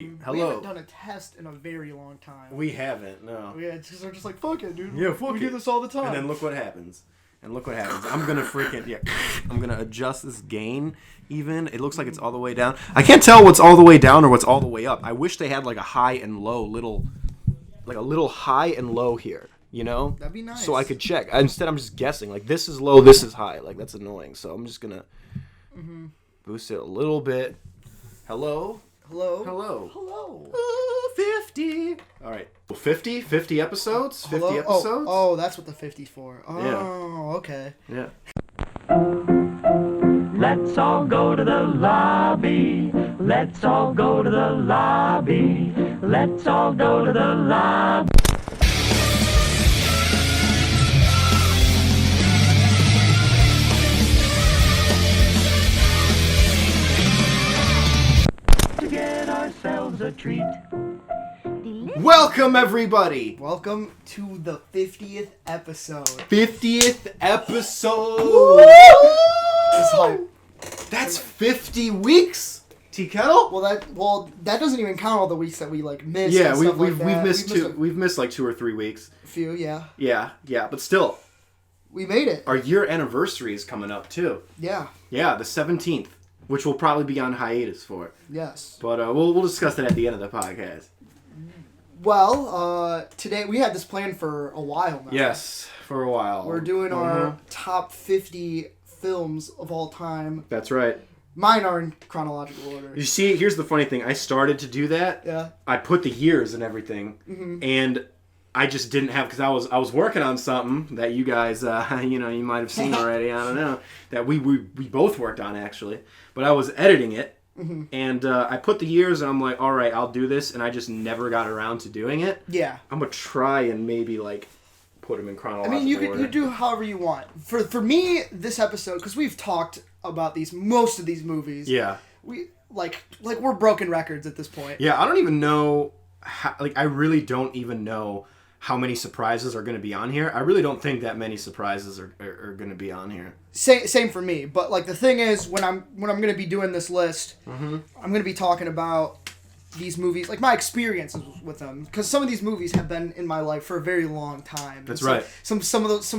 Hello. We haven't done a test in a very long time. We haven't, no. Yeah, it's because we're just like, fuck it, dude. Yeah, fuck we it. do this all the time. And then look what happens. I'm gonna adjust this gain even. It looks like it's all the way down. I can't tell what's all the way down or what's all the way up. I wish they had like a high and low like a little high and low here, you know? That'd be nice. So I could check. Instead, I'm just guessing. Like, this is low, this is high. Like, that's annoying. So I'm just gonna boost it a little bit. Hello? Hello? Hello. Hello. Ooh, 50. All right. 50? 50 episodes? 50 Hello? episodes? Oh, that's what the 50's for. Oh, Yeah. okay. Yeah. Let's all go to the lobby. Let's all go to the lobby. Let's all go to the lobby. To get ourselves a treat. Welcome, everybody. Welcome to the 50th episode. 50th episode. It's hype. That's 50 weeks. T-Kettle? Well, that doesn't even count all the weeks that we like missed. Yeah, and we've stuff like that. missed two. We've missed like 2 or 3 weeks. A few, yeah. Yeah, but still, We made it. our year anniversary is coming up too. Yeah. Yeah, the 17th, which we'll probably be on hiatus for. Yes. But we'll discuss that at the end of the podcast. Well, today we had this plan for a while now. Yes, for a while. We're doing our top 50 films of all time. That's right. Mine are in chronological order. You see, here's the funny thing. I started to do that. Yeah. I put the years and everything, and I just didn't have, because I was working on something that you guys, you might have seen already. I don't know, that we both worked on actually. But I was editing it, and I put the years, and I'm like, all right, I'll do this, and I just never got around to doing it. Yeah. I'm gonna try and maybe like put them in chronological order. You do however you want. For me, this episode, because we've talked about most of these movies. Yeah. We like we're broken records at this point. Yeah, I don't even know I really don't even know how many surprises are going to be on here. I really don't think that many surprises are going to be on here. Same for me, but like the thing is when I'm going to be doing this list, I'm going to be talking about these movies, like my experiences with them, because some of these movies have been in my life for a very long time. That's right. right. Some of those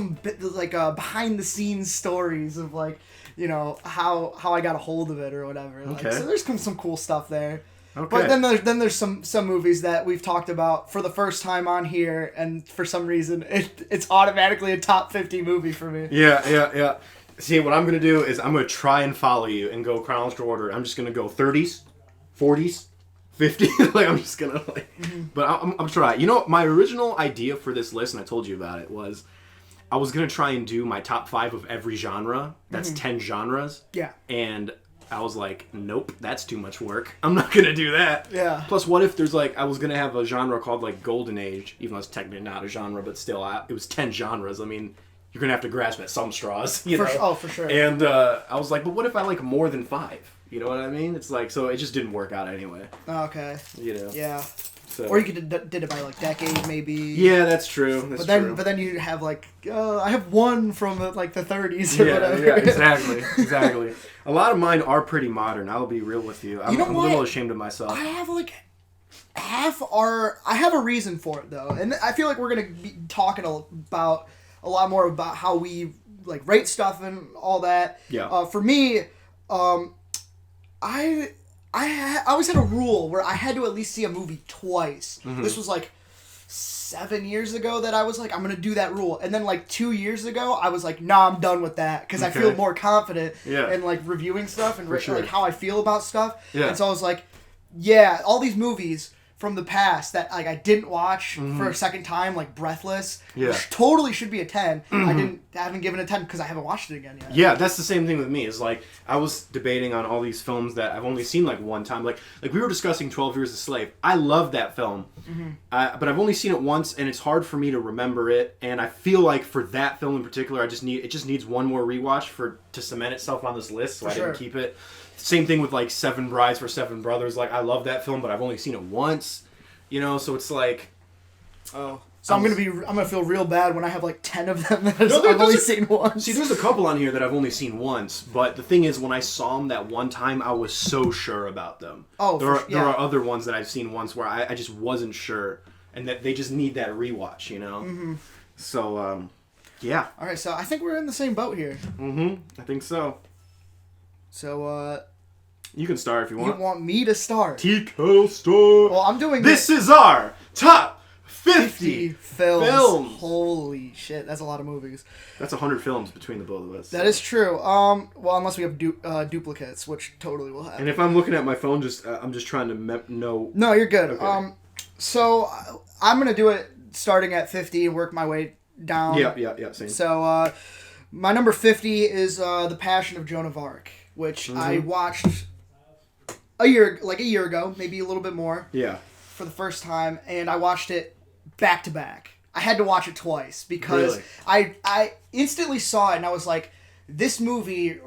behind the scenes stories of like, you know, how I got a hold of it or whatever. Like, okay. So there's some cool stuff there. Okay. But then there's some movies that we've talked about for the first time on here, and for some reason it's automatically a top 50 movie for me. Yeah. See, what I'm going to do is I'm going to try and follow you and go chronological order. I'm just going to go 30s, 40s, 50s. Like, I'm just going to like... But I'm trying. You know, my original idea for this list, and I told you about it, was I was going to try and do my top 5 of every genre. That's 10 genres. Yeah. And I was like, nope, that's too much work. I'm not going to do that. Yeah. Plus, what if there's like, I was going to have a genre called like Golden Age, even though it's technically not a genre, but still, it was 10 genres. I mean, you're going to have to grasp at some straws, you know? Oh, for sure. And I was like, but what if I like more than 5? You know what I mean? It's like, so it just didn't work out anyway. Okay. You know? Yeah. So. Or you did it by like decade, maybe. Yeah, that's true. That's true. But then you have like I have one from like the 30s or whatever. Yeah, exactly. A lot of mine are pretty modern. I'll be real with you. I'm a little ashamed of myself. I have like I have a reason for it though, and I feel like we're gonna be talking about a lot more about how we like rate stuff and all that. Yeah. For me, I always had a rule where I had to at least see a movie twice. This was like 7 years ago that I was like, I'm going to do that rule. And then like 2 years ago, I was like, nah, I'm done with that. Because I feel more confident in like reviewing stuff and like how I feel about stuff. Yeah. And so I was like, yeah, all these movies from the past that like I didn't watch for a second time, like Breathless, which totally should be a 10. I haven't given it a 10 because I haven't watched it again yet. Yeah, that's the same thing with me. Is like I was debating on all these films that I've only seen like one time. Like we were discussing 12 Years a Slave. I love that film, but I've only seen it once, and it's hard for me to remember it. And I feel like for that film in particular, it just needs one more rewatch to cement itself on this list. So I didn't keep it. Same thing with like Seven Brides for Seven Brothers. Like I love that film, but I've only seen it once. You know, so it's like, So I'm gonna feel real bad when I have like 10 of them that No, I've only seen once. See, there's a couple on here that I've only seen once, but the thing is, when I saw them that one time, I was so sure about them. Oh, there are other ones that I've seen once where I just wasn't sure, and that they just need that rewatch, you know. Mm-hmm. So, yeah. All right, so I think we're in the same boat here. Mm-hmm. I think so. So, you can start if you want. You want me to start? T-Kettle start. Well, I'm doing This is our top 50 films. Holy shit, that's a lot of movies. That's 100 films between the both of us. That is true. Well, unless we have duplicates, which totally will happen. And if I'm looking at my phone, I'm just trying to know. No, you're good. Okay. So I'm gonna do it starting at 50 and work my way down. Yeah, same. So my number 50 is The Passion of Joan of Arc, which I watched a year ago, maybe a little bit more. Yeah. For the first time, and I watched it back to back. I had to watch it twice because I instantly saw it and I was like, this movie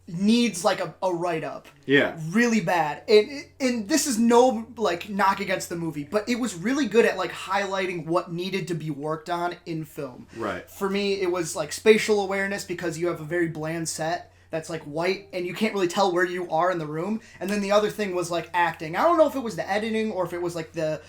needs like a write-up. Yeah. Really bad. And this is no like knock against the movie, but it was really good at like highlighting what needed to be worked on in film. Right. For me, it was like spatial awareness because you have a very bland set that's like white and you can't really tell where you are in the room. And then the other thing was like acting. I don't know if it was the editing or if it was like the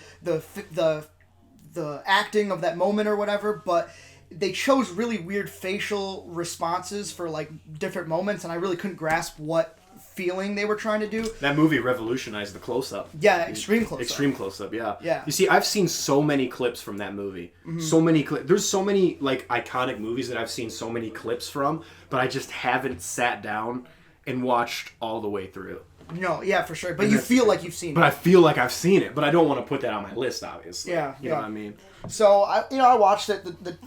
acting of that moment or whatever, but they chose really weird facial responses for like different moments and I really couldn't grasp what feeling they were trying to do. That movie revolutionized the close-up. Yeah, extreme close-up. Extreme close-up, yeah. Yeah. You see, I've seen so many clips from that movie. Mm-hmm. So many clips. There's so many, like, iconic movies that I've seen so many clips from, but I just haven't sat down and watched all the way through. No, yeah, for sure. But you feel like you've seen it. But I feel like I've seen it, but I don't want to put that on my list, obviously. Yeah, You know what I mean? So, I watched it the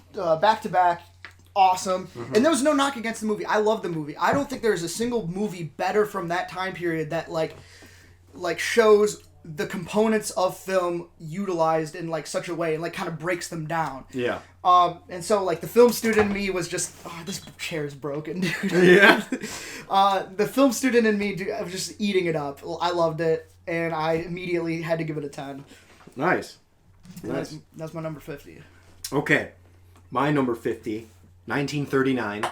back-to-back. Awesome. Mm-hmm. And there was no knock against the movie. I love the movie. I don't think there's a single movie better from that time period that like shows the components of film utilized in like such a way and like kind of breaks them down. Yeah. And so like the film student in me was just this chair is broken, dude. Yeah. The film student in me, dude, I was just eating it up. I loved it and I immediately had to give it a 10. Nice. That's my number 50. Okay. My number 50. 1939.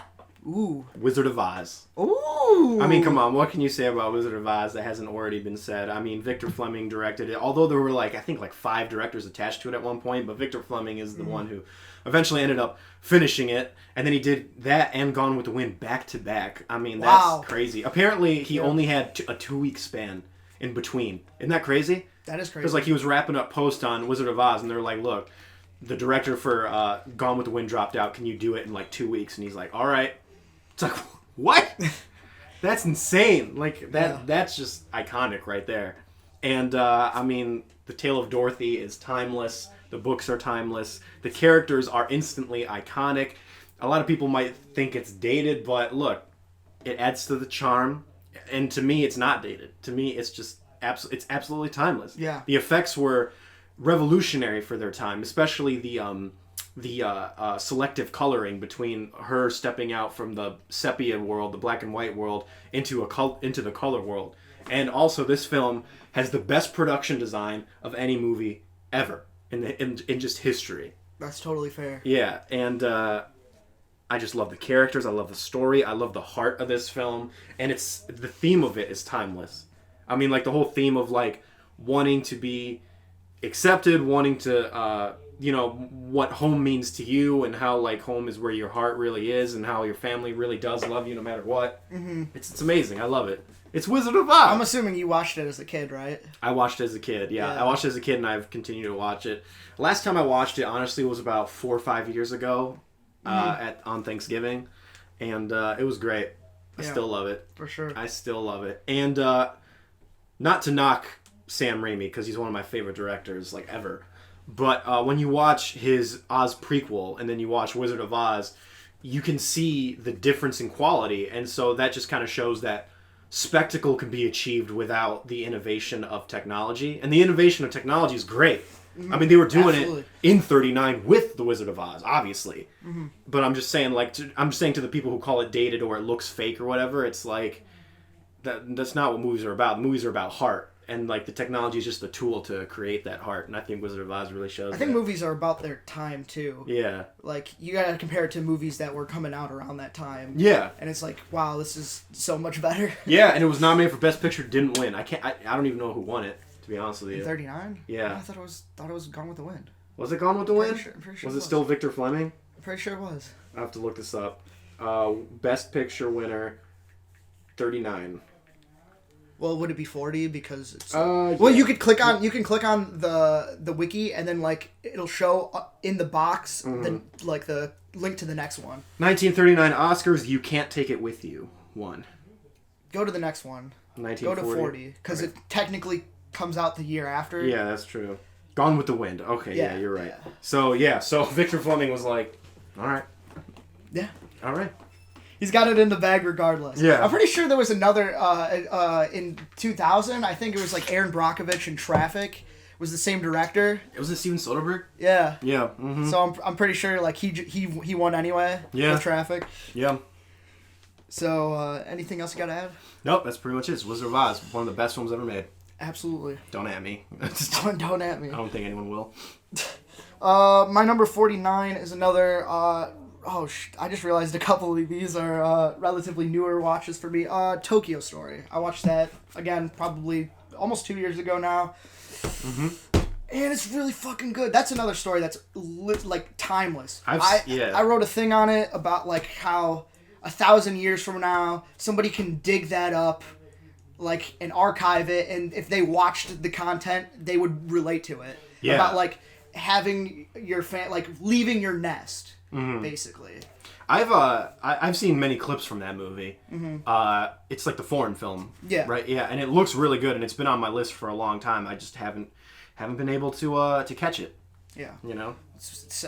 Ooh. Wizard of Oz. Ooh. I mean, come on. What can you say about Wizard of Oz that hasn't already been said? I mean, Victor Fleming directed it. Although there were, like, I think, like 5 directors attached to it at one point. But Victor Fleming is the one who eventually ended up finishing it. And then he did that and Gone with the Wind back to back. I mean, that's crazy. Apparently, he only had a 2-week span in between. Isn't that crazy? That is crazy. Because, like, he was wrapping up post on Wizard of Oz. And they're like, look, the director for Gone with the Wind dropped out. Can you do it in like 2 weeks? And he's like, all right. It's like, what? That's insane. Like that's just iconic right there. And I mean, the Tale of Dorothy is timeless. The books are timeless. The characters are instantly iconic. A lot of people might think it's dated, but look, it adds to the charm. And to me, it's not dated. To me, it's just it's absolutely timeless. Yeah. The effects were revolutionary for their time, especially the selective coloring between her stepping out from the sepia world, the black and white world, into the color world. And also, this film has the best production design of any movie ever in just history. That's totally fair. Yeah, and I just love the characters. I love the story. I love the heart of this film, and the theme of it is timeless. I mean, like the whole theme of like wanting to be accepted, wanting to what home means to you, and how like home is where your heart really is, and how your family really does love you no matter what. Mm-hmm. It's amazing. I love it. It's Wizard of Oz. I'm assuming you watched it as a kid, right? I watched it as a kid. Yeah, I watched it as a kid, and I've continued to watch it. Last time I watched it, honestly, was about 4 or 5 years ago, on Thanksgiving, and it was great. I still love it. For sure. I still love it, and not to knock Sam Raimi, because he's one of my favorite directors like ever. But when you watch his Oz prequel and then you watch Wizard of Oz, you can see the difference in quality. And so that just kind of shows that spectacle can be achieved without the innovation of technology. And the innovation of technology is great. I mean, they were doing it in 39 with the Wizard of Oz, obviously. Mm-hmm. But I'm just saying, to the people who call it dated or it looks fake or whatever, it's like that's not what movies are about. Movies are about heart. and like the technology is just a tool to create that heart, and I think Wizard of Oz really shows. I think movies are about their time too. Yeah. Like you gotta compare it to movies that were coming out around that time. Yeah. And it's like, wow, this is so much better. Yeah, and it was nominated for Best Picture, didn't win. I don't even know who won it, to be honest with you. 39? Yeah. I thought it was Gone with the Wind. Was it Gone with the Wind? I'm pretty sure Was it it still Victor Fleming? I'm pretty sure it was. I have to look this up. Best Picture winner, 39. Well, would it be 40 because it's Yeah. well, you can click on the wiki and then like it'll show in the box the link to the next one. 1939 Oscars, You Can't Take It With You won. Go to the next one. 1940. Go to 40 because it technically comes out the year after. Yeah, that's true. Gone with the Wind. Okay, yeah, you're right. Yeah. So Victor Fleming was like, all right. Yeah. All right. He's got it in the bag regardless. Yeah. I'm pretty sure there was another in 2000. I think it was like Aaron Brockovich in Traffic was the same director. Was it Steven Soderbergh? Yeah. Yeah. Mm-hmm. So I'm pretty sure like he won anyway. Yeah. With Traffic. Yeah. So anything else you gotta add? Nope, that's pretty much it. It's Wizard of Oz, one of the best films ever made. Absolutely. Don't at me. Don't at me. I don't think anyone will. My number 49 is another. I just realized a couple of these are relatively newer watches for me. Tokyo Story. I watched that again probably almost 2 years ago now. Mm-hmm. And it's really fucking good. That's another story that's like timeless. I wrote a thing on it about like how 1,000 years from now somebody can dig that up, like and archive it, and if they watched the content, they would relate to it. Yeah. About like having your leaving your nest. Mm-hmm. Basically, I've seen many clips from that movie. Mm-hmm. It's like the foreign film, yeah, right? Yeah, and it looks really good, and it's been on my list for a long time. I just haven't been able to catch it. Yeah, you know.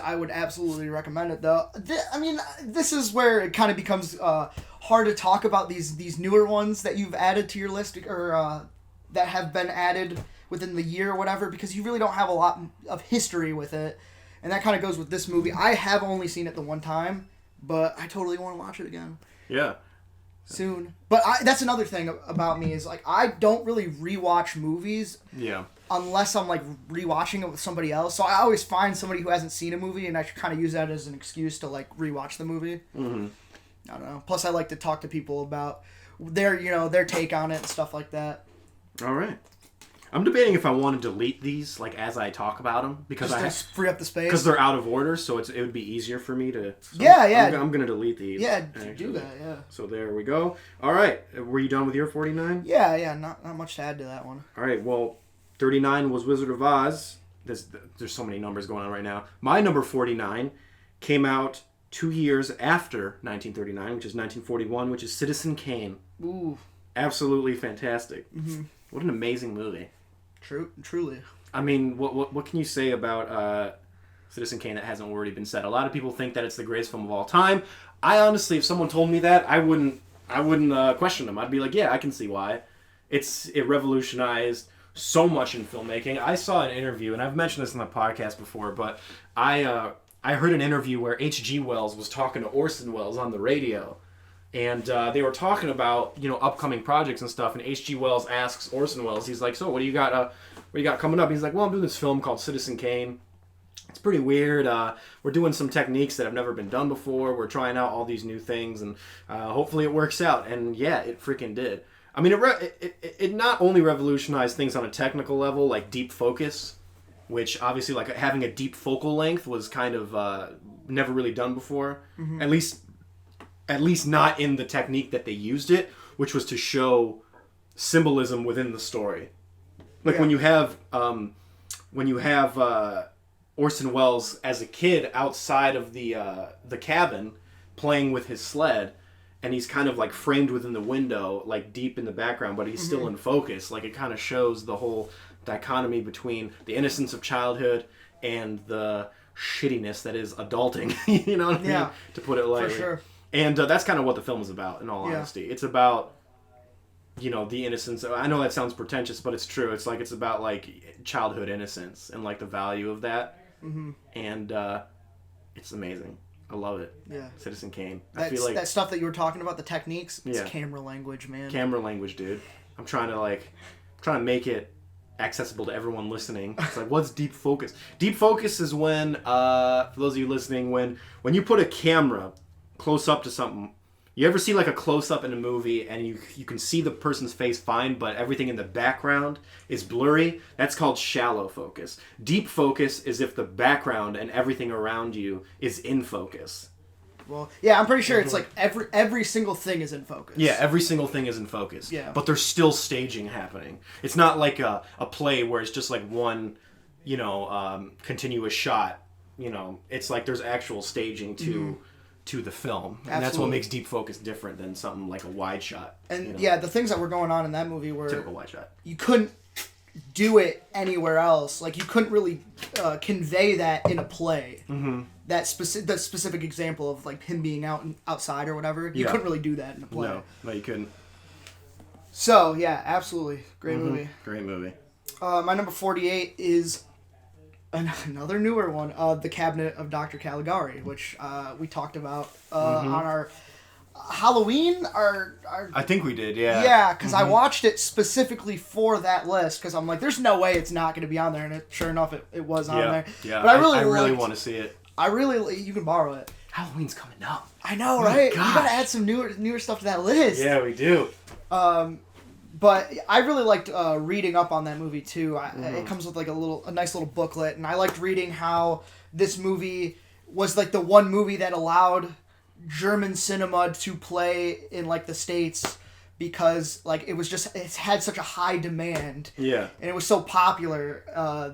I would absolutely recommend it, though. I mean, this is where it kind of becomes hard to talk about these newer ones that you've added to your list or that have been added within the year or whatever, because you really don't have a lot of history with it. And that kind of goes with this movie. I have only seen it the one time, but I totally want to watch it again. Yeah. Soon. But that's another thing about me is, like, I don't really rewatch movies. Yeah. Unless I'm, like, rewatching it with somebody else. So I always find somebody who hasn't seen a movie, and I kind of use that as an excuse to, like, rewatch the movie. Mm-hmm. I don't know. Plus, I like to talk to people about their take on it and stuff like that. All right. I'm debating if I want to delete these, like, as I talk about them, because just free up the space. Because they're out of order, so it would be easier for me to. So yeah. I'm gonna delete these. Yeah, actually. do that. Yeah. So there we go. All right, were you done with your 49? Yeah. Not much to add to that one. All right. Well, 39 was Wizard of Oz. There's so many numbers going on right now. My number 49 came out 2 years after 1939, which is 1941, which is Citizen Kane. Ooh. Absolutely fantastic. Mm-hmm. What an amazing movie. Truly. I mean, what can you say about Citizen Kane that hasn't already been said? A lot of people think that it's the greatest film of all time. I honestly, if someone told me that, I wouldn't question them. I'd be like, yeah, I can see why. It revolutionized so much in filmmaking. I saw an interview, and I've mentioned this in the podcast before, but I heard an interview where H.G. Wells was talking to Orson Welles on the radio. And they were talking about, upcoming projects and stuff. And H.G. Wells asks Orson Welles, he's like, so what do you got coming up? He's like, well, I'm doing this film called Citizen Kane. It's pretty weird. We're doing some techniques that have never been done before. We're trying out all these new things, and hopefully it works out. And yeah, it freaking did. I mean, it not only revolutionized things on a technical level, like deep focus, which obviously, like, having a deep focal length was kind of never really done before. Mm-hmm. At least not in the technique that they used it, which was to show symbolism within the story. Like when you have Orson Welles as a kid outside of the cabin playing with his sled, and he's kind of like framed within the window, like deep in the background, but he's still in focus. Like, it kind of shows the whole dichotomy between the innocence of childhood and the shittiness that is adulting. You know what I mean? To put it lightly. For sure. And that's kind of what the film is about, in all honesty. It's about, the innocence. I know that sounds pretentious, but it's true. It's about, like, childhood innocence and, like, the value of that. Mm-hmm. And it's amazing. I love it. Yeah. Citizen Kane. I feel like that stuff that you were talking about, the techniques, it's Yeah. camera language, man. Camera language, dude. I'm trying to, like, trying to make it accessible to everyone listening. It's like, what's deep focus? Deep focus is when, for those of you listening, when you put a camera close up to something. You ever see like a close up in a movie and you can see the person's face fine, but everything in the background is blurry? That's called shallow focus. Deep focus is if the background and everything around you is in focus. Well, yeah, I'm pretty sure it's like every single thing is in focus. Yeah, every single thing is in focus. Yeah. But there's still staging happening. It's not like a play where it's just like one, continuous shot. It's like there's actual staging to the film. And that's what makes deep focus different than something like a wide shot. And yeah, the things that were going on in that movie were typical wide shot. You couldn't do it anywhere else. Like you couldn't really convey that in a play. Mm-hmm. That specific example of like him being outside or whatever. You couldn't really do that in a play. No, you couldn't. So yeah, absolutely great movie. Great movie. My number 48 is another newer one, The Cabinet of Dr. Caligari, which we talked about on our Halloween. I think we did, yeah. Yeah, because I watched it specifically for that list, because I'm like, there's no way it's not going to be on there, and sure enough, it was on there. Yeah, but I really want to see it. You can borrow it. Halloween's coming up. I know, right? You got to add some newer stuff to that list. Yeah, we do. But I really liked reading up on that movie too. It comes with like a nice little booklet, and I liked reading how this movie was like the one movie that allowed German cinema to play in like the States, because like it had such a high demand. Yeah. And it was so popular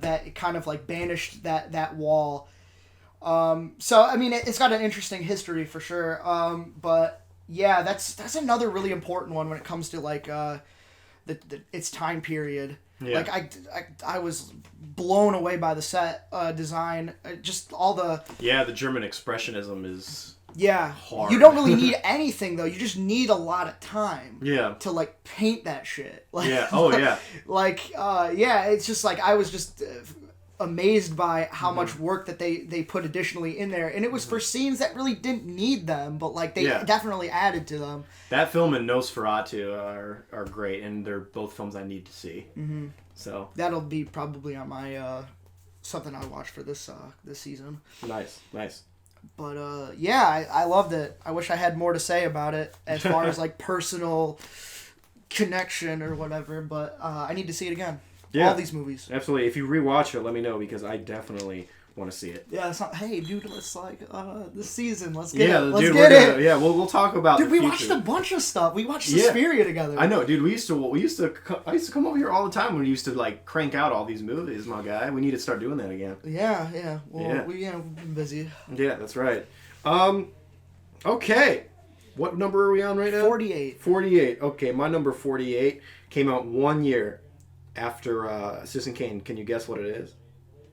that it kind of like banished that wall. So I mean, it's got an interesting history for sure. But yeah, that's another really important one when it comes to like its time period. Yeah. Like I was blown away by the set design, just all the German expressionism is hard. You don't really need anything though. You just need a lot of time. To like paint that shit. Like, it's just like I was just amazed by how much work that they put additionally in there, and it was for scenes that really didn't need them, but like they definitely added to them. That film and Nosferatu are great, and they're both films I need to see. Mm-hmm. So that'll be probably on my something I watch for this season. Nice. But I loved it. I wish I had more to say about it as far as like personal connection or whatever, but I need to see it again. Yeah. All these movies. Absolutely. If you rewatch it, let me know, because I definitely want to see it. Yeah, it's not, hey, dude, let's like, this season, let's get it. Let's dude, get it. Yeah, we'll talk about dude, the future. We watched a bunch of stuff. We watched Suspiria together. I know, dude. I used to come over here all the time when we used to like crank out all these movies, my guy. We need to start doing that again. Yeah. Well, we've been busy. Yeah, that's right. Okay. What number are we on right now? 48. 48. Okay, my number 48 came out 1 year after Citizen Kane. Can you guess what it is?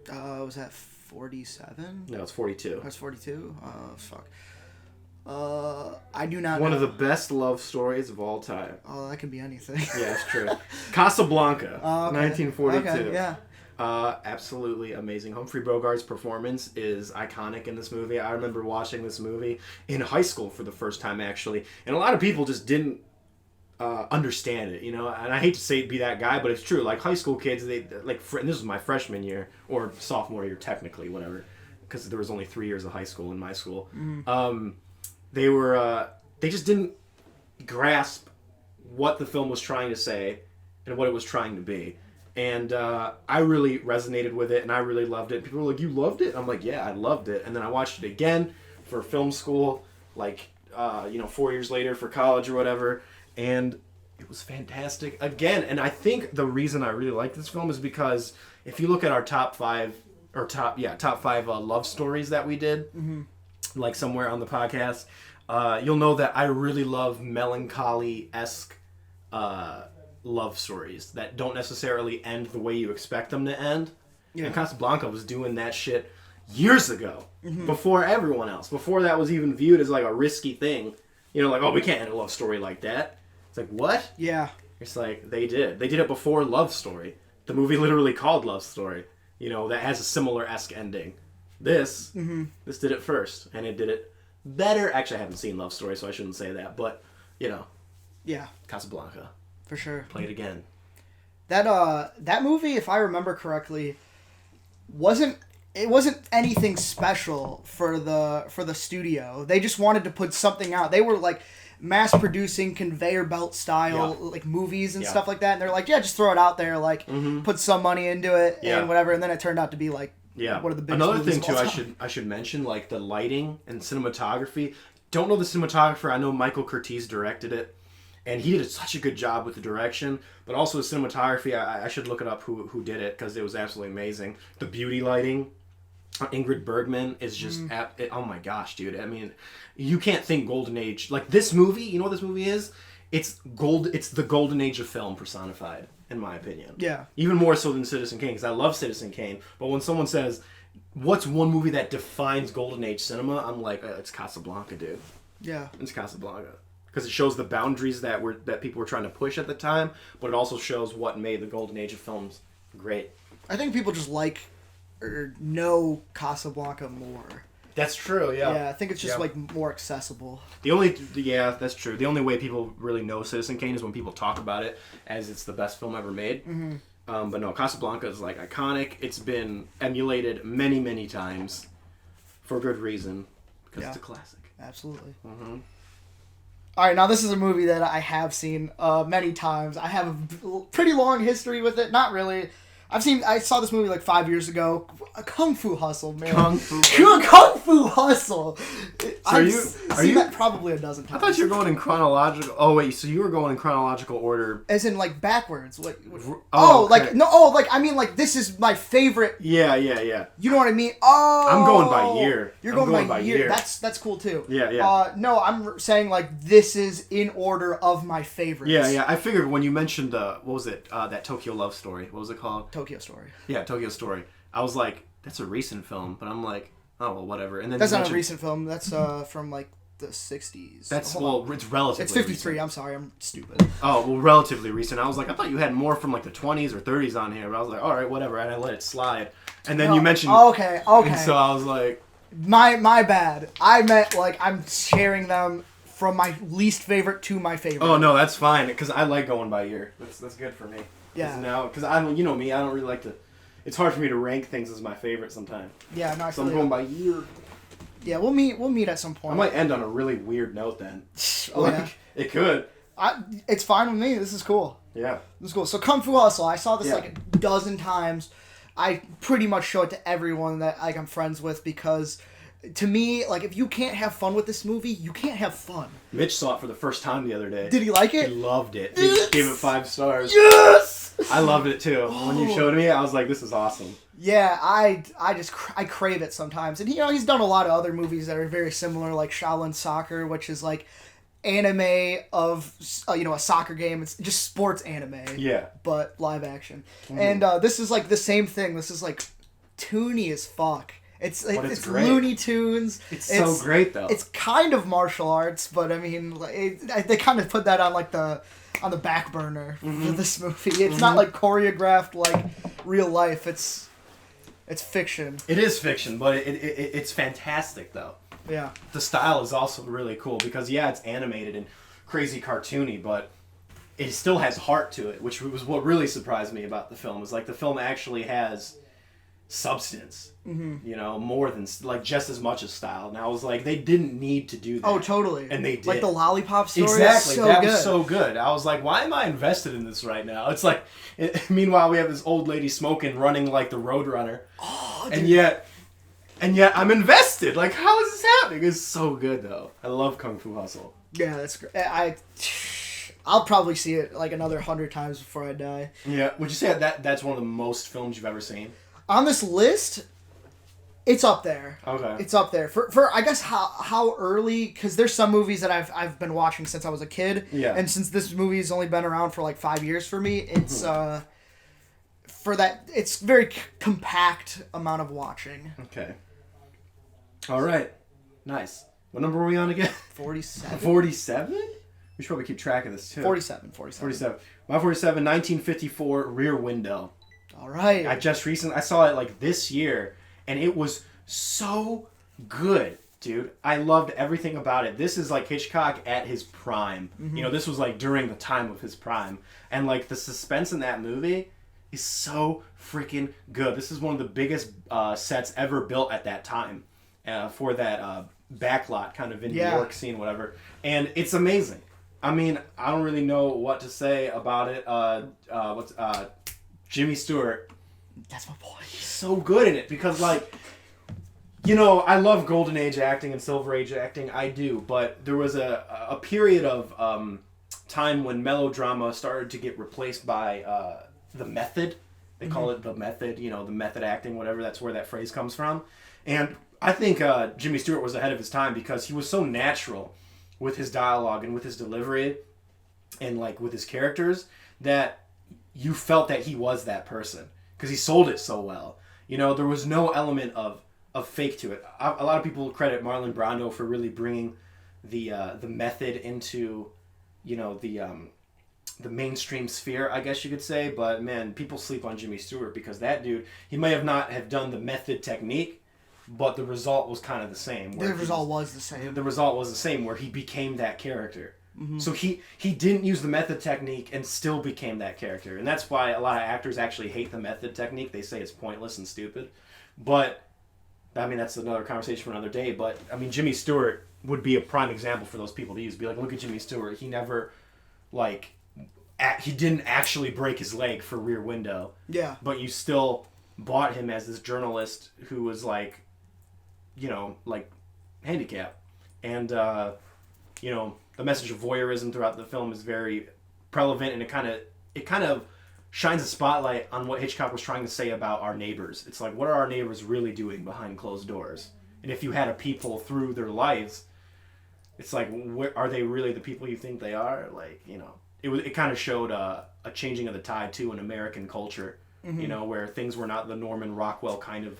Was that 47? No, it's 42. That's 42? Fuck. I do not know. One of the best love stories of all time. Oh, that could be anything. Yeah, it's true. Casablanca, 1942. Okay, yeah. Absolutely amazing. Humphrey Bogart's performance is iconic in this movie. I remember watching this movie in high school for the first time, actually. And a lot of people just didn't understand it, and I hate to be that guy, but it's true. Like high school kids, they like, and this was my freshman year or sophomore year, technically, whatever, because there was only 3 years of high school in my school. They just didn't grasp what the film was trying to say and what it was trying to be. And I really resonated with it, and I really loved it. People were like, "You loved it?" I'm like, "Yeah, I loved it." And then I watched it again for film school, like 4 years later for college or whatever. And it was fantastic again. And I think the reason I really like this film is because if you look at our top five love stories that we did, like somewhere on the podcast, you'll know that I really love melancholy-esque love stories that don't necessarily end the way you expect them to end. Yeah. And Casablanca was doing that shit years ago, before everyone else, before that was even viewed as like a risky thing. Like, oh, we can't end a love story like that. It's like, what? Yeah. It's like, they did it before Love Story. The movie literally called Love Story, that has a similar-esque ending. This did it first, and it did it better. Actually, I haven't seen Love Story, so I shouldn't say that, but, yeah. Casablanca. For sure. Play it again. That movie, if I remember correctly, wasn't anything special for the studio. They just wanted to put something out. They were like mass producing conveyor belt style like movies and stuff like that, and they're like, yeah, just throw it out there, like put some money into it and whatever, and then it turned out to be like one of the biggest Another movies thing of all too, time. I should mention, like the lighting and cinematography. Don't know the cinematographer. I know Michael Curtiz directed it, and he did such a good job with the direction, but also the cinematography. I should look it up who did it, because it was absolutely amazing. The beauty lighting. Ingrid Bergman is just oh my gosh, dude. I mean, you can't think golden age like this movie. You know what this movie is? It's the golden age of film personified, in my opinion. Yeah. Even more so than Citizen Kane, because I love Citizen Kane. But when someone says, "What's one movie that defines golden age cinema?" I'm like, it's Casablanca, dude. Yeah. It's Casablanca. Because it shows the boundaries that people were trying to push at the time, but it also shows what made the golden age of films great. I think people just like or know Casablanca more. That's true, yeah. Yeah, I think it's just like more accessible. That's true. The only way people really know Citizen Kane is when people talk about it as it's the best film ever made. Mm-hmm. But no, Casablanca is like iconic. It's been emulated many, many times for good reason, because it's a classic. Absolutely. Mm-hmm. All right, now this is a movie that I have seen many times. I have a pretty long history with it. Not really. I saw this movie like 5 years ago. Kung Fu Hustle, man. Kung Fu Hustle. I've seen that probably a dozen times. I thought you were going in chronological. Oh wait, so you were going in chronological order. As in like backwards. Like, okay. I mean like this is my favorite. Yeah. You know what I mean? Oh. I'm going by year. You're going by year. That's cool too. Yeah. No, I'm saying like this is in order of my favorites. Yeah. I figured when you mentioned what was it? That Tokyo Love Story. What was it called? Tokyo Story. Yeah, Tokyo Story. I was like, that's a recent film, but I'm like, oh well, whatever. And then that's not a recent film. That's from like the 60s. It's relatively. It's 53. Recent. I'm sorry, I'm stupid. Oh well, relatively recent. I was like, I thought you had more from like the 20s or 30s on here, but I was like, all right, whatever, and I let it slide. And then you mentioned. Okay. And so I was like, my bad. I meant like I'm sharing them from my least favorite to my favorite. Oh no, that's fine, because I like going by year. That's good for me. Yeah. Because I don't, you know me, I don't really like to. It's hard for me to rank things as my favorite sometimes. Yeah, no. So I'm going by year. Yeah, we'll meet at some point. I might end on a really weird note then. Yeah. It could. It's fine with me. This is cool. Yeah. This is cool. So Kung Fu Hustle, I saw this like a dozen times. I pretty much show it to everyone that like I'm friends with, because to me, like, if you can't have fun with this movie, you can't have fun. Mitch saw it for the first time the other day. Did he like it? He loved it. He gave it 5 stars. Yes! I loved it too. When you showed me, I was like, this is awesome. Yeah, I crave it sometimes. And, he's done a lot of other movies that are very similar, like Shaolin Soccer, which is, like, anime of, a soccer game. It's just sports anime. Yeah. But live action. Mm. And this is, like, the same thing. This is, like, toony as fuck. It's Looney Tunes. It's so great, though. It's kind of martial arts, but, I mean, they kind of put that on, like, on the back burner for this movie. It's not, like, choreographed like real life. It's fiction. It is fiction, but it's fantastic, though. Yeah. The style is also really cool because, it's animated and crazy cartoony, but it still has heart to it, which was what really surprised me about the film. Is like the film actually has substance, more than like just as much as style. And I was like, they didn't need to do that. Oh, totally. And they did. Like the lollipop story. Exactly. So that good. was so good. I was like, why am I invested in this right now? It's like, meanwhile we have this old lady smoking, running like the Roadrunner. Oh, dude. And yet I'm invested. Like, how is this happening? It's so good though. I love Kung Fu Hustle. Yeah, that's great. I'll probably see it like another 100 times before I die. Yeah. Would you say that's one of the most films you've ever seen? On this list, it's up there. Okay. It's up there. For I guess how early, because there's some movies that I've been watching since I was a kid. Yeah. And since this movie's only been around for like 5 years for me, it's for that, it's very compact amount of watching. Okay. All right. Nice. What number were we on again? 47. 47? We should probably keep track of this too. 47. My 47, 1954, Rear Window. All right. I saw it like this year, and it was so good dude. I loved everything about it. This is like Hitchcock at his prime. You know, this was like during the time of his prime. And like the suspense in that movie is so freaking good. This is one of the biggest sets ever built at that time for that backlot kind of in New York scene, whatever. And it's amazing. I mean, I don't really know what to say about it. Jimmy Stewart. That's my boy. He's so good in it because, like, you know, I love Golden Age acting and Silver Age acting. I do. But there was a period of time when melodrama started to get replaced by the method. They call it the method, you know, the method acting, whatever. That's where that phrase comes from. And I think Jimmy Stewart was ahead of his time because he was so natural with his dialogue and with his delivery and, like, with his characters that you felt that he was that person because he sold it so well. You know, there was no element of fake to it. A lot of people credit Marlon Brando for really bringing the method into, you know, the mainstream sphere, I guess you could say. But man, people sleep on Jimmy Stewart because that dude, he may have not have done the method technique, but the result was kind of the same. The result was the same. The result was the same, where he became that character. So he didn't use the method technique and still became that character. And that's why a lot of actors actually hate the method technique. They say it's pointless and stupid. But, I mean, that's another conversation for another day. But, I mean, Jimmy Stewart would be a prime example for those people to use. Be like, look at Jimmy Stewart. He never, like, he didn't actually break his leg for Rear Window. Yeah. But you still bought him as this journalist who was, like, you know, like, handicapped. And, you know, the message of voyeurism throughout the film is very prevalent, and it kind of shines a spotlight on what Hitchcock was trying to say about our neighbors. It's like, what are our neighbors really doing behind closed doors? And if you had a peephole through their lives, it's like, are they really the people you think they are? Like, you know, it kind of showed a changing of the tide too in American culture, you know, where things were not the Norman Rockwell kind of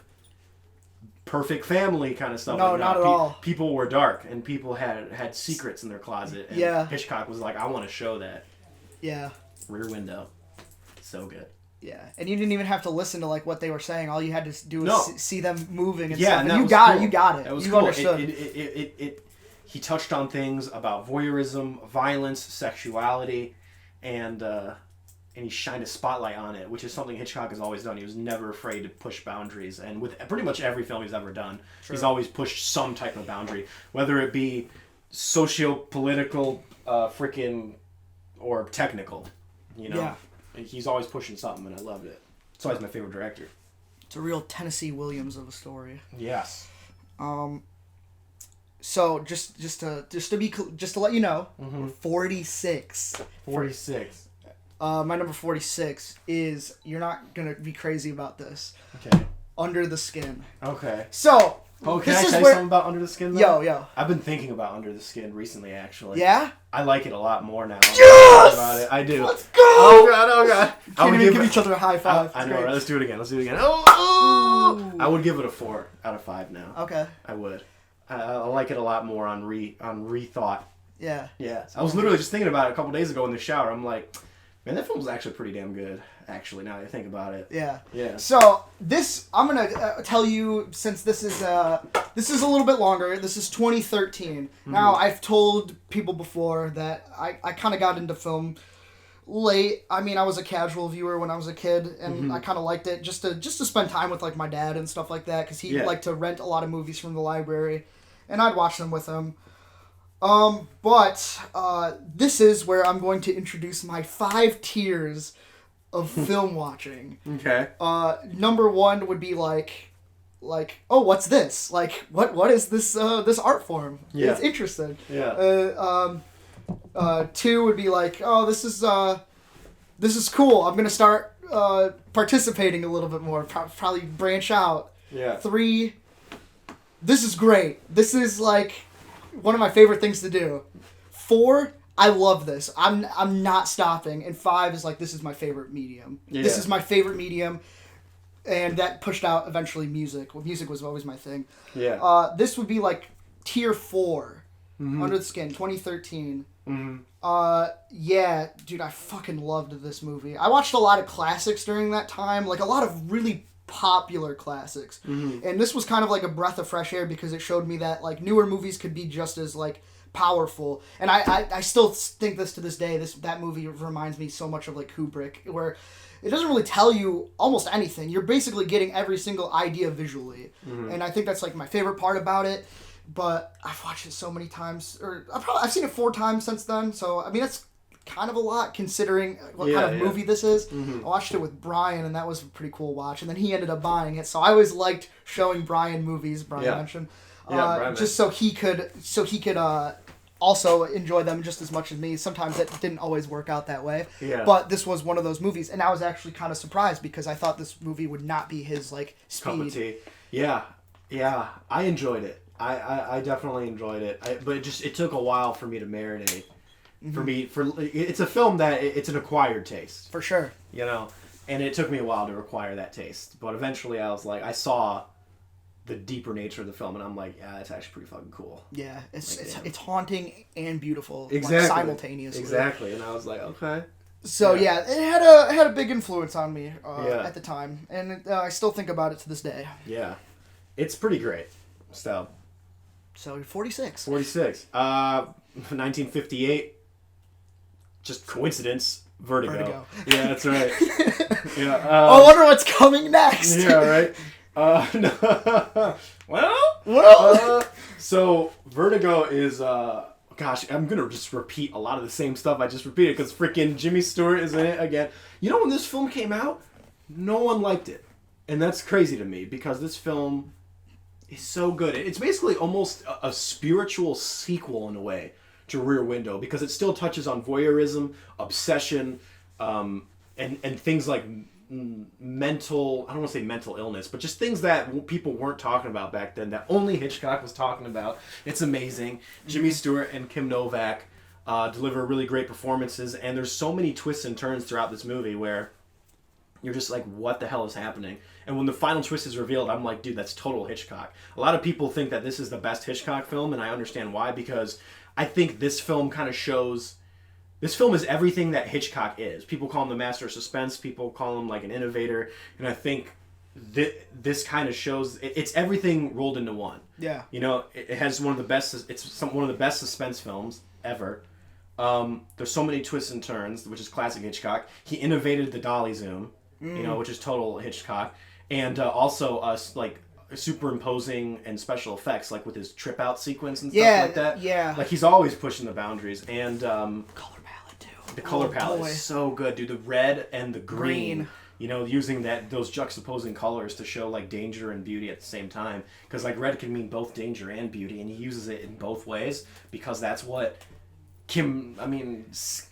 perfect family kind of stuff. No, like, not at all. People were dark, and people had secrets in their closet. And Hitchcock was like, I want to show that. Yeah. Rear Window. So good. Yeah, and you didn't even have to listen to like what they were saying. All you had to do was see them moving and stuff. And you got it. You got it. That was you cool. Understood. He touched on things about voyeurism, violence, sexuality, and he shined a spotlight on it, which is something Hitchcock has always done. He was never afraid to push boundaries, and with pretty much every film he's ever done, he's always pushed some type of boundary, whether it be socio-political, freaking, or technical. You know, he's always pushing something, and I loved it. It's always my favorite director. It's a real Tennessee Williams of a story. Yes. So just to let you know, 46. 46. My number 46 is, you're not gonna be crazy about this. Okay. Under the Skin. Okay. So. Oh, can I tell you something about Under the Skin, though? Yo. I've been thinking about Under the Skin recently, actually. Yeah? I like it a lot more now. Yes! About it. I do. Let's go! Oh, God. Can't even give each other a high five. I know, right? Let's do it again. Oh! I would give it a 4 out of 5 now. Okay. I would. I like it a lot more on rethought. Yeah. Yeah. I was literally just thinking about it a couple days ago in the shower. I'm like, man, that film was actually pretty damn good, actually, now that I think about it. Yeah. Yeah. So, I'm going to tell you, since this is a little bit longer, this is 2013. Now, I've told people before that I kind of got into film late. I mean, I was a casual viewer when I was a kid, and I kind of liked it just to spend time with, like, my dad and stuff like that, because he liked to rent a lot of movies from the library, and I'd watch them with him. But this is where I'm going to introduce my 5 tiers of film watching. Okay. Number 1 would be like, oh, what's this? Like, what is this this art form? Yeah. It's interesting. Yeah. 2 would be like, oh, this is cool. I'm gonna start participating a little bit more. Probably branch out. Yeah. 3, this is great. This is like one of my favorite things to do. 4, I love this. I'm not stopping. And 5 is like, this is my favorite medium. Yeah. This is my favorite medium. And that pushed out eventually music. Well, music was always my thing. Yeah. This would be like tier 4. Under the Skin, 2013. Yeah, dude, I fucking loved this movie. I watched a lot of classics during that time. Like a lot of really popular classics. Mm-hmm. And this was kind of like a breath of fresh air because it showed me that like newer movies could be just as like powerful. And I still think this to this day. That movie reminds me so much of like Kubrick, where it doesn't really tell you almost anything. You're basically getting every single idea visually. Mm-hmm. And I think that's like my favorite part about it. But I've watched it so many times, or I've seen it 4 times since then. So I mean, that's kind of a lot considering what kind of movie this is. Mm-hmm. I watched it with Brian, and that was a pretty cool watch. And then he ended up buying it, so I always liked showing Brian movies. Brian mentioned, just so he could also enjoy them just as much as me. Sometimes it didn't always work out that way. Yeah. But this was one of those movies, and I was actually kind of surprised because I thought this movie would not be his like speed. Cup of tea. Yeah, I enjoyed it. I definitely enjoyed it. But it took a while for me to marinate. Mm-hmm. It's a film that it's an acquired taste. For sure. You know, and it took me a while to acquire that taste. But eventually I was like, I saw the deeper nature of the film, and I'm like, yeah, it's actually pretty fucking cool. Yeah, it's haunting and beautiful, exactly, like, simultaneously. Exactly, and I was like, okay. So it had a big influence on me at the time, and I still think about it to this day. Yeah, it's pretty great. So 46. 46. 1958. Just coincidence. Vertigo. Yeah, that's right. Yeah. I wonder what's coming next. Yeah, right. So Vertigo is gosh, I'm gonna just repeat a lot of the same stuff I just repeated because freaking Jimmy Stewart is in it again. You know, when this film came out, no one liked it, and that's crazy to me because this film is so good. It's basically almost a spiritual sequel in a way to Rear Window because it still touches on voyeurism, obsession, and things like mental, I don't want to say mental illness, but just things that people weren't talking about back then that only Hitchcock was talking about. It's amazing. Jimmy Stewart and Kim Novak deliver really great performances, and there's so many twists and turns throughout this movie where you're just like, what the hell is happening? And when the final twist is revealed, I'm like, dude, that's total Hitchcock. A lot of people think that this is the best Hitchcock film, and I understand why, because I think this film kind of shows... This film is everything that Hitchcock is. People call him the master of suspense. People call him like an innovator. And I think this kind of shows... It's everything rolled into one. Yeah. You know, it has one of the best... It's one of the best suspense films ever. There's so many twists and turns, which is classic Hitchcock. He innovated the dolly zoom, you know, which is total Hitchcock. And also like superimposing and special effects, like with his trip out sequence and stuff like that. Yeah. Like he's always pushing the boundaries. And color palette too. The color palette is so good, dude. The red and the green. You know, using those juxtaposing colors to show like danger and beauty at the same time. Because like red can mean both danger and beauty, and he uses it in both ways because that's what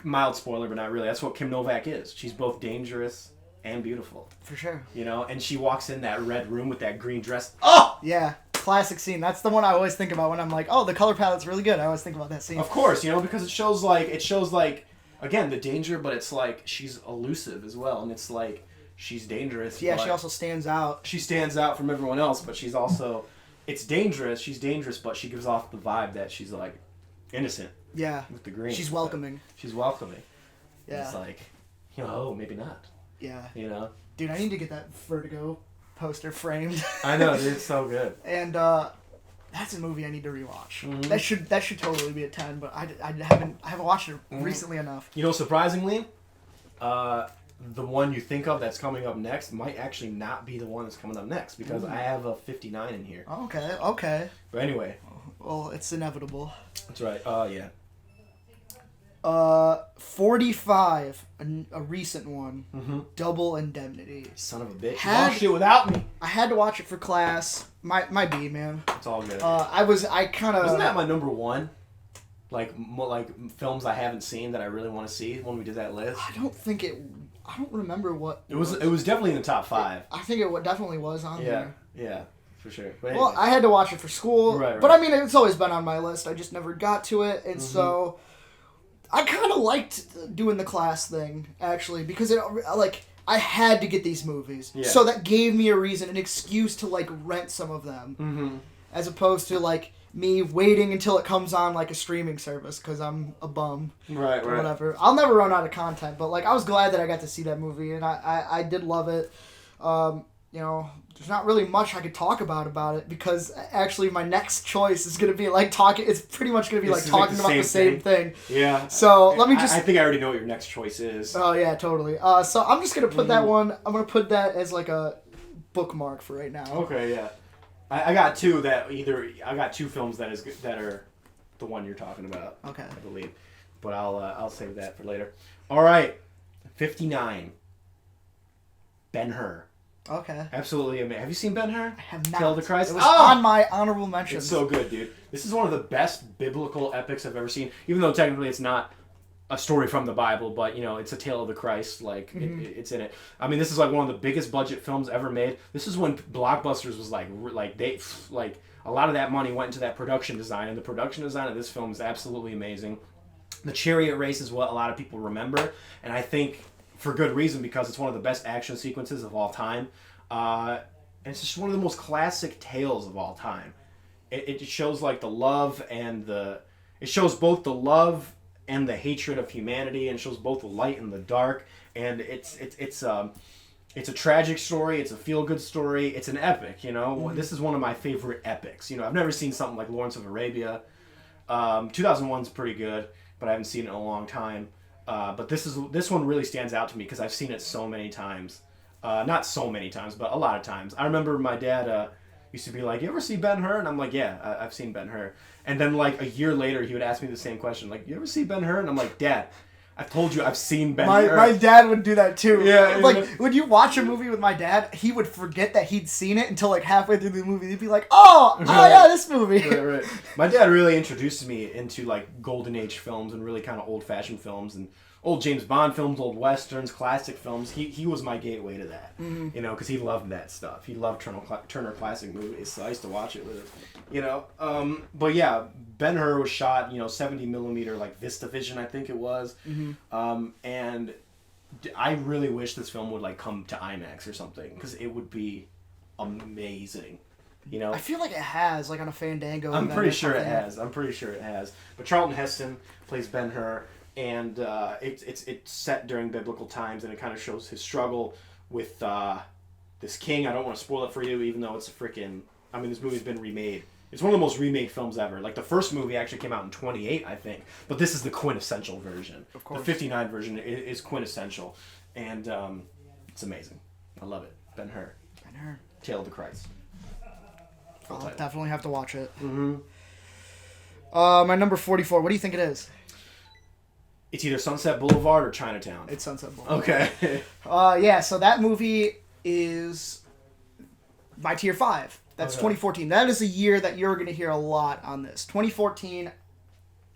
mild spoiler, but not really. That's what Kim Novak is. She's both dangerous and beautiful. For sure. You know, and she walks in that red room with that green dress. Oh! Yeah. Classic scene. That's the one I always think about when I'm like, oh, the color palette's really good. I always think about that scene. Of course, you know, because it shows like, again, the danger, but it's like, she's elusive as well. And it's like, she's dangerous. Yeah, she also stands out. She stands out from everyone else, but she's also, it's dangerous. She's dangerous, but she gives off the vibe that she's like, innocent. Yeah. With the green. She's welcoming. She's welcoming. Yeah. It's like, you know, oh, maybe not. Yeah. You know? Dude, I need to get that Vertigo poster framed. I know, dude, it's so good. And that's a movie I need to rewatch. Mm-hmm. That should totally be a 10, but I haven't watched it recently enough. You know, surprisingly, the one you think of that's coming up next might actually not be the one that's coming up next because I have a 59 in here. Okay. But anyway. Well, it's inevitable. That's right. Yeah. 45, a recent one. Mm-hmm. Double Indemnity. Son of a bitch. You watched it without me. I had to watch it for class. My B, man. It's all good. I kind of... Wasn't that my number one? Like films I haven't seen that I really want to see when we did that list? I don't remember what... It was definitely in the top 5. I think it definitely was on there. Yeah. For sure. But anyway. Well, I had to watch it for school. Right. But I mean, it's always been on my list. I just never got to it. And so... I kind of liked doing the class thing, actually, because I had to get these movies. Yeah. So that gave me a reason, an excuse to, like, rent some of them. Mm-hmm. As opposed to, like, me waiting until it comes on, like, a streaming service, because I'm a bum. Right. Or whatever. I'll never run out of content, but, like, I was glad that I got to see that movie, and I did love it. there's not really much I could talk about it because actually my next choice is going to be like talking. It's pretty much going to be like talking about the same thing. Yeah. So let me just. I think I already know what your next choice is. Oh yeah, totally. So I'm just going to put that one. I'm going to put that as like a bookmark for right now. Okay, yeah. I got two I got two films that are the one you're talking about. Okay. I believe, but I'll save that for later. All right, 59. Ben-Hur. Okay. Absolutely amazing. Have you seen Ben-Hur? I have not. Tale of the Christ? It was on my honorable mentions. It's so good, dude. This is one of the best biblical epics I've ever seen. Even though technically it's not a story from the Bible, but it's a tale of the Christ. Like it's in it. I mean, this is like one of the biggest budget films ever made. This is when Blockbusters was like a lot of that money went into that production design, and the production design of this film is absolutely amazing. The chariot race is what a lot of people remember, and I think for good reason, because it's one of the best action sequences of all time. And it's just one of the most classic tales of all time. It shows like the love and it shows both the love and the hatred of humanity, and shows both the light and the dark. And it's a tragic story. It's a feel-good story. It's an epic. This is one of my favorite epics. I've never seen something like Lawrence of Arabia. 2001's pretty good, but I haven't seen it in a long time. But this one really stands out to me because I've seen it so many times. Not so many times, but a lot of times. I remember my dad used to be like, "You ever see Ben-Hur?" And I'm like, "Yeah, I've seen Ben-Hur." And then like a year later, he would ask me the same question, like, "You ever see Ben-Hur?" And I'm like, "Dad, I've told you I've seen Ben-Hur." My dad would do that too. Yeah. Like when you watch a movie with my dad, he would forget that he'd seen it until like halfway through the movie. He'd be like, "Oh yeah, this movie." Right. My dad really introduced me into like golden age films and really kind of old fashioned films and old James Bond films, old westerns, classic films. He was my gateway to that, because he loved that stuff. He loved Turner Classic Movies, so I used to watch it with him, But yeah, Ben-Hur was shot, 70 millimeter, like VistaVision, I think it was, and I really wish this film would like come to IMAX or something, because it would be amazing. I feel like it has, like on a Fandango. I'm pretty sure it has. But Charlton Heston plays Ben-Hur. And it's set during biblical times, and it kind of shows his struggle with this king. I don't want to spoil it for you, even though it's this movie's been remade. It's one of the most remade films ever. Like, the first movie actually came out in 1928, I think. But this is the quintessential version. Of course. The 1959 version is quintessential. And it's amazing. I love it. Ben-Hur. Tale of the Christ. I'll definitely have to watch it. Mm-hmm. My number 44, what do you think it is? It's either Sunset Boulevard or Chinatown. It's Sunset Boulevard. Okay. Yeah, so that movie is my tier 5. That's 2014. That is a year that you're going to hear a lot on this. 2014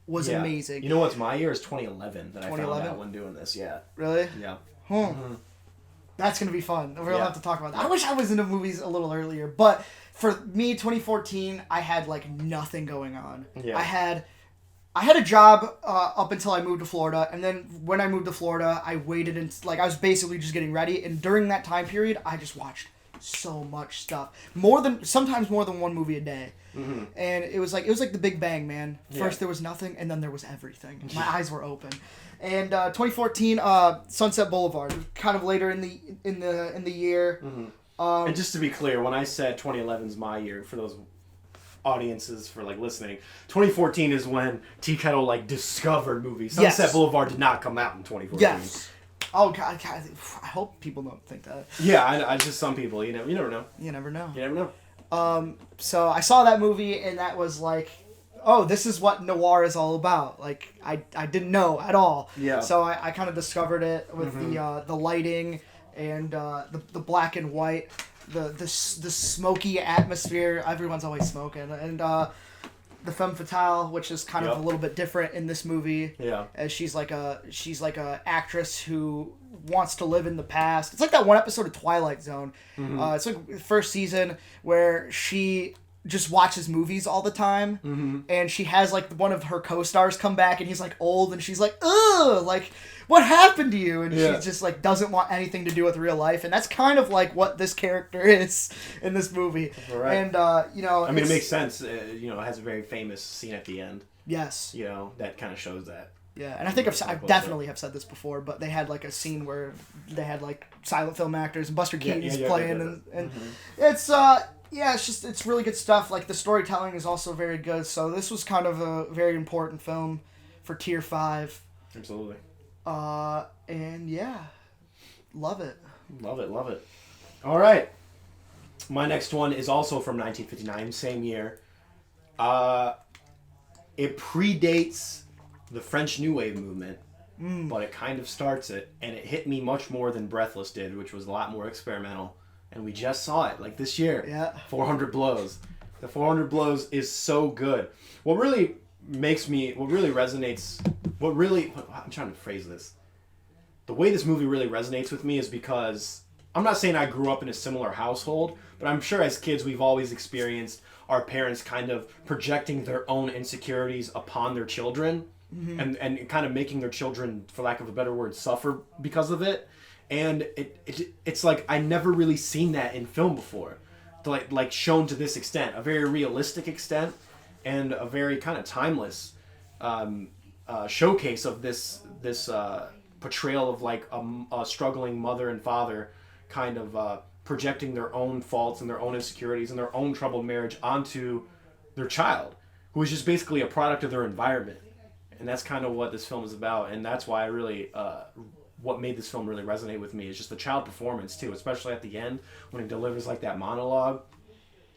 was amazing. You know what's my year? Is 2011 that I found out when doing this. Yeah. Really? Yeah. Mm-hmm. That's going to be fun. We'll have to talk about that. I wish I was into movies a little earlier. But for me, 2014, I had like nothing going on. Yeah. I had a job up until I moved to Florida, and then when I moved to Florida, I waited and I was basically just getting ready, and during that time period, I just watched so much stuff, sometimes more than one movie a day, and it was like The Big Bang, man. First there was nothing, and then there was everything. My eyes were open, and 2014, Sunset Boulevard, kind of later in the year. And just to be clear, when I said 2011's my year, for those audiences for like listening, 2014 is when T-Kettle like discovered movies. Sunset Boulevard did not come out in 2014. Yes. Oh God, I hope people don't think that. Yeah, I just some people. You never know. You never know. You never know. So I saw that movie, and that was like, oh, this is what noir is all about. Like I didn't know at all. Yeah. So I kind of discovered it with the lighting and the black and white. The smoky atmosphere. Everyone's always smoking, and the femme fatale, which is kind of a little bit different in this movie. Yeah, as she's like a actress who wants to live in the past. It's like that one episode of Twilight Zone. It's like the first season where she just watches movies all the time, and she has like one of her co-stars come back, and he's like old, and she's like, ugh, like, what happened to you? And she just like doesn't want anything to do with real life, and that's kind of like what this character is in this movie. Right. And I mean, it makes sense. It has a very famous scene at the end. Yes. That kind of shows that. Yeah, and I think I definitely have said this before, but they had like a scene where they had like silent film actors and Buster Keaton's playing, and it's it's really good stuff. Like the storytelling is also very good. So this was kind of a very important film for Tier 5. Absolutely. And yeah, love it. Love it. All right. My next one is also from 1959, same year. It predates the French New Wave movement, but it kind of starts it, and it hit me much more than Breathless did, which was a lot more experimental. And we just saw it, like this year. Yeah. 400 Blows. The 400 Blows is so good. What really resonates, I'm trying to phrase this. The way this movie really resonates with me is because, I'm not saying I grew up in a similar household, but I'm sure as kids we've always experienced our parents kind of projecting their own insecurities upon their children, and kind of making their children, for lack of a better word, suffer because of it. And it's like I never really seen that in film before, like shown to this extent, a very realistic extent, and a very kind of timeless showcase of this portrayal of like a struggling mother and father kind of projecting their own faults and their own insecurities and their own troubled marriage onto their child, who is just basically a product of their environment. And that's kind of what this film is about, and that's why I really what made this film really resonate with me is just the child performance too, especially at the end when he delivers like that monologue,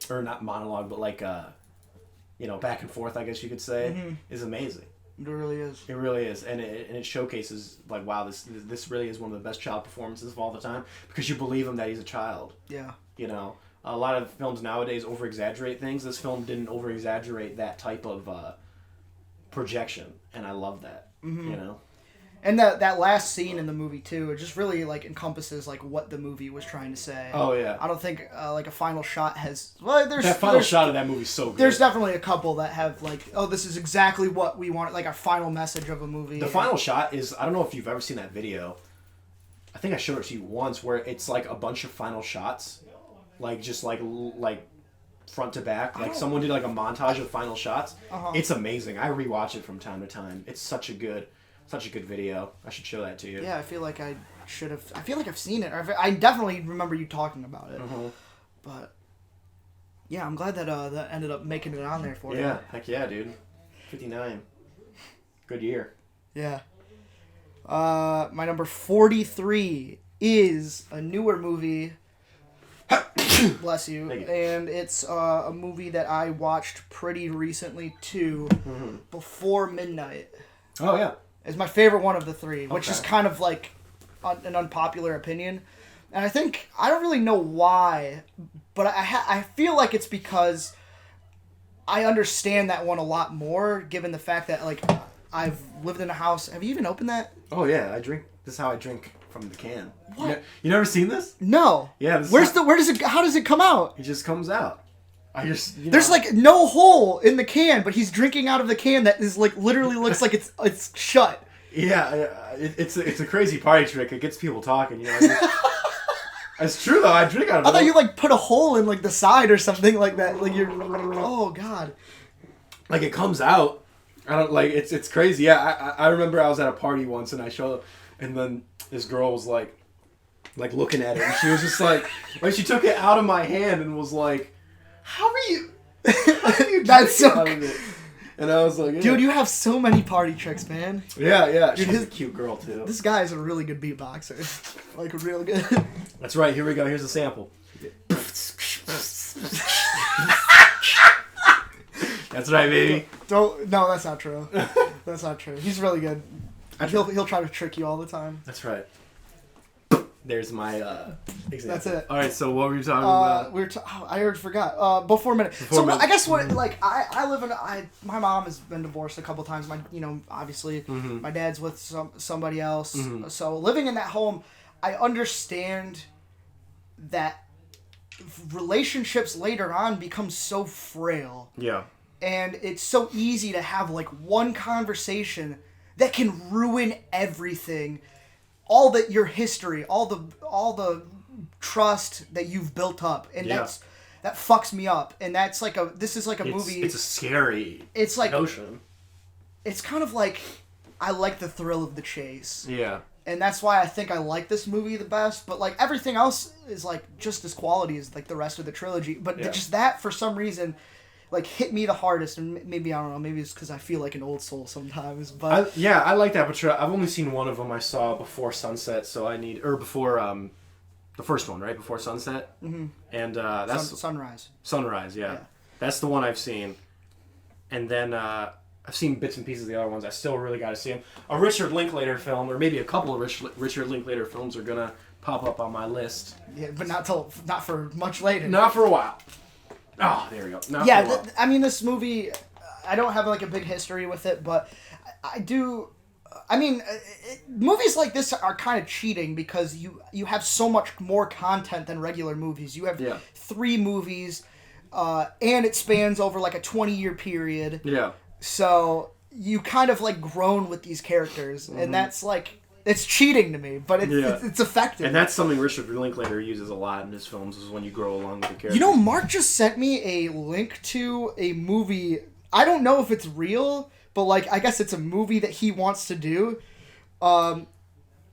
or not monologue, but like back and forth, I guess you could say, is amazing. It really is. It really is, and it showcases like, wow, this really is one of the best child performances of all the time, because you believe him that he's a child. Yeah. A lot of films nowadays over exaggerate things. This film didn't over exaggerate that type of projection, and I love that. And that last scene in the movie too, it just really like encompasses like what the movie was trying to say. Oh yeah. I don't think like a final shot has. Well, that final shot of that movie is so good. There's definitely a couple that have like, oh, this is exactly what we want, like a final message of a movie. The final shot is, I don't know if you've ever seen that video. I think I showed it to you once, where it's like a bunch of final shots, like just like front to back, like someone did like a montage of final shots. It's amazing. I rewatch it from time to time. It's such a good video. I should show that to you. Yeah, I feel like I should have. I feel like I've seen it. I definitely remember you talking about it. But yeah, I'm glad that that ended up making it on there for you. Yeah, heck yeah, dude. 59. Good year. Yeah. My number 43 is a newer movie. Bless you. Thank you. And it's a movie that I watched pretty recently too, Before Midnight. Oh yeah. Is my favorite one of the three, which is kind of like an unpopular opinion. And I don't really know why, but I feel like it's because I understand that one a lot more, given the fact that like I've lived in a house. Have you even opened that? Oh yeah, this is how I drink from the can. What? You never seen this? No. Yeah. How does it come out? It just comes out. There's like no hole in the can, but he's drinking out of the can that is like literally looks like it's shut. Yeah, it's a crazy party trick. It gets people talking. It's true though. I drink out of it. I thought you like put a hole in like the side or something like that. Like oh god. Like it comes out. I don't like it's crazy. Yeah, I remember I was at a party once and I showed up, and then this girl was like looking at it, and she was just like she took it out of my hand and was like, How are you That's so out of it? And I was like, yeah. Dude, you have so many party tricks, man. Yeah. Dude, She's a cute girl too. This guy is a really good beatboxer. Like real good. That's right. Here we go. Here's a sample. That's right, baby. No, that's not true. That's not true. He's really good. He'll try to trick you all the time. That's right. There's my example. That's it. All right, so what were you talking about? I already forgot. Before Minute. I guess what I live in. My mom has been divorced a couple times. Obviously my dad's with somebody else. So living in that home, I understand that relationships later on become so frail. Yeah. And it's so easy to have like one conversation that can ruin everything. All your history, all the trust that you've built up, and that fucks me up. And that's this is like a movie. It's a scary notion. It's kind of like I like the thrill of the chase. Yeah. And that's why I think I like this movie the best. But, like, everything else is, like, just as quality as, like, the rest of the trilogy. But just that, for some reason, like, hit me the hardest. And maybe, I don't know, maybe it's because I feel like an old soul sometimes. But I like that. But I've only seen one of them. I saw Before Sunset, so I need... Or before... the first one, right? Before Sunset? Mm-hmm. And that's... Sunrise. Sunrise, yeah. That's the one I've seen. And then... I've seen bits and pieces of the other ones. I still really got to see them. A Richard Linklater film, or maybe a couple of Richard Linklater films, are gonna pop up on my list. Yeah, but not for much later. Not for a while. Oh, there we go. I mean, this movie, I don't have like a big history with it, but I do. I mean, movies like this are kind of cheating because you have so much more content than regular movies. You have 3 movies, and it spans over like a 20-year period. Yeah. So you kind of like grown with these characters, and that's like it's cheating to me, but it's effective. And that's something Richard Linklater uses a lot in his films is when you grow along with the characters. You know, Mark just sent me a link to a movie. I don't know if it's real, but like I guess it's a movie that he wants to do. And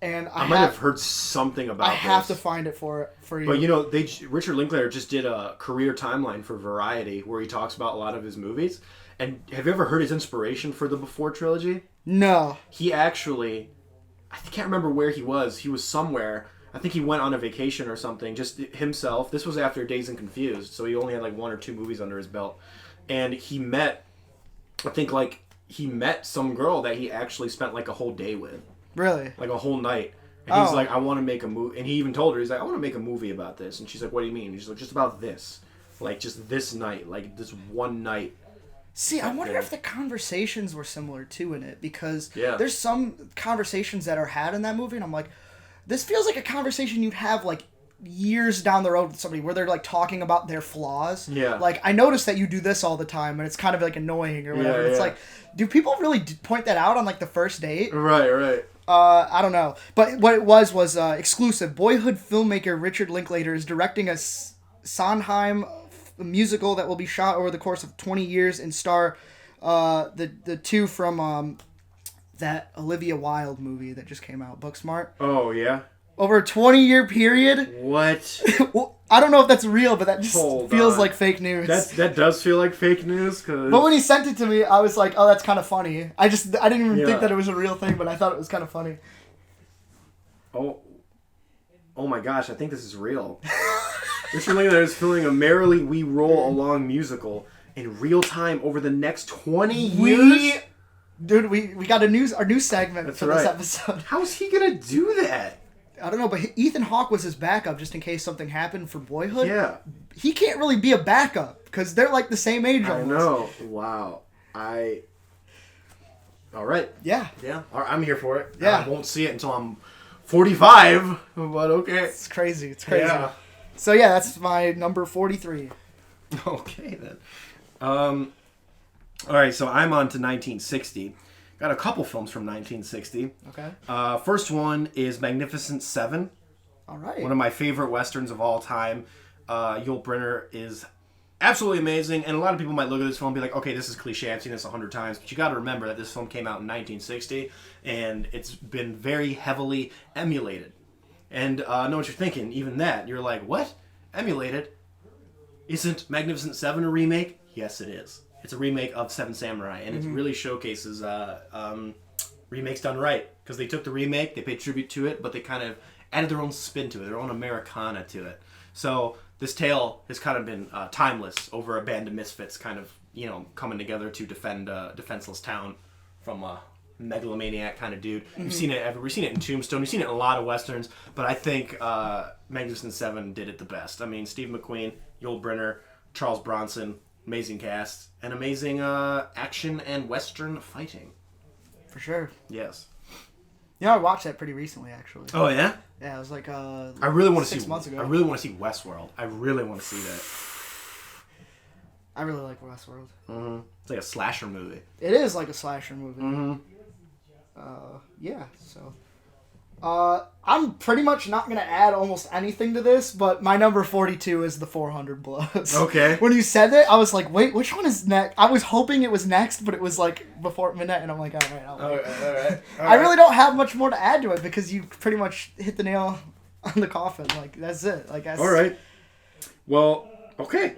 I might have heard something about. I have to find it for you. But you know, Richard Linklater just did a career timeline for Variety where he talks about a lot of his movies. And have you ever heard his inspiration for the Before trilogy? No. He actually, I can't remember where he was. He was somewhere. I think he went on a vacation or something, just himself. This was after Dazed and Confused, so he only had like 1 or 2 movies under his belt. And he met some girl that he actually spent like a whole day with. Really? Like a whole night. And he's like, I want to make a movie. And he even told her, he's like, I want to make a movie about this. And she's like, what do you mean? He's like, just about this. Like, just this night. Like, this one night. See, I wonder if the conversations were similar too in it, because there's some conversations that are had in that movie, and I'm like, this feels like a conversation you'd have like years down the road with somebody where they're like talking about their flaws. Yeah. Like, I noticed that you do this all the time, and it's kind of like annoying or whatever. It's like, do people really point that out on like the first date? Right. I don't know. But what it was exclusive. Boyhood filmmaker Richard Linklater is directing a Sondheim musical that will be shot over the course of 20 years and star the 2 from that Olivia Wilde movie that just came out, Booksmart. Oh, yeah? Over a 20-year period. What? Well, I don't know if that's real, but that just feels like fake news. That does feel like fake news. But when he sent it to me, I was like, oh, that's kind of funny. I didn't even think that it was a real thing, but I thought it was kind of funny. Oh my gosh, I think this is real. Richard Linklater is filming a Merrily We Roll Along musical in real time over the next 20 years. Dude, we got our new segment this episode. How is he gonna do that? I don't know, but Ethan Hawke was his backup just in case something happened for Boyhood. Yeah. He can't really be a backup because they're like the same age almost. I know. Wow. All right. Yeah. All right, I'm here for it. Yeah. I won't see it until I'm 45, but okay. It's crazy. Yeah. So that's my number 43. Okay then. All right, so I'm on to 1960. Got a couple films from 1960. Okay. First one is Magnificent Seven. All right. One of my favorite westerns of all time. Yul Brynner is absolutely amazing, and a lot of people might look at this film and be like, okay, this is cliche, I've seen this 100 times, but you got to remember that this film came out in 1960, and it's been very heavily emulated. And I know what you're thinking, even that. You're like, what? Emulated? Isn't Magnificent Seven a remake? Yes, it is. It's a remake of Seven Samurai, and it really showcases remakes done right. Because they took the remake, they paid tribute to it, but they kind of added their own spin to it, their own Americana to it. So this tale has kind of been timeless over a band of misfits kind of, coming together to defend a defenseless town from a megalomaniac kind of dude. We've seen it everywhere. We've seen it in Tombstone. We've seen it in a lot of westerns, but I think Magnificent Seven did it the best. I mean, Steve McQueen, Yul Brynner, Charles Bronson, amazing cast, and amazing action and western fighting. For sure. Yes. I watched that pretty recently, actually. Oh yeah. Yeah, it was like I really want to 6 months ago. I really want to see Westworld. I really want to see that. I really like Westworld. Mm-hmm. It's like a slasher movie. It is like a slasher movie. Mm-hmm. Yeah. So. I'm pretty much not going to add almost anything to this, but my number 42 is the 400 Blows. Okay. When you said it, I was like, wait, which one is next? I was hoping it was next, but it was like before midnight, and I'm like, all right. All right. I really don't have much more to add to it because you pretty much hit the nail on the coffin. Like, that's it. Like, that's... All right. Well, okay.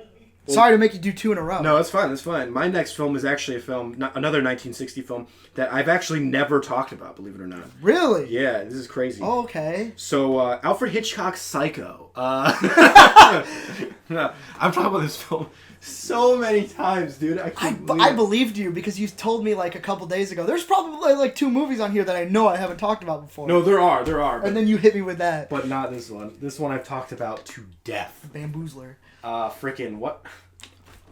Sorry to make you do 2 in a row. No, that's fine. That's fine. My next film is actually a film, another 1960 film that I've actually never talked about, believe it or not. Really? Yeah, this is crazy. Oh, okay. So, Alfred Hitchcock's Psycho. I've talked about this film so many times, dude. I believed you because you told me like a couple days ago. There's probably like 2 movies on here that I know I haven't talked about before. No, there are. And then you hit me with that. But not this one. This one I've talked about to death. Bamboozler. Freaking what?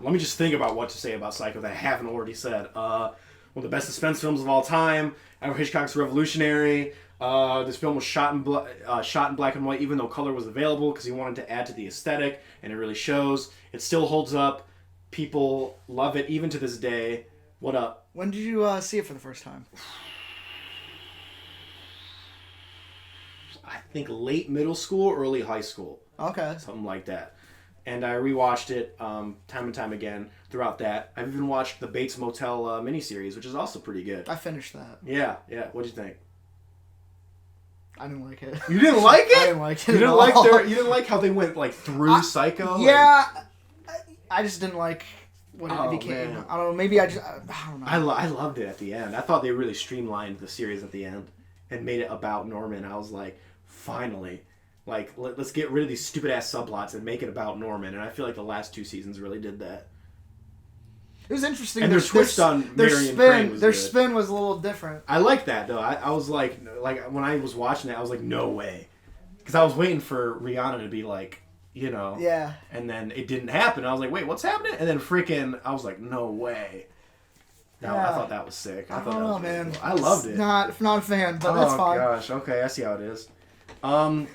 Let me just think about what to say about Psycho that I haven't already said. One of the best suspense films of all time. Alfred Hitchcock's revolutionary. This film was shot in black and white, even though color was available, because he wanted to add to the aesthetic, and it really shows. It still holds up. People love it, even to this day. What up? When did you see it for the first time? I think late middle school, early high school. Okay. Something like that. And I rewatched it time and time again throughout that. I've even watched the Bates Motel miniseries, which is also pretty good. I finished that. Yeah. What'd you think? I didn't like it. You didn't like it? I didn't like it. You didn't like how they went like through Psycho? Yeah. I just didn't like what it became. Man. I don't know. Maybe I don't know. I loved it at the end. I thought they really streamlined the series at the end and made it about Norman. I was like, finally. Like, let's get rid of these stupid-ass subplots and make it about Norman. And I feel like the last 2 seasons really did that. It was interesting. And their twist on Marion Crane was Their good. spin was a little different. I like that, though. I was like, when I was watching it, I was like, no way. Because I was waiting for Rihanna to be like, you know. Yeah. And then it didn't happen. I was like, wait, what's happening? And then freaking, I was like, no way. No, Yeah. I thought that was sick. I don't know, man. Cool. I loved it. Not a fan, but that's fine. Oh, gosh. Okay, I see how it is. One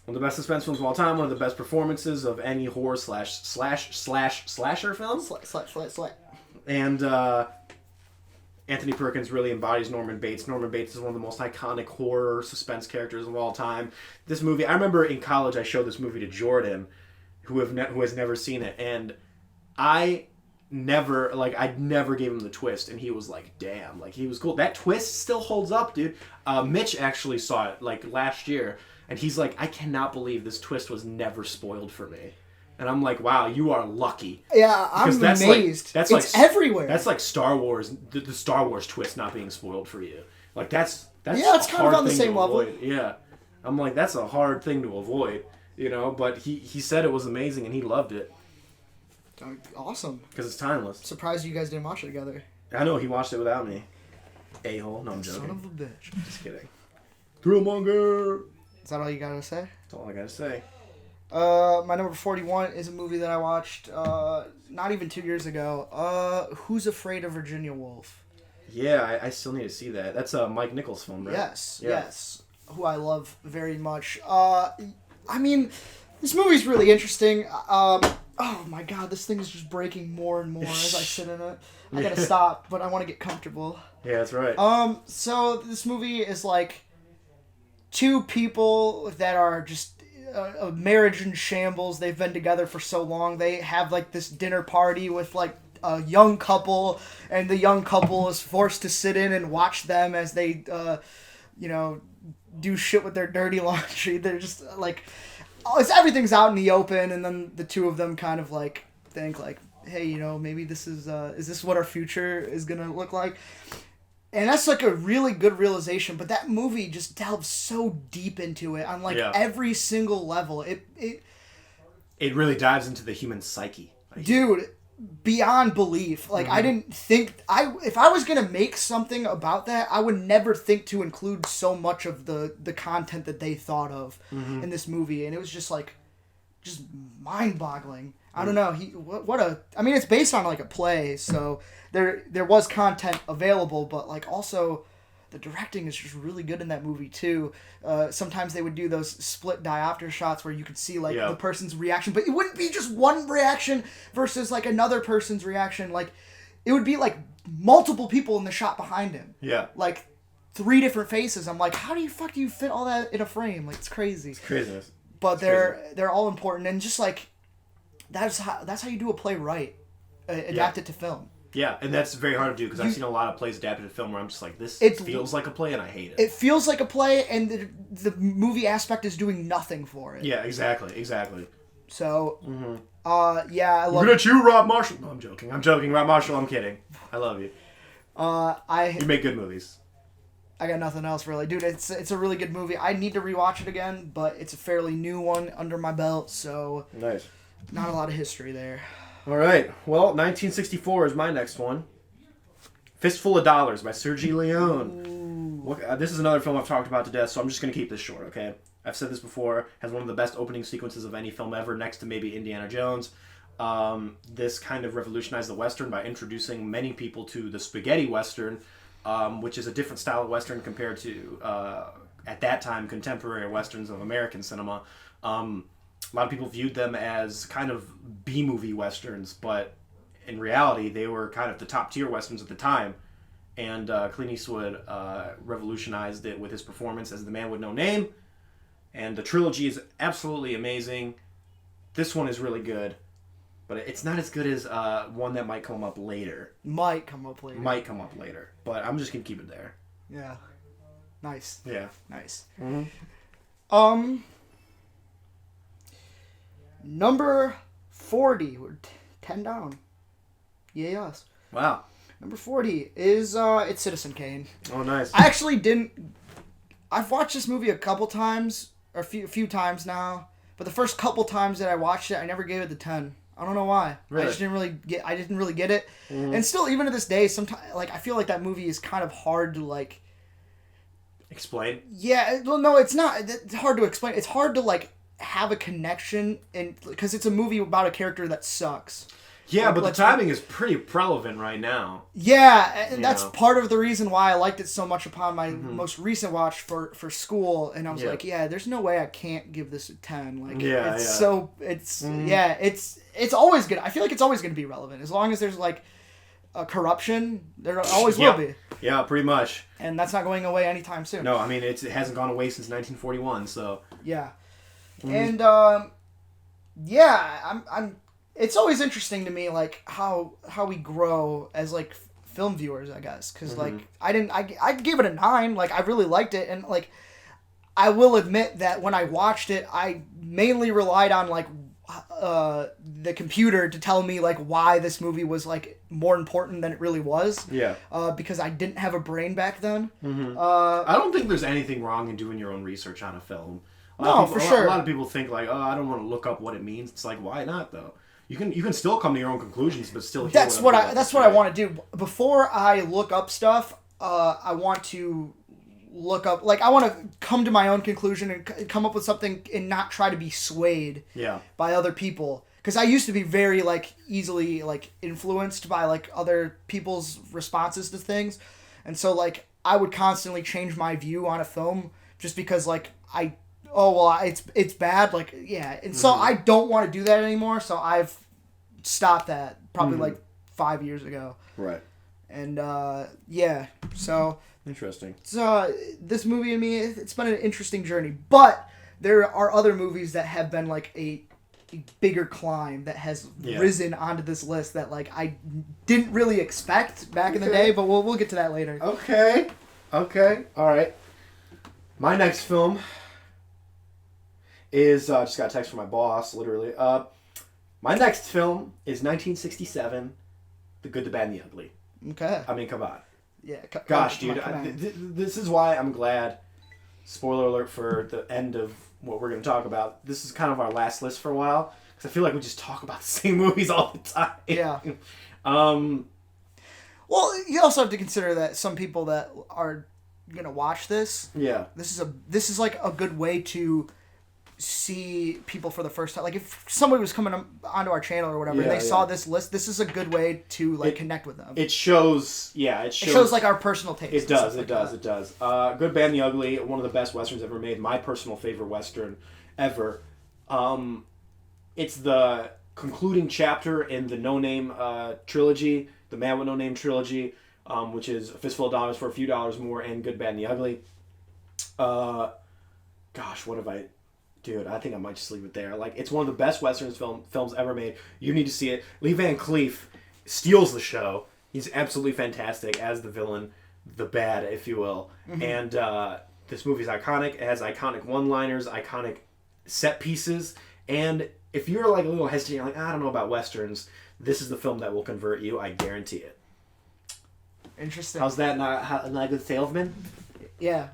of the best suspense films of all time. One of the best performances of any horror slasher film. Slash. And Anthony Perkins really embodies Norman Bates. Norman Bates is one of the most iconic horror suspense characters of all time. This movie, I remember in college I showed this movie to Jordan, who has never seen it, and I never gave him the twist, and he was like, damn, like he was cool. That twist still holds up, dude. Mitch actually saw it like last year, and he's like, I cannot believe this twist was never spoiled for me. And I'm like, wow, you are lucky. Yeah, I'm amazed. It's everywhere. That's like Star Wars, the Star Wars twist not being spoiled for you. Like that's yeah, it's kind of on the same level. Yeah, I'm like, that's a hard thing to avoid, you know. But he said it was amazing and he loved it. Awesome. Because it's timeless. Surprised you guys didn't watch it together. I know he watched it without me. A-hole. No, I'm joking. Son of a bitch. Just kidding. Thrillmonger. Is that all you gotta say? That's all I gotta say. My number 41 is a movie that I watched not even 2 years ago. Who's Afraid of Virginia Woolf? Yeah, I still need to see that. That's a Mike Nichols film, right? Yes. Who I love very much. I mean, this movie's really interesting. Oh my god, this thing is just breaking more and more as I sit in it. I gotta stop, but I want to get comfortable. Yeah, that's right. So this movie is like 2 people that are just a marriage in shambles. They've been together for so long. They have like this dinner party with like a young couple, and the young couple is forced to sit in and watch them as they, do shit with their dirty laundry. They're just like, everything's out in the open, and then the 2 of them kind of like think like, hey, maybe this is this what our future is gonna look like? And that's like a really good realization, but that movie just delves so deep into it on like every single level. It really dives into the human psyche. Dude, beyond belief. Like, I didn't think... If I was going to make something about that, I would never think to include so much of the content that they thought of in this movie. And it was just like... just mind-boggling. I don't know. I mean, it's based on like a play, so there was content available, but like also the directing is just really good in that movie too. Sometimes they would do those split diopter shots where you could see like the person's reaction, but it wouldn't be just one reaction versus like another person's reaction. Like it would be like multiple people in the shot behind him. Yeah. Like 3 different faces. I'm like, how do you fit all that in a frame? Like, it's crazy. It's craziness. But they're all important, and just like that's how you do a play right, adapt it to film. Yeah, and that's very hard to do because I've seen a lot of plays adapted to film where I'm just like, this feels like a play and I hate it. It feels like a play, and the movie aspect is doing nothing for it. Yeah, exactly. So, yeah, I love. Look at you, Rob Marshall. No, I'm joking, Rob Marshall. I'm kidding. I love you. You make good movies. I got nothing else really, dude. It's a really good movie. I need to rewatch it again, but it's a fairly new one under my belt, so nice. Not a lot of history there. All right. Well, 1964 is my next one. Fistful of Dollars by Sergio Leone. This is another film I've talked about to death, so I'm just going to keep this short, okay? I've said this before. Has one of the best opening sequences of any film ever, next to maybe Indiana Jones. This kind of revolutionized the Western by introducing many people to the spaghetti Western, which is a different style of Western compared to, at that time, contemporary Westerns of American cinema. A lot of people viewed them as kind of B-movie Westerns, but in reality, they were kind of the top-tier Westerns at the time. And Clint Eastwood revolutionized it with his performance as the man with no name. And the trilogy is absolutely amazing. This one is really good, but it's not as good as one that might come up later. Might come up later. But I'm just going to keep it there. Yeah. Nice. Yeah. Nice. Mm-hmm. Number 40. We're 10 down. Yes. Wow. Number 40 is it's Citizen Kane. Oh, nice. I actually didn't. I've watched this movie a couple times, or a few times now. But the first couple times that I watched it, I never gave it the 10. I don't know why. Really? I didn't really get it. Mm. And still, even to this day, sometimes like I feel like that movie is kind of hard to like explain. Yeah, well, no, it's not. It's hard to explain. It's hard to like have a connection, and because it's a movie about a character that sucks. Yeah, like, but the timing is pretty relevant right now. Yeah, and that's part of the reason why I liked it so much upon my most recent watch for school. And I was like, yeah, there's no way I can't give this a 10. Like, it's always good. I feel like it's always going to be relevant as long as there's like a corruption. There always will be. Yeah, pretty much. And that's not going away anytime soon. No, I mean it hasn't gone away since 1941. So yeah, and I'm. It's always interesting to me, like, how we grow as, like, film viewers, I guess. Because, like, I gave it a 9. Like, I really liked it. And, like, I will admit that when I watched it, I mainly relied on, like, the computer to tell me, like, why this movie was, like, more important than it really was. Yeah. Because I didn't have a brain back then. Mm-hmm. I don't think there's anything wrong in doing your own research on a film. For sure. A lot of people think, like, oh, I don't want to look up what it means. It's like, why not, though? You can still come to your own conclusions, but still. That's what I want to do. Before I look up stuff, I want to look up. Like, I want to come to my own conclusion and come up with something and not try to be swayed. By other people. Because I used to be very like easily like influenced by like other people's responses to things, and so like I would constantly change my view on a film just because like it's bad, like, yeah. And so I don't want to do that anymore, so I've stopped that probably like 5 years ago. Right. And, yeah, so... Interesting. So, this movie and me, it's been an interesting journey. But there are other movies that have been, like, a bigger climb that has risen onto this list that, like, I didn't really expect back in the day, but we'll get to that later. Okay. All right. My next film... is just got a text from my boss, literally. My next film is 1967, The Good, the Bad, and the Ugly. Okay. I mean, come on. Yeah. Gosh, dude, this is why I'm glad. Spoiler alert for the end of what we're going to talk about. This is kind of our last list for a while because I feel like we just talk about the same movies all the time. Yeah. Well, you also have to consider that some people that are gonna watch this. Yeah. This is like a good way to see people for the first time. Like if somebody was coming onto our channel or whatever, and they saw this list, this is a good way to like connect with them. It shows like our personal taste. It does. Good, Bad, and the Ugly, one of the best westerns ever made. My personal favorite western ever. It's the concluding chapter in the No Name trilogy, the Man with No Name trilogy. which is A Fistful of Dollars for a Few Dollars More and Good, Bad, and the Ugly. Gosh, what have I... Dude, I think I might just leave it there. Like, it's one of the best Westerns films ever made. You need to see it. Lee Van Cleef steals the show. He's absolutely fantastic as the villain, the bad, if you will. Mm-hmm. And this movie's iconic. It has iconic one-liners, iconic set pieces. And if you're like a little hesitant, you're like, I don't know about Westerns, this is the film that will convert you. I guarantee it. Interesting. How's that? Not a good salesman? Yeah.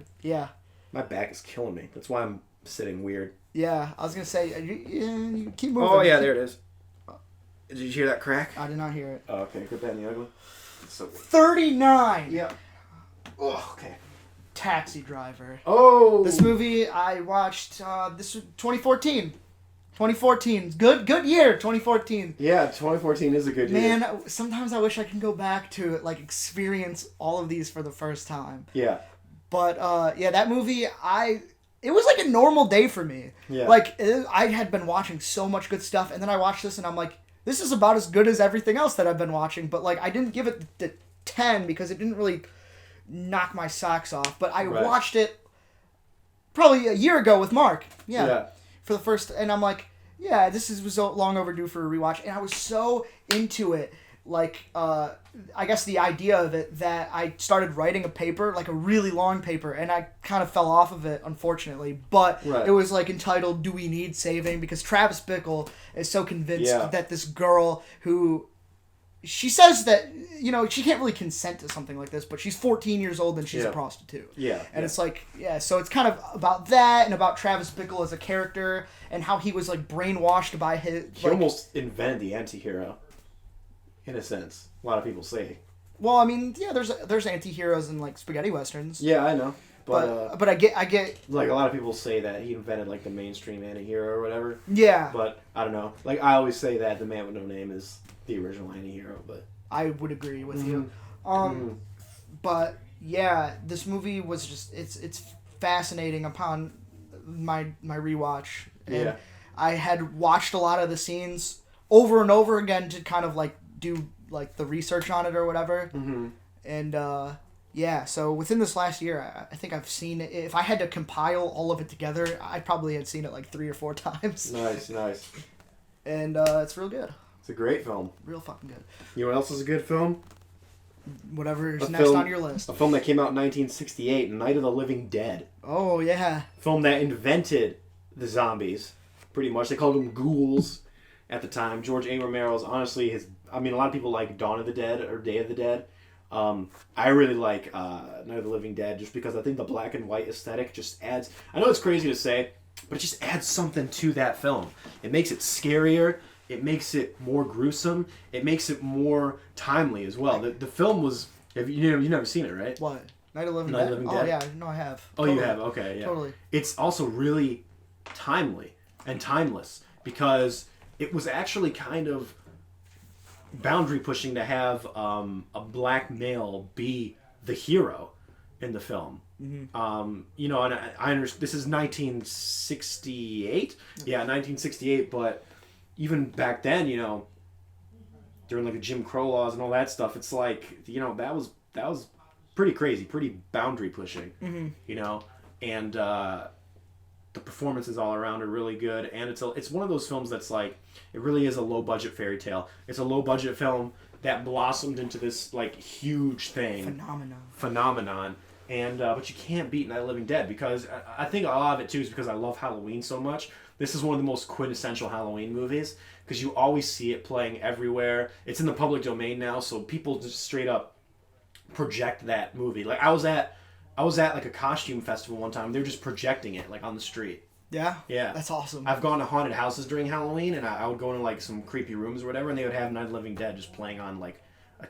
My back is killing me. That's why I'm sitting weird. Yeah, I was going to say, you keep moving. Oh, yeah, there it is. Did you hear that crack? I did not hear it. Oh, okay. Good, Bad, and the Ugly. So 39! Yeah. Oh, okay. Taxi Driver. Oh! This movie I watched, this was 2014. 2014. Good year, 2014. Yeah, 2014 is a good year. Man, sometimes I wish I can go back to like experience all of these for the first time. Yeah. But yeah, that movie, it was like a normal day for me. Yeah. Like I had been watching so much good stuff, and then I watched this, and I'm like, this is about as good as everything else that I've been watching. But like, I didn't give it the 10 because it didn't really knock my socks off. But I watched it probably a year ago with Mark. Yeah. For the first, and I'm like, yeah, this was long overdue for a rewatch, and I was so into it. Like, I guess the idea of it that I started writing a paper, like a really long paper, and I kind of fell off of it, unfortunately. But it was like entitled "Do We Need Saving?" because Travis Bickle is so convinced that this girl who, she says that, you know, she can't really consent to something like this, but she's 14 years old and she's a prostitute. Yeah. And it's like, so it's kind of about that and about Travis Bickle as a character and how he was like brainwashed by his... He almost invented the anti-hero. In a sense, a lot of people say. Well, I mean, yeah, there's anti-heroes in like spaghetti westerns. Yeah, I know, but I get like a lot of people say that he invented like the mainstream anti-hero or whatever. Yeah. But I don't know. Like I always say that The Man with No Name is the original anti-hero, but I would agree with you. But yeah, this movie was just it's fascinating upon my rewatch. And I had watched a lot of the scenes over and over again to kind of like do like the research on it or whatever. And so within this last year, I think I've seen it. If I had to compile all of it together, I probably had seen it like 3 or 4 times. Nice. And it's real good. It's a great film. Real fucking good. You know what else is a good film? Whatever's next on your list. A film that came out in 1968, Night of the Living Dead. Oh, yeah. Film that invented the zombies, pretty much. They called them ghouls at the time. George A. Romero's honestly a lot of people like Dawn of the Dead or Day of the Dead. I really like Night of the Living Dead just because I think the black and white aesthetic just adds... I know it's crazy to say, but it just adds something to that film. It makes it scarier. It makes it more gruesome. It makes it more timely as well. The film was... You've never seen it, right? What? Night of the Living Dead? Oh, yeah. No, I have. Oh, totally. You have? Okay, yeah. Totally. It's also really timely and timeless because it was actually kind of boundary pushing to have a black male be the hero in the film. And I understand this is 1968. Yeah, 1968. But even back then, during like the Jim Crow laws and all that stuff, it's like that was pretty crazy, pretty boundary pushing. And the performances all around are really good, and it's one of those films that's like, it really is a low budget fairy tale. It's a low budget film that blossomed into this like huge thing, phenomenon. And but you can't beat Night of the Living Dead because I think a lot of it too is because I love Halloween so much. This is one of the most quintessential Halloween movies because you always see it playing everywhere. It's in the public domain now, so people just straight up project that movie. Like I was at like a costume festival one time. They were just projecting it like on the street. Yeah? Yeah. That's awesome. I've gone to haunted houses during Halloween, and I would go into like some creepy rooms or whatever, and they would have Night of the Living Dead just playing on like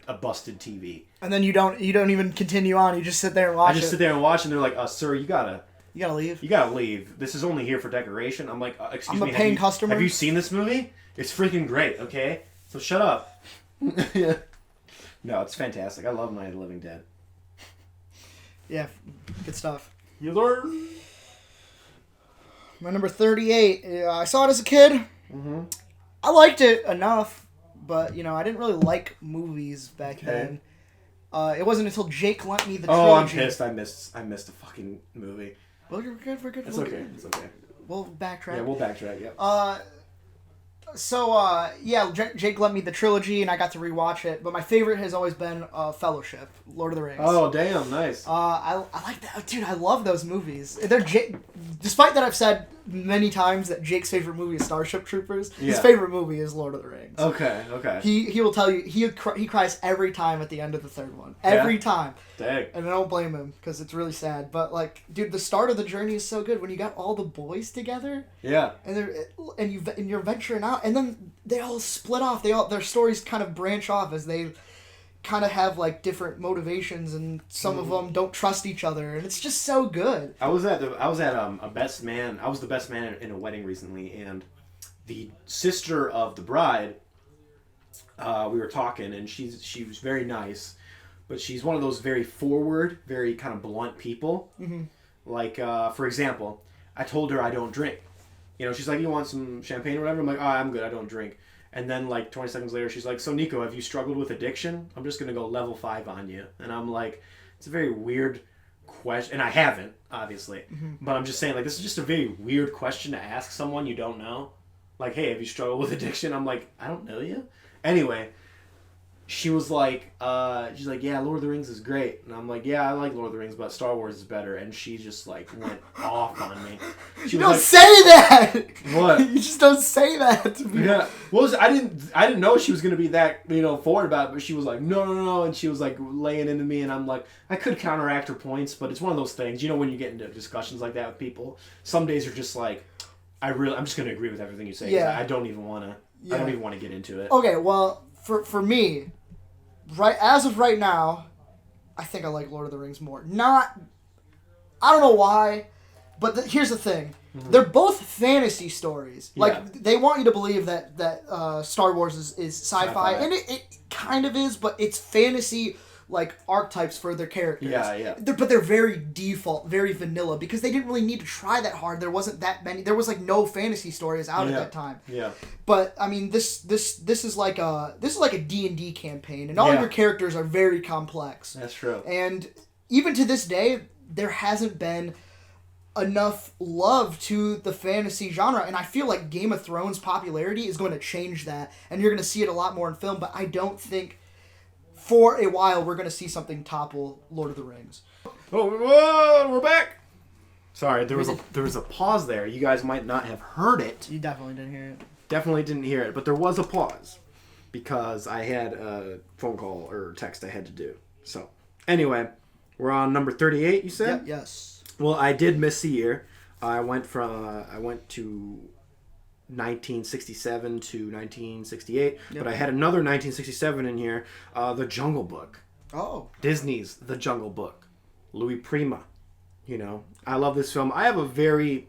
a busted TV. And then you don't even continue on. You just sit there and watch it. I just sit there and watch, and they're like, sir, you gotta leave. You gotta leave. This is only here for decoration. I'm like, excuse me. I'm a paying customer. Have you seen this movie? It's freaking great, okay? So shut up. Yeah. No, it's fantastic. I love Night of the Living Dead. Yeah, good stuff. You learn. My number 38. I saw it as a kid. I liked it enough, but I didn't really like movies back then. It wasn't until Jake lent me the Oh, I'm trilogy. pissed. I missed a fucking movie. Well, we're good. It's okay. It's okay. We'll backtrack. Yeah, we'll backtrack. Yeah. Jake lent me the trilogy, and I got to rewatch it. But my favorite has always been Fellowship, Lord of the Rings. Oh, damn, nice. I like that, dude. I love those movies. Despite that, I've said many times that Jake's favorite movie is Starship Troopers. His favorite movie is Lord of the Rings. Okay. He will tell you he cries every time at the end of the third one. Every time. Dang. And I don't blame him because it's really sad. But like, dude, the start of the journey is so good when you got all the boys together. Yeah. And you're venturing out, and then they all split off. Their stories kind of branch off as they kind of have like different motivations, and some of them don't trust each other, and it's just so good. I was at a best man. I was the best man in a wedding recently, and the sister of the bride. We were talking, and she was very nice, but she's one of those very forward, very kind of blunt people. Mm-hmm. Like for example, I told her I don't drink. You know, she's like, "You want some champagne or whatever?" I'm like, "Oh, I'm good. I don't drink." And then, like, 20 seconds later, she's like, "So, Nico, have you struggled with addiction? I'm just going to go level 5 on you." And I'm like, it's a very weird question. And I haven't, obviously. Mm-hmm. But I'm just saying, like, this is just a very weird question to ask someone you don't know. Like, "Hey, have you struggled with addiction?" I'm like, "I don't know you." Anyway, she was like, she's like, "Yeah, Lord of the Rings is great." And I'm like, "Yeah, I like Lord of the Rings, but Star Wars is better." And she just, like, went off on me. You don't say that! What? You just don't say that to me. Yeah. Well, I didn't know she was going to be that, forward about it, but she was like, no. And she was, like, laying into me, and I'm like, I could counteract her points, but it's one of those things. You know, when you get into discussions like that with people, some days are just like, I'm just going to agree with everything you say. Yeah. I don't even want to get into it. Okay, well, for me, as of right now, I think I like Lord of the Rings more. I don't know why, but here's the thing. Mm-hmm. They're both fantasy stories. Like, they want you to believe that Star Wars is sci-fi, and it kind of is, but it's fantasy, like, archetypes for their characters. Yeah. But they're very default, very vanilla, because they didn't really need to try that hard. There wasn't that many. There was, like, no fantasy stories out at that time. Yeah. But I mean, this is like a D&D campaign, and all your characters are very complex. That's true. And even to this day, there hasn't been enough love to the fantasy genre, and I feel like Game of Thrones' popularity is going to change that, and you're going to see it a lot more in film. But I don't think for a while we're going to see something topple Lord of the Rings. Oh, we're back. Sorry, there was a pause there. You guys might not have heard it. You definitely didn't hear it. Definitely didn't hear it, but there was a pause because I had a phone call or text I had to do. So, anyway, we're on number 38, you said? Yes. Well, I did miss a year. I went to 1967 to 1968, but I had another 1967 in here, The Jungle Book. Oh. Disney's The Jungle Book. Louis Prima. You know, I love this film. I have a very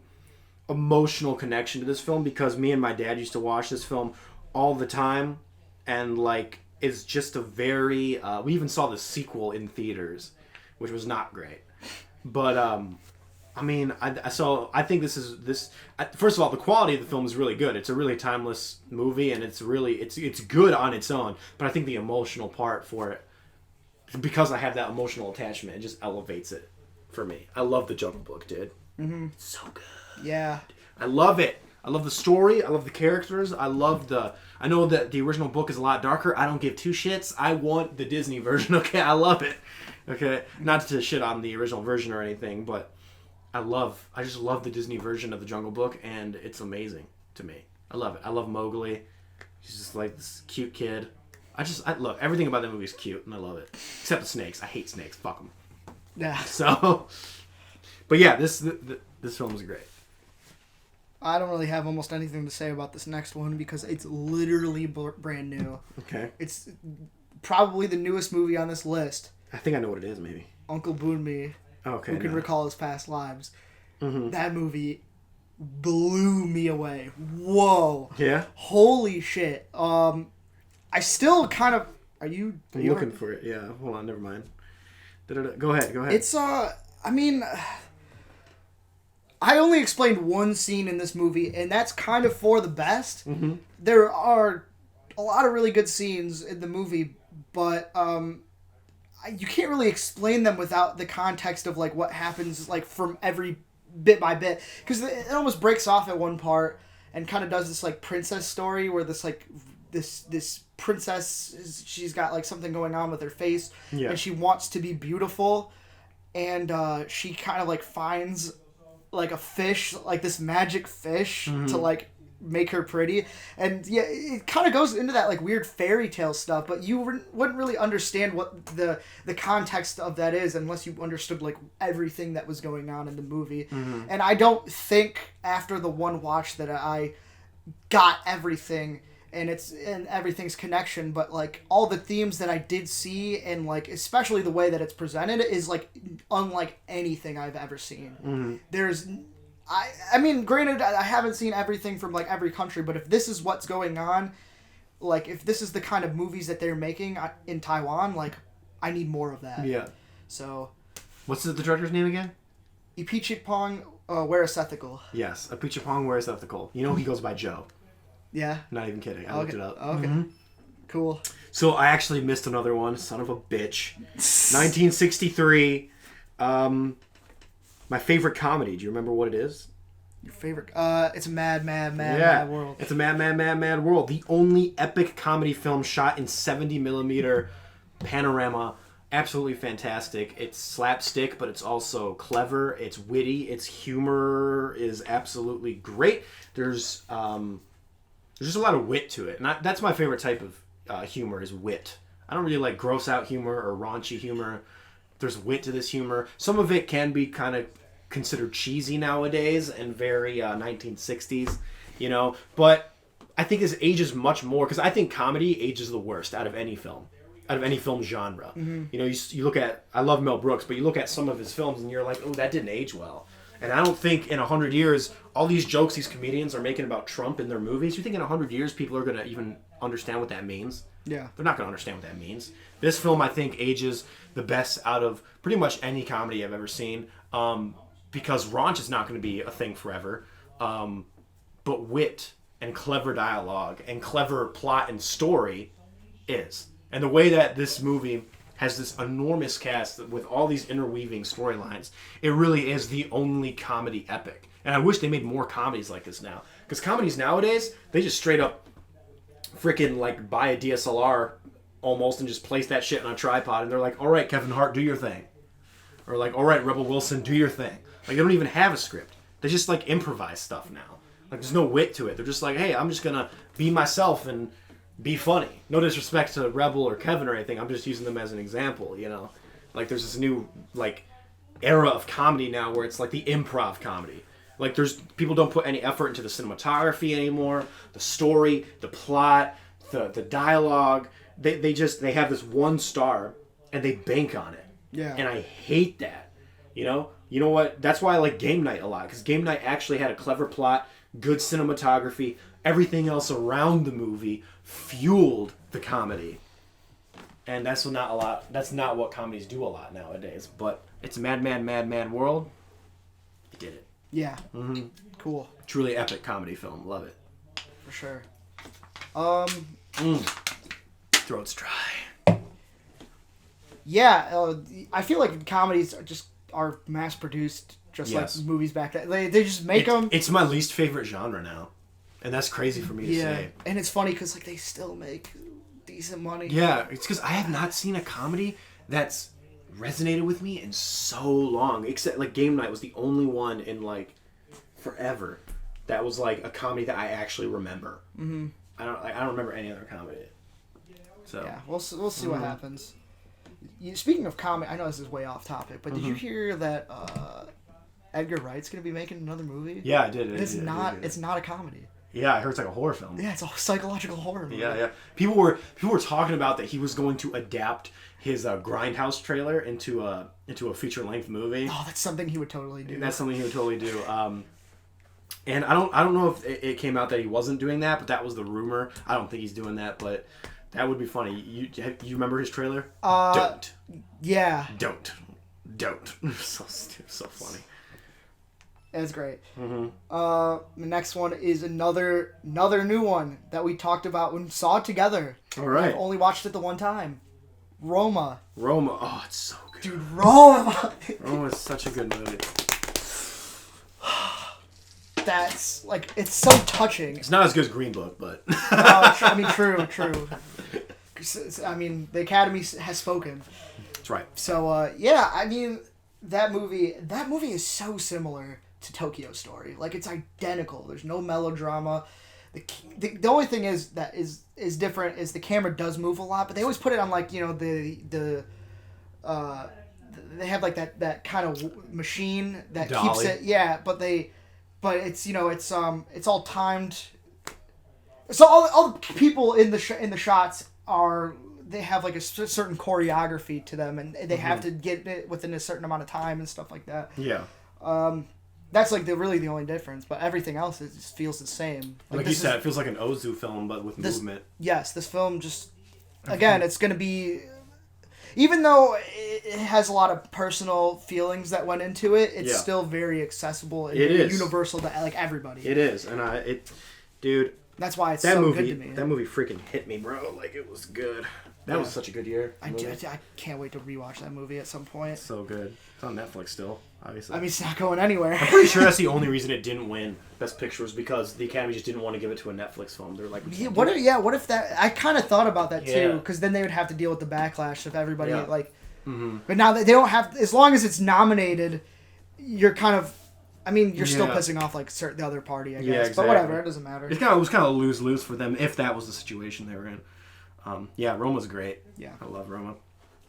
emotional connection to this film because me and my dad used to watch this film all the time, and like it's just a very we even saw the sequel in theaters, which was not great, but I mean, I think first of all, the quality of the film is really good. It's a really timeless movie, and it's good on its own, but I think the emotional part for it, because I have that emotional attachment, it just elevates it for me. I love The Jungle Book, dude. Mm-hmm. It's so good. Yeah. I love it. I love the story. I love the characters. I know that the original book is a lot darker. I don't give two shits. I want the Disney version, okay? I love it. Okay? Not to shit on the original version or anything, but I just love the Disney version of The Jungle Book, and it's amazing to me. I love it. I love Mowgli. He's just like this cute kid. Look, everything about that movie is cute, and I love it. Except the snakes. I hate snakes. Fuck them. Yeah. So, but yeah, this film is great. I don't really have almost anything to say about this next one because it's literally brand new. Okay. It's probably the newest movie on this list. I think I know what it is, maybe. Uncle Boonmee. Okay. Who can recall his past lives. Mm-hmm. That movie blew me away. Whoa. Yeah? Holy shit. I still kind of... Are you looking for it? Yeah. Hold on, never mind. Go ahead. It's, I mean... I only explained one scene in this movie, and that's kind of for the best. Mm-hmm. There are a lot of really good scenes in the movie, but you can't really explain them without the context of like what happens like from every bit by bit, because it almost breaks off at one part and kind of does this like princess story where this princess she's got like something going on with her face, and she wants to be beautiful, and she kind of like finds like a fish, like this magic fish to like make her pretty, and it kind of goes into that like weird fairy tale stuff, but you wouldn't really understand what the context of that is unless you understood like everything that was going on in the movie. And I don't think after the one watch that I got everything and everything's connection, but like all the themes that I did see, and like especially the way that it's presented is like unlike anything I've ever seen. There's I mean, granted, I haven't seen everything from like every country, but if this is what's going on, like if this is the kind of movies that they're making in Taiwan, like I need more of that. Yeah. So, what's the director's name again? Ipichipong Weerasethakul. Yes, Ipichipong Weerasethakul. You know he goes by Joe. Yeah. Not even kidding. I looked it up. Okay. Cool. So I actually missed another one. Son of a bitch. 1963. My favorite comedy. Do you remember what it is? Your favorite? It's a Mad World. It's a Mad World. The only epic comedy film shot in 70mm panorama. Absolutely fantastic. It's slapstick, but it's also clever. It's witty. Its humor is absolutely great. There's just a lot of wit to it, and that's my favorite type of humor is wit. I don't really like gross out humor or raunchy humor. There's wit to this humor. Some of it can be kind of considered cheesy nowadays and very 1960s, you know. But I think this ages much more, because I think comedy ages the worst out of any film genre. You know, you look at, I love Mel Brooks, but you look at some of his films and you're like, oh, that didn't age well. And I don't think in 100 years, all these jokes these comedians are making about Trump in their movies, you think in 100 years people are going to even understand what that means? Yeah. They're not going to understand what that means. This film, I think, ages the best out of pretty much any comedy I've ever seen, because raunch is not going to be a thing forever. But wit and clever dialogue and clever plot and story is. And the way that this movie has this enormous cast with all these interweaving storylines, it really is the only comedy epic. And I wish they made more comedies like this now. Because comedies nowadays, they just straight up freaking like buy a DSLR almost and just place that shit on a tripod, and they're like, all right, Kevin Hart, do your thing. Or like, all right, Rebel Wilson, do your thing. Like, they don't even have a script. They just like improvise stuff now. Like, there's no wit to it. They're just like, hey, I'm just gonna be myself and be funny. No disrespect to Rebel or Kevin or anything. I'm just using them as an example, you know? Like, there's this new, like, era of comedy now where it's like the improv comedy. Like, people don't put any effort into the cinematography anymore, the story, the plot, the dialogue. They have this one star and they bank on it. Yeah. And I hate that. You know? You know what? That's why I like Game Night a lot, because Game Night actually had a clever plot, good cinematography, everything else around the movie fueled the comedy. And that's not what comedies do a lot nowadays. But it's a Mad World. It did it. Yeah. Cool. Truly epic comedy film. Love it. For sure. Throat's dry. Yeah, I feel like comedies are mass produced, just Yes. like movies back then. They just make them. It's my least favorite genre now, and that's crazy for me to say. And it's funny because like they still make decent money. Yeah, it's because I have not seen a comedy that's resonated with me in so long. Except like Game Night was the only one in like forever that was like a comedy that I actually remember. Mm-hmm. I don't remember any other comedy. So yeah, we'll see what happens. Speaking of comedy, I know this is way off topic, but did you hear that Edgar Wright's gonna be making another movie? Yeah, I did. It's not a comedy. Yeah, I heard it's like a horror film. Yeah, it's a psychological horror movie. Yeah. People were talking about that he was going to adapt his Grindhouse trailer into a feature length movie. Oh, that's something he would totally do. That's something he would totally do. And I don't know if it came out that he wasn't doing that, but that was the rumor. I don't think he's doing that, but that would be funny. You remember his trailer? Don't. Yeah. Don't. So stupid, so funny. That's great. The next one is another new one that we talked about and saw it together. All right. I've only watched it the one time. Roma. Roma. Oh, it's so good. Dude, Roma. Roma is such a good movie. That's, like, it's so touching. It's not as good as Green Book, but... I mean, true. I mean, the Academy has spoken. That's right. So, yeah, I mean, that movie is so similar to Tokyo Story. Like, it's identical. There's no melodrama. The only thing is that is different is the camera does move a lot, but they always put it on, like, you know, they have, like, that kind of machine that Dolly. keeps it, yeah, but it's, you know, it's all timed. So all the people in the shots they have, like, a certain choreography to them, and they have to get it within a certain amount of time and stuff like that. Yeah. That's, like, really the only difference, but everything else just feels the same. Like you said, it feels like an Ozu film, but with movement. Yes, this film just, again, it's going to be, even though it has a lot of personal feelings that went into it, it's still very accessible and universal to, like, everybody. It is, and dude. That's why it's so good to me. That movie freaking hit me, bro. Like, it was good. That was such a good year. I can't wait to rewatch that movie at some point. So good. It's on Netflix still, obviously. I mean, it's not going anywhere. I'm pretty sure that's the only reason it didn't win Best Picture was because the Academy just didn't want to give it to a Netflix film. They're like, what if that? I kind of thought about that too, because then they would have to deal with the backlash of everybody like. Mm-hmm. But now they don't have. As long as it's nominated, you're kind of. I mean, you're still pissing off like the other party, I guess. Yeah, exactly. But whatever, it doesn't matter. It was kind of lose-lose for them if that was the situation they were in. Roma's great. Yeah, I love Roma.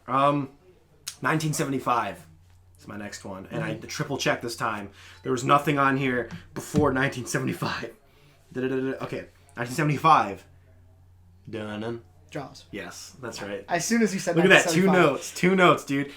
1975 is my next one, and I triple checked this time. There was nothing on here before 1975. Okay, 1975. Dun. Jaws. Yes, that's right. As soon as you said, look at that, two notes, dude.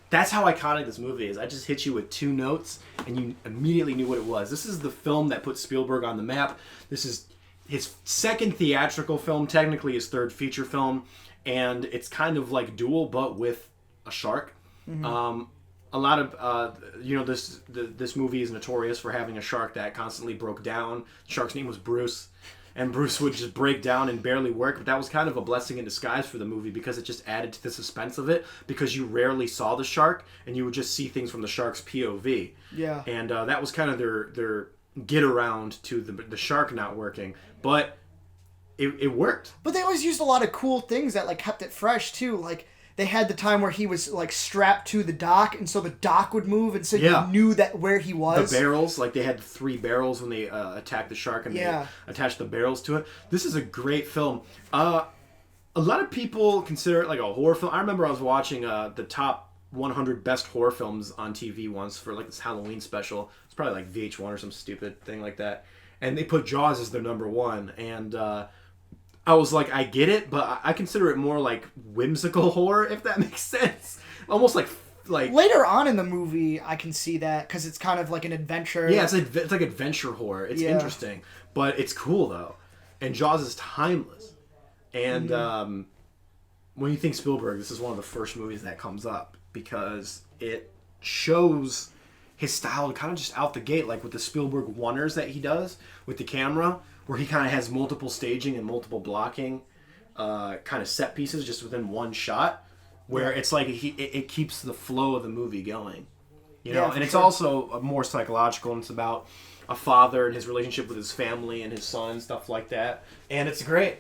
That's how iconic this movie is. I just hit you with two notes, and you immediately knew what it was. This is the film that put Spielberg on the map. This is his second theatrical film, technically his third feature film, and it's kind of like Duel, but with a shark. Mm-hmm. A lot of, this movie is notorious for having a shark that constantly broke down. The shark's name was Bruce. And Bruce would just break down and barely work, but that was kind of a blessing in disguise for the movie because it just added to the suspense of it because you rarely saw the shark and you would just see things from the shark's POV. Yeah. And that was kind of their get around to the shark not working, but it worked. But they always used a lot of cool things that like kept it fresh too, like they had the time where he was like strapped to the dock, and so the dock would move, and so you knew that where he was. The barrels, like they had 3 barrels when they attacked the shark, and they attached the barrels to it. This is a great film. A lot of people consider it like a horror film. I remember I was watching the top 100 best horror films on TV once for like this Halloween special. It's probably like VH1 or some stupid thing like that, and they put Jaws as their number 1, and I was like, I get it, but I consider it more like whimsical horror, if that makes sense. Almost like later on in the movie, I can see that because it's kind of like an adventure. Yeah, it's like adventure horror. It's interesting, but it's cool though. And Jaws is timeless. And when you think Spielberg, this is one of the first movies that comes up because it shows his style kind of just out the gate, like with the Spielberg oneers that he does with the camera, where he kind of has multiple staging and multiple blocking kind of set pieces just within one shot, where it's like it keeps the flow of the movie going, you know. And it's also more psychological, and it's about a father and his relationship with his family and his son, stuff like that. And it's great.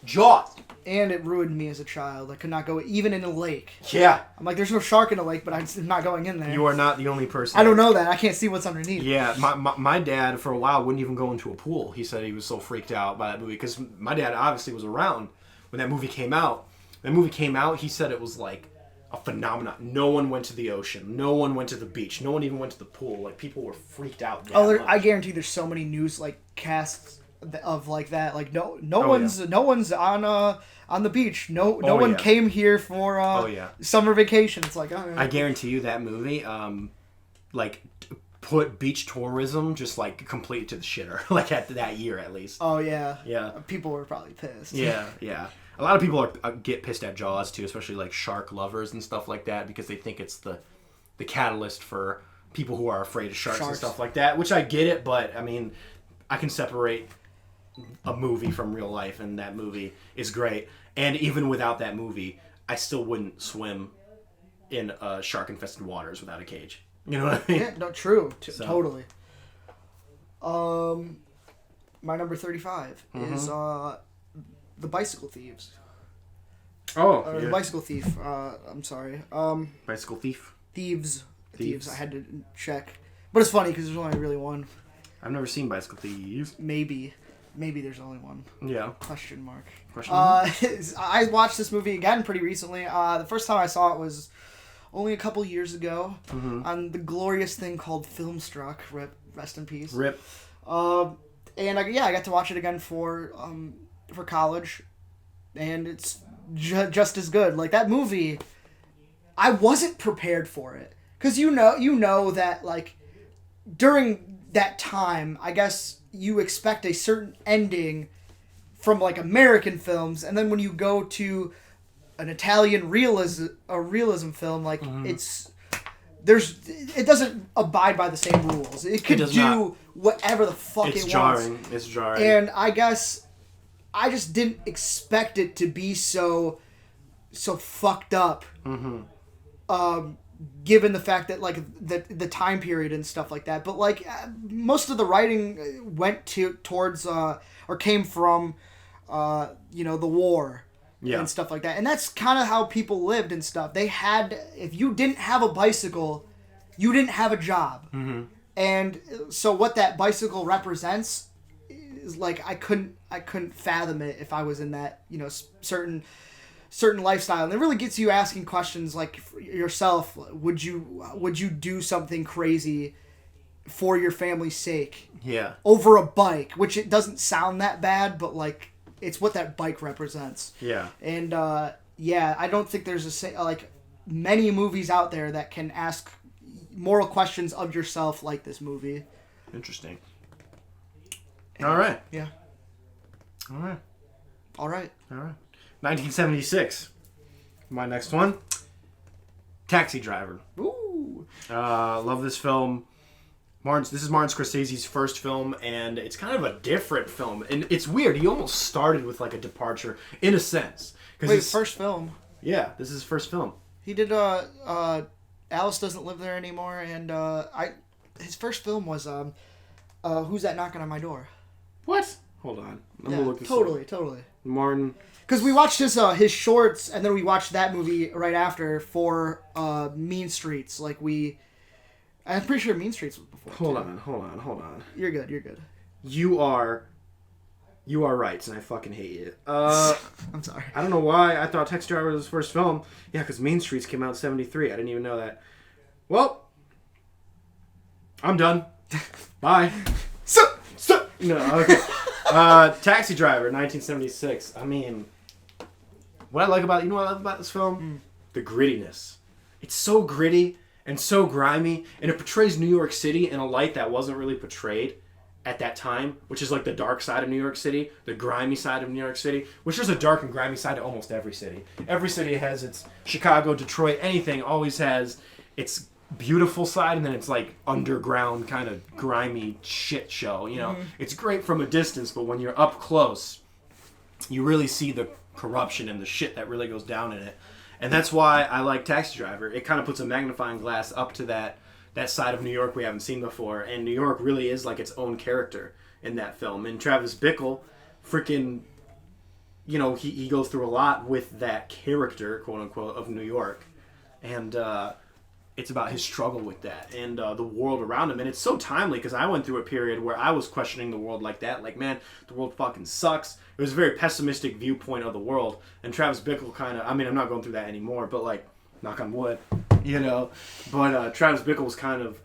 Jaws. And it ruined me as a child. I could not go even in a lake. Yeah. I'm like, there's no shark in a lake, but I'm not going in there. You are not the only person. I don't know that. I can't see what's underneath. Yeah, my dad, for a while, wouldn't even go into a pool. He said he was so freaked out by that movie. Because my dad obviously was around when that movie came out. That movie came out, he said it was like a phenomenon. No one went to the ocean. No one went to the beach. No one even went to the pool. Like, people were freaked out. I guarantee there's so many news, like, casts of like that, like no one's on the beach. No one came here for summer vacation. It's like I guarantee you that movie like put beach tourism just like complete to the shitter like at that year at least. Oh yeah. People were probably pissed. Yeah. A lot of people get pissed at Jaws too, especially like shark lovers and stuff like that, because they think it's the catalyst for people who are afraid of sharks and stuff like that. Which I get it, but I mean, I can separate a movie from real life, and that movie is great. And even without that movie, I still wouldn't swim in shark-infested waters without a cage. You know what I mean? Yeah, no, true. So. Totally. My number 35 is The Bicycle Thieves. Oh, The Bicycle Thief. I'm sorry. Bicycle Thief. Thieves. I had to check. But it's funny because there's only really one. I've never seen Bicycle Thieves. Maybe there's only one. Yeah. Question mark. I I watched this movie again pretty recently. The first time I saw it was only a couple years ago on the glorious thing called Filmstruck. Rest in peace. Rip. And I got to watch it again for college, and it's just as good. Like, that movie, I wasn't prepared for it, because you know that, like, during that time, I guess you expect a certain ending from, like, American films, and then when you go to an Italian realism film, like, it doesn't abide by the same rules. It could do whatever the fuck it wants. It's jarring. And I guess I just didn't expect it to be so fucked up. Given the fact that, like, the time period and stuff like that. But, like, most of the writing went towards or came from the war. Yeah. And stuff like that. And that's kind of how people lived and stuff. They had, if you didn't have a bicycle, you didn't have a job. And so what that bicycle represents is, like, I couldn't fathom it if I was in that, certain lifestyle. And it really gets you asking questions, like, yourself, would you do something crazy for your family's sake? Yeah. Over a bike, which it doesn't sound that bad, but, like, it's what that bike represents. Yeah. And, I don't think there's many movies out there that can ask moral questions of yourself like this movie. Interesting. All right. Yeah. All right. 1976. My next one. Taxi Driver. Ooh. Love this film. This is Martin Scorsese's first film, and it's kind of a different film. And it's weird. He almost started with, like, a departure, in a sense. Wait, his first film? Yeah, this is his first film. He did, Alice Doesn't Live There Anymore, and, his first film was, Who's That Knocking on My Door? What? Hold on. I'm gonna look this Totally. Martin. Because we watched his shorts, and then we watched that movie right after for, Mean Streets. I'm pretty sure Mean Streets was before. Hold on. You're good. You are right, and I fucking hate you. I'm sorry. I don't know why I thought Taxi Driver was his first film. Yeah, because Mean Streets came out in 1973. I didn't even know that. Well, I'm done. Bye. No, okay. Taxi Driver, 1976. I mean, what I love about this film? The grittiness. It's so gritty and so grimy, and it portrays New York City in a light that wasn't really portrayed at that time, which is like the dark side of New York City, the grimy side of New York City, which is a dark and grimy side to almost every city. Every city has its Chicago, Detroit, anything always has its beautiful side, and then it's like underground kind of grimy shit show, It's great from a distance, but when you're up close, you really see the corruption and the shit that really goes down in it. And that's why I like Taxi Driver. It kind of puts a magnifying glass up to that side of New York we haven't seen before. And New York really is like its own character in that film. And Travis Bickle, freaking, he goes through a lot with that character, quote unquote, of New York. And it's about his struggle with that and the world around him. And it's so timely because I went through a period where I was questioning the world like that. Like, man, the world fucking sucks. It was a very pessimistic viewpoint of the world. And Travis Bickle kind of, I'm not going through that anymore, but, like, knock on wood, But Travis Bickle was kind of,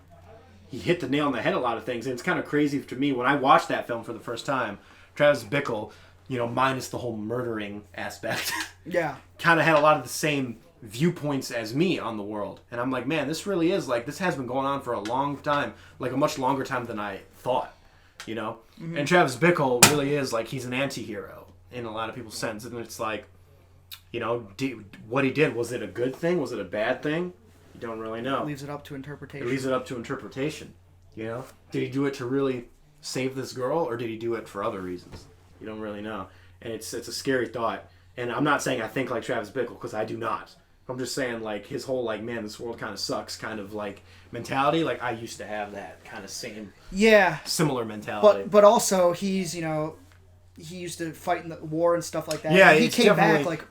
he hit the nail on the head a lot of things. And it's kind of crazy to me when I watched that film for the first time. Travis Bickle, minus the whole murdering aspect. Yeah. Kind of had a lot of the same viewpoints as me on the world. And I'm like, man, this really is, like, this has been going on for a long time. Like, a much longer time than I thought, Mm-hmm. And Travis Bickle really is, like, he's an anti-hero in a lot of people's sense. And it's like, what he did, was it a good thing? Was it a bad thing? You don't really know. It leaves it up to interpretation. Did he do it to really save this girl, or did he do it for other reasons? You don't really know. And it's a scary thought. And I'm not saying I think like Travis Bickle, because I do not. I'm just saying, like, his whole, like, man, this world kind of sucks kind of, like, mentality. Like, I used to have that kind of same, similar mentality. But also, he's, you know, he used to fight in the war and stuff like that. Yeah, and he came back, like,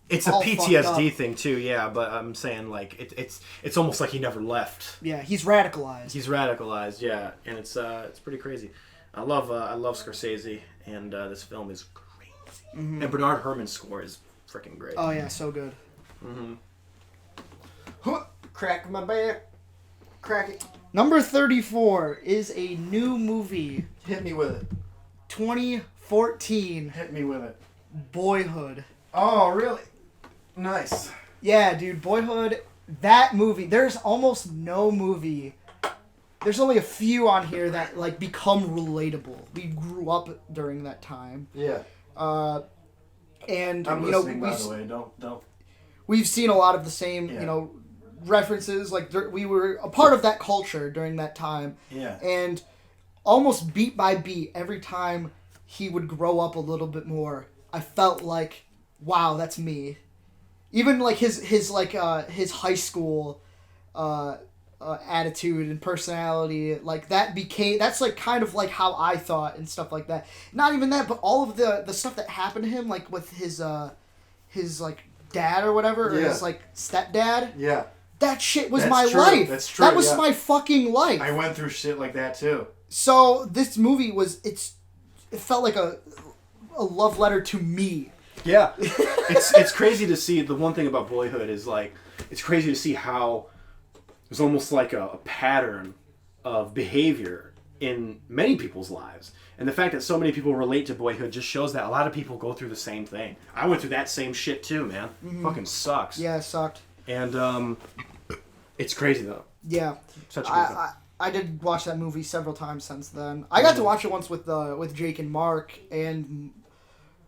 It's a PTSD thing, too, yeah, but I'm saying, like, it's almost like he never left. Yeah, he's radicalized. He's radicalized, yeah, and it's pretty crazy. I love Scorsese, and this film is crazy. Mm-hmm. And Bernard Herrmann's score is freaking great. Oh, yeah, so good. Mm-hmm. Crack my back. Crack it. Number 34 is a new movie. Hit me with it. 2014. Hit me with it. Boyhood. Oh, really? Nice. Yeah, dude, Boyhood. That movie. There's almost no movie. There's only a few on here that, like, become relatable. We grew up during that time. Yeah. And, I'm you know, listening, by the way. Don't. We've seen a lot of the same, you know, references. Like, we were a part of that culture during that time. Yeah. And almost beat by beat, every time he would grow up a little bit more, I felt like, wow, that's me. Even, like, his high school attitude and personality, like, that's, like, kind of, like, how I thought and stuff like that. Not even that, but all of the stuff that happened to him, like, with his like, dad or whatever, or his, like, stepdad. Yeah. That shit was That's my true. life. That's true. That was my fucking life. I went through shit like that too. So this movie it felt like a love letter to me. Yeah. it's crazy to see. The one thing about Boyhood is, like, it's crazy to see how there's almost like a pattern of behavior in many people's lives. And the fact that so many people relate to Boyhood just shows that a lot of people go through the same thing. I went through that same shit too, man. Mm-hmm. Fucking sucks. Yeah, it sucked. And it's crazy though. Yeah. Such a good film. I did watch that movie several times since then. I got to watch it once with Jake and Mark, and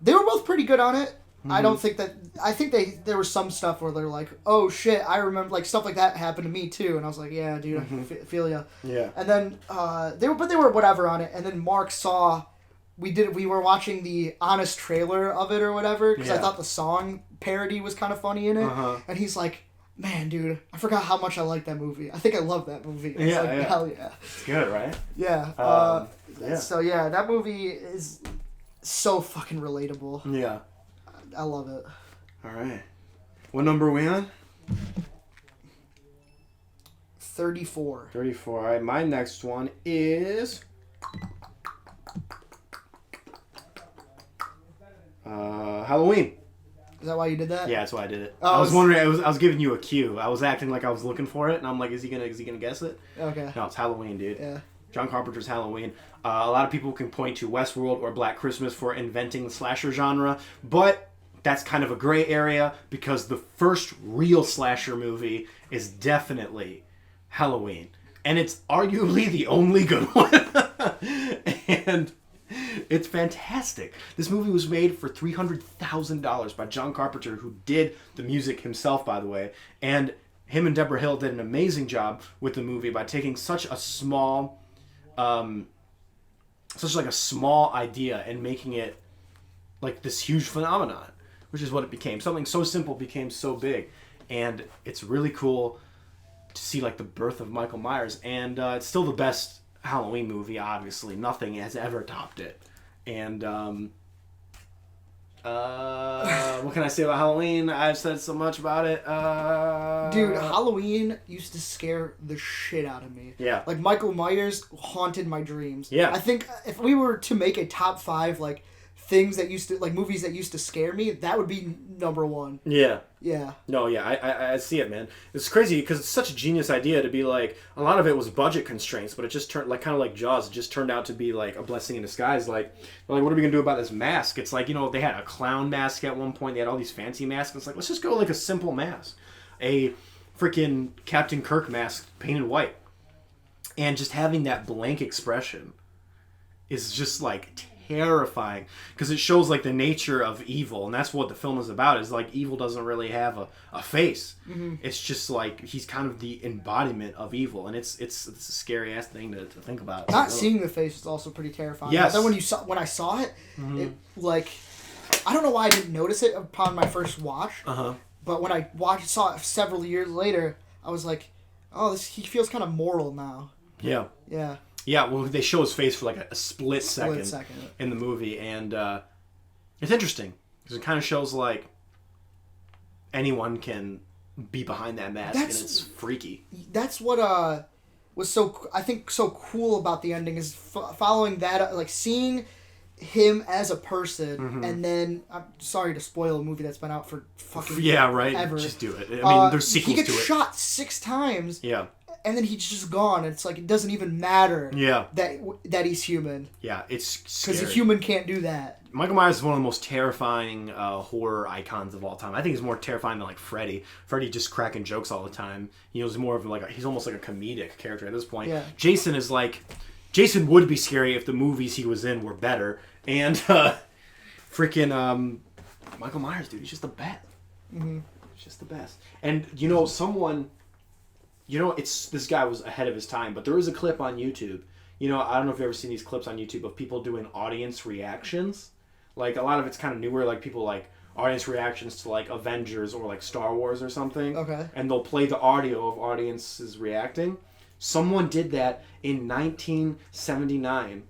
they were both pretty good on it. Mm-hmm. I think there was some stuff where they're like, oh shit, I remember, like, stuff like that happened to me too, and I was like, yeah, dude, I feel ya. Yeah. And then they were whatever on it, and then Mark saw we were watching the honest trailer of it or whatever, because I thought the song parody was kind of funny in it, and he's like, man, dude, I forgot how much I like that movie. I think I love that movie. It's like, hell yeah. It's good, right? Yeah. So yeah, that movie is so fucking relatable. Yeah. I love it. All right. What number are we on? 34. 34. All right. My next one is Halloween. Is that why you did that? Yeah, that's why I did it. I was wondering. I was giving you a cue. I was acting like I was looking for it, and I'm like, is he gonna guess it? Okay. No, it's Halloween, dude. Yeah. John Carpenter's Halloween. A lot of people can point to Westworld or Black Christmas for inventing the slasher genre, but that's kind of a gray area because the first real slasher movie is definitely Halloween. And it's arguably the only good one. And it's fantastic. This movie was made for $300,000 by John Carpenter, who did the music himself, by the way. And him and Deborah Hill did an amazing job with the movie by taking such a small, small idea and making it like this huge phenomenon, which is what it became. Something so simple became so big. And it's really cool to see, like, the birth of Michael Myers. And it's still the best Halloween movie, obviously. Nothing has ever topped it. And what can I say about Halloween? I've said so much about it. Dude, Halloween used to scare the shit out of me. Yeah. Like, Michael Myers haunted my dreams. Yeah. I think if we were to make a top 5, like, things that used to, like, movies that used to scare me, that would be number 1. Yeah. Yeah. No, yeah, I see it, man. It's crazy because it's such a genius idea to be like, a lot of it was budget constraints, but it just turned, like, kind of like Jaws, it just turned out to be like a blessing in disguise. Like, what are we going to do about this mask? It's like, you know, they had a clown mask at one point, they had all these fancy masks. It's like, let's just go like a simple mask. A freaking Captain Kirk mask painted white. And just having that blank expression is just like terrifying because it shows like the nature of evil, and that's what the film is about. Is like evil doesn't really have a face. Mm-hmm. It's just like he's kind of the embodiment of evil, and it's a scary ass thing to think about. Not seeing the face is also pretty terrifying. Yes. But then when I saw it, mm-hmm. it like I don't know why I didn't notice it upon my first watch. Uh-huh. But when I saw it several years later, I was like, oh, he feels kind of moral now. Yeah. Yeah. Yeah, well, they show his face for like a split second in the movie, and it's interesting because it kind of shows like anyone can be behind that mask, and it's freaky. That's what was so cool about the ending is following that, like seeing him as a person, and then I'm sorry to spoil a movie that's been out for fucking ever. Just do it. I mean, there's sequels to it. He gets shot 6 times. Yeah. And then he's just gone. And it's like it doesn't even matter. Yeah. That he's human. Yeah, it's scary. Because a human can't do that. Michael Myers is one of the most terrifying horror icons of all time. I think he's more terrifying than like Freddy. Freddy just cracking jokes all the time. You know, he's more of like he's almost like a comedic character at this point. Yeah. Jason would be scary if the movies he was in were better. And freaking Michael Myers, dude, he's just the best. Mm-hmm. He's just the best. And this guy was ahead of his time, but there is a clip on YouTube. You know, I don't know if you've ever seen these clips on YouTube of people doing audience reactions. Like, a lot of it's kind of newer, like people like audience reactions to like Avengers or like Star Wars or something. Okay. And they'll play the audio of audiences reacting. Someone did that in 1979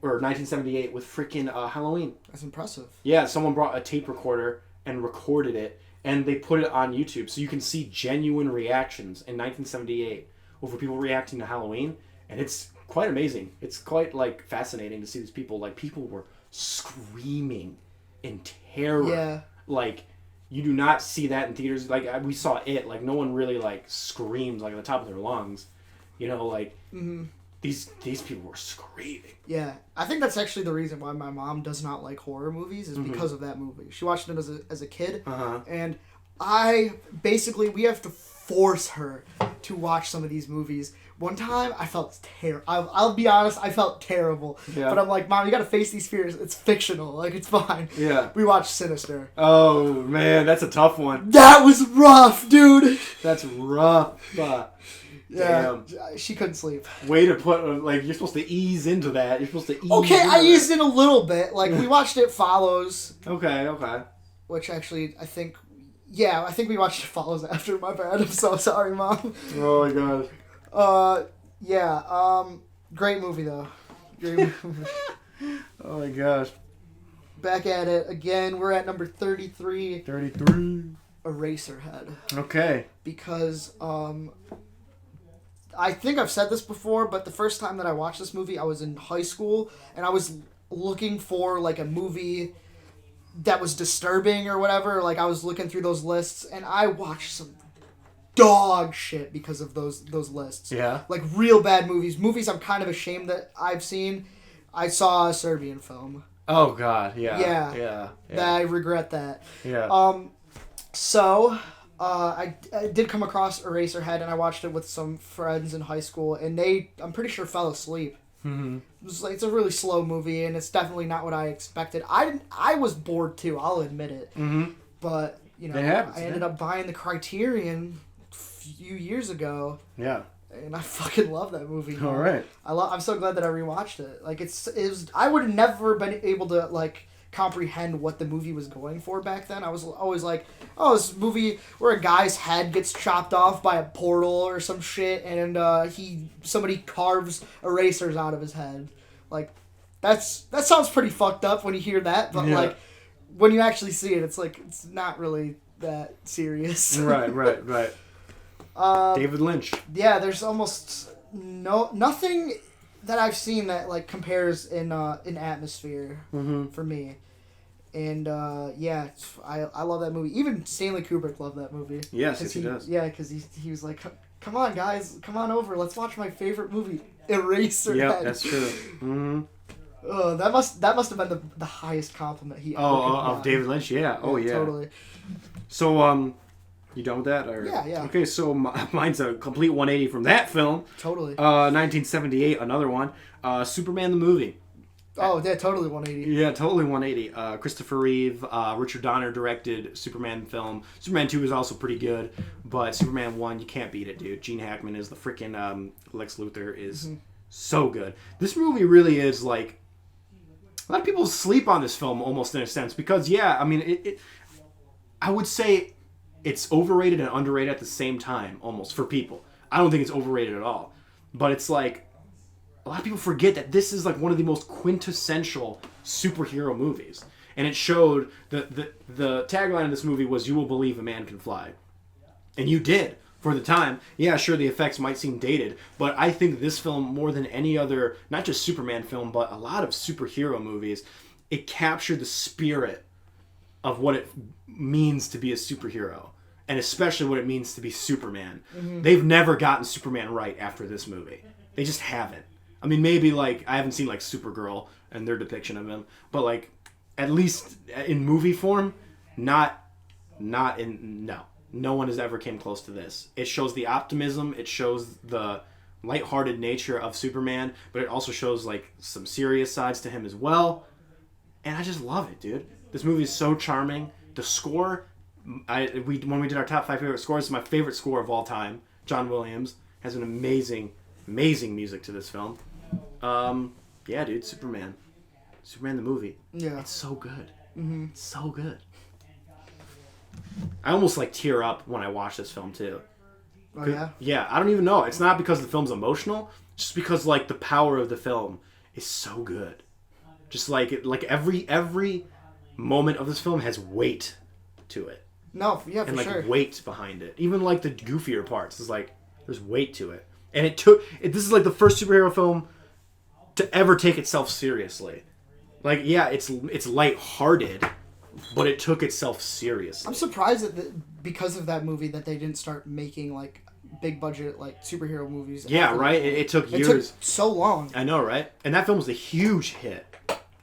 or 1978 with freaking Halloween. That's impressive. Yeah, someone brought a tape recorder and recorded it, and they put it on YouTube, so you can see genuine reactions in 1978 over people reacting to Halloween, and it's quite amazing. It's quite like fascinating to see these people. Like, people were screaming in terror. Yeah. Like, you do not see that in theaters. Like, we saw it. Like, no one really like screams like at the top of their lungs. You know, like these people were screaming. Yeah, I think that's actually the reason why my mom does not like horror movies is because of that movie. She watched it as a kid, and we have to force her to watch some of these movies. One time, I felt terrible. I'll be honest, I felt terrible. Yeah. But I'm like, Mom, you gotta face these fears. It's fictional. Like, it's fine. Yeah. We watched Sinister. Oh, man, that's a tough one. That was rough, dude. That's rough. Yeah, damn. She couldn't sleep. Way to put, like, you're supposed to ease into that. You're supposed to ease Okay, into I eased in a little bit. Like, we watched It Follows. Okay. Which actually, I think we watched It Follows after. My bad. I'm so sorry, Mom. Oh, my God. Great movie, though. Great movie. Oh, my gosh. Back at it again. We're at number 33. 33. Eraserhead. Okay. Because, I think I've said this before, but the first time that I watched this movie, I was in high school, and I was looking for, like, a movie that was disturbing or whatever. Like, I was looking through those lists, and I watched some dog shit because of those lists. Yeah. Like, real bad movies. Movies I'm kind of ashamed that I've seen. I saw a Serbian film. Oh, God. Yeah. Yeah. I regret that. Yeah. So... I did come across Eraserhead, and I watched it with some friends in high school, and I'm pretty sure fell asleep. Mm-hmm. It's a really slow movie, and it's definitely not what I expected. I was bored too, I'll admit it. Mm-hmm. But, you know, I ended up buying the Criterion a few years ago. Yeah. And I fucking love that movie. All right. I'm so glad that I rewatched it. Like, I would have never been able to, like, comprehend what the movie was going for back then. I was always like, oh, this movie where a guy's head gets chopped off by a portal or some shit, and somebody carves erasers out of his head. Like, that sounds pretty fucked up when you hear that, but like, when you actually see it, it's like, it's not really that serious. Right. David Lynch. Yeah, there's almost nothing that I've seen that like compares in atmosphere for me. And I love that movie. Even Stanley Kubrick loved that movie. Yes, he does. Yeah, because he was like, "Come on, guys, come on over. Let's watch my favorite movie, Eraserhead." Yeah, that's true. Mm-hmm. Oh, that must have been the highest compliment he ever could of David Lynch. Yeah. Oh yeah. Totally. So you done with that? Or? Yeah. Okay, so mine's a complete 180 from that film. Totally. 1978, another one. Superman the movie. Oh, yeah, totally 180. Yeah, totally 180. Christopher Reeve, Richard Donner directed Superman film. Superman 2 is also pretty good, but Superman 1, you can't beat it, dude. Gene Hackman is the freaking Lex Luthor is so good. This movie really is like, A lot of people sleep on this film almost in a sense because, yeah, I mean, I would say it's overrated and underrated at the same time almost for people. I don't think it's overrated at all. But it's like, a lot of people forget that this is like one of the most quintessential superhero movies. And it showed, the tagline of this movie was, "You will believe a man can fly." And you did. For the time, yeah, sure, the effects might seem dated, but I think this film, more than any other, not just Superman film, but a lot of superhero movies, it captured the spirit of what it means to be a superhero, and especially what it means to be Superman. Mm-hmm. They've never gotten Superman right after this movie. They just haven't. I mean, maybe, like, I haven't seen, like, Supergirl and their depiction of him, but, like, at least in movie form, no one has ever came close to this. It shows the optimism, it shows the lighthearted nature of Superman, but it also shows like some serious sides to him as well. And I just love it, dude. This movie is so charming. The score, when we did our top 5 favorite scores, it's my favorite score of all time. John Williams has an amazing music to this film. Yeah, dude, Superman the movie. Yeah, it's so good. Mm-hmm. It's so good. I almost like tear up when I watch this film too. Oh yeah? Yeah, I don't even know. It's not because the film's emotional, just because like the power of the film is so good. Just like every moment of this film has weight to it. No, yeah, for sure. And like weight behind it. Even like the goofier parts, is like there's weight to it. And this is like the first superhero film to ever take itself seriously. Like, yeah, it's lighthearted, but it took itself seriously. I'm surprised that because of that movie that they didn't start making like big budget like superhero movies. Yeah, right. It took years. It took so long. I know, right? And that film was a huge hit.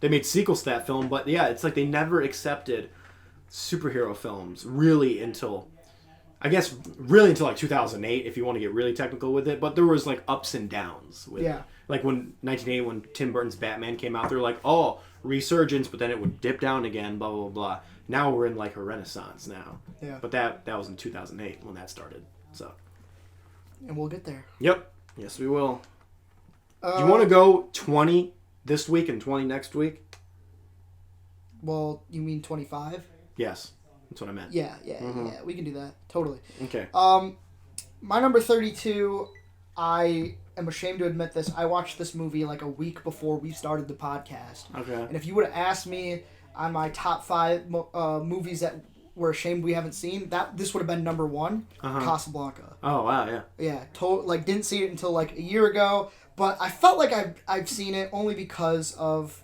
They made sequels to that film, but yeah, it's like they never accepted superhero films really until like 2008, if you want to get really technical with it. But there was like ups and downs with it. Like when 1980, when Tim Burton's Batman came out, they were like, oh, resurgence, but then it would dip down again, blah, blah, blah. Now we're in like a renaissance now. Yeah. But that was in 2008 when that started. So. And we'll get there. Yep. Yes, we will. Do you want to go 20 this week and 20 next week? Well, you mean 25? Yes. That's what I meant. Yeah. We can do that. Totally. Okay. My number 32, I am ashamed to admit this. I watched this movie like a week before we started the podcast. Okay. And if you would have asked me on my top 5 movies that we're ashamed we haven't seen, this would have been number 1, Casablanca. Oh, wow, yeah. Yeah, didn't see it until like a year ago, but I felt like I've seen it only because of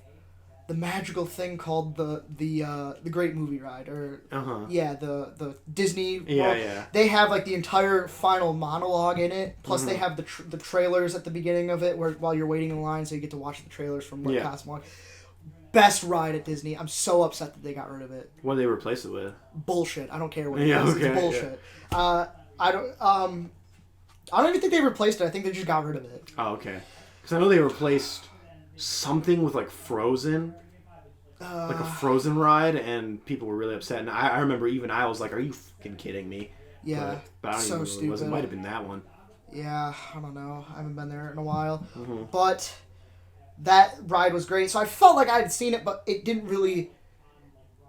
the magical thing called the Great Movie Ride, or the Disney. Yeah. They have like the entire final monologue in it. Plus they have the trailers at the beginning of it, while you're waiting in line, so you get to watch the trailers from Casablanca. Best ride at Disney. I'm so upset that they got rid of it. What did they replace it with? Bullshit. I don't care what it is. Okay, it's bullshit. Yeah. I don't even think they replaced it. I think they just got rid of it. Oh, okay. Because I know they replaced something with like Frozen, like a Frozen ride, and people were really upset. And I remember even I was like, "Are you fucking kidding me?" Yeah, but I don't even know what it was. It might have been that one. Yeah, I don't know. I haven't been there in a while, but that ride was great. So I felt like I had seen it, but it didn't really.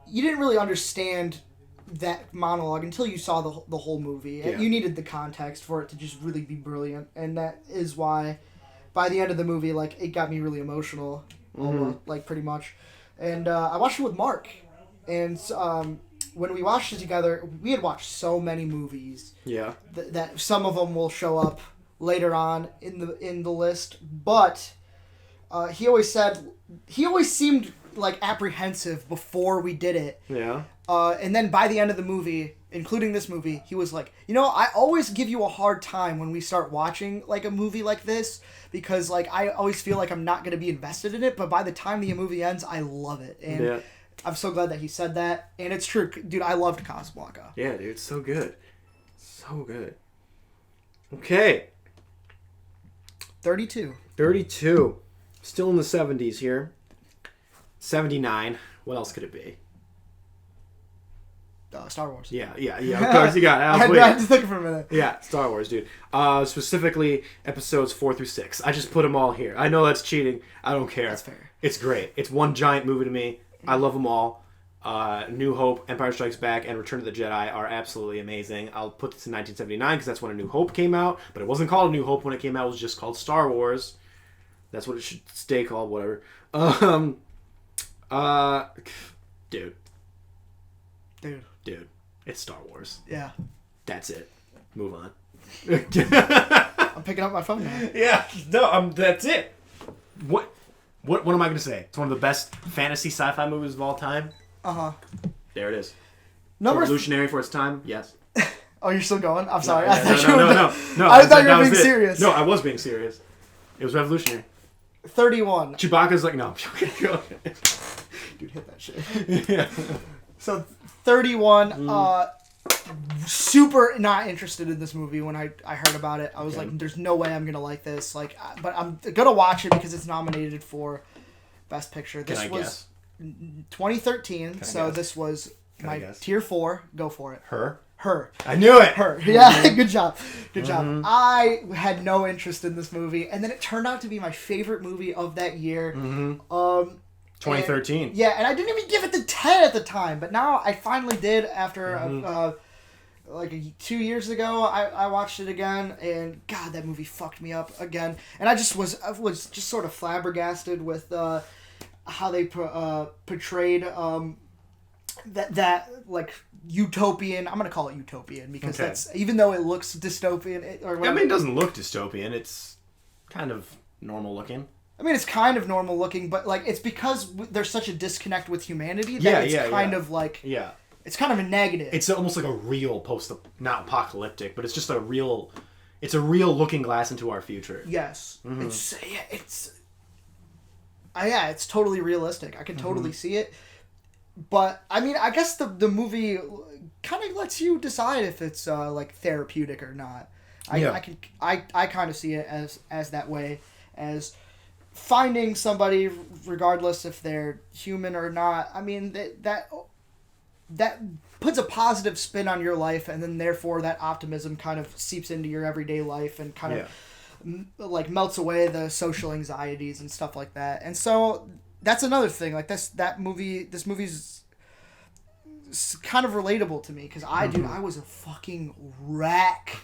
You didn't really understand that monologue until you saw the whole movie. Yeah. You needed the context for it to just really be brilliant, and that is why. By the end of the movie, like, it got me really emotional, like, pretty much. And I watched it with Mark. And when we watched it together, we had watched so many movies. Yeah. That some of them will show up later on in the list. But he always seemed, like, apprehensive before we did it. Yeah. And then by the end of the movie, including this movie, he was like, I always give you a hard time when we start watching, like, a movie like this, because, like, I always feel like I'm not going to be invested in it, but by the time the movie ends, I love it. And I'm so glad that he said that, and it's true. Dude, I loved Casablanca. Yeah, dude, it's so good. So good. Okay. 32. Still in the 70s here. 79. What else could it be? Star Wars. Yeah. Of course you got it. I had to think for a minute. Yeah, Star Wars, dude. Specifically, episodes 4 through 6. I just put them all here. I know that's cheating. I don't care. That's fair. It's great. It's one giant movie to me. I love them all. New Hope, Empire Strikes Back, and Return of the Jedi are absolutely amazing. I'll put this in 1979 because that's when A New Hope came out, but it wasn't called A New Hope when it came out. It was just called Star Wars. That's what it should stay called, whatever. Dude. It's Star Wars. Yeah. That's it. Move on. I'm picking up my phone now. Yeah. No, that's it. What am I going to say? It's one of the best fantasy sci-fi movies of all time. Uh-huh. There it is. Revolutionary for its time? Yes. Oh, you're still going? I'm sorry. No. I thought you were being serious. No, I was being serious. It was revolutionary. 31. Chewbacca's like, no. Dude, hit that shit. Yeah. So, 31. Super not interested in this movie when I heard about it. I was like, there's no way I'm going to like this. Like, but I'm going to watch it because it's nominated for Best Picture. This was 2013, so this was my tier 4. Go for it. Her. I knew it. Her. Yeah, good job. I had no interest in this movie, and then it turned out to be my favorite movie of that year. 2013. And I didn't even give it the 10 at the time, but now I finally did after like 2 years ago. I watched it again, and God, that movie fucked me up again. And I was just sort of flabbergasted with how they portrayed that like utopian. I'm gonna call it utopian because that's, even though it looks dystopian. It doesn't look dystopian. It's kind of normal looking. I mean, it's kind of normal looking, but like it's because there's such a disconnect with humanity that it's kind of like it's kind of a negative. It's almost like a real not apocalyptic, but it's just a real looking glass into our future. Yes, it's totally realistic. I can totally see it. But I mean, I guess the movie kind of lets you decide if it's like therapeutic or not. I kind of see it as that way, as finding somebody, regardless if they're human or not. I mean, that puts a positive spin on your life, and then therefore that optimism kind of seeps into your everyday life and kind of like melts away the social anxieties and stuff like that. And so that's another thing. Like this movie's kind of relatable to me because I was a fucking wreck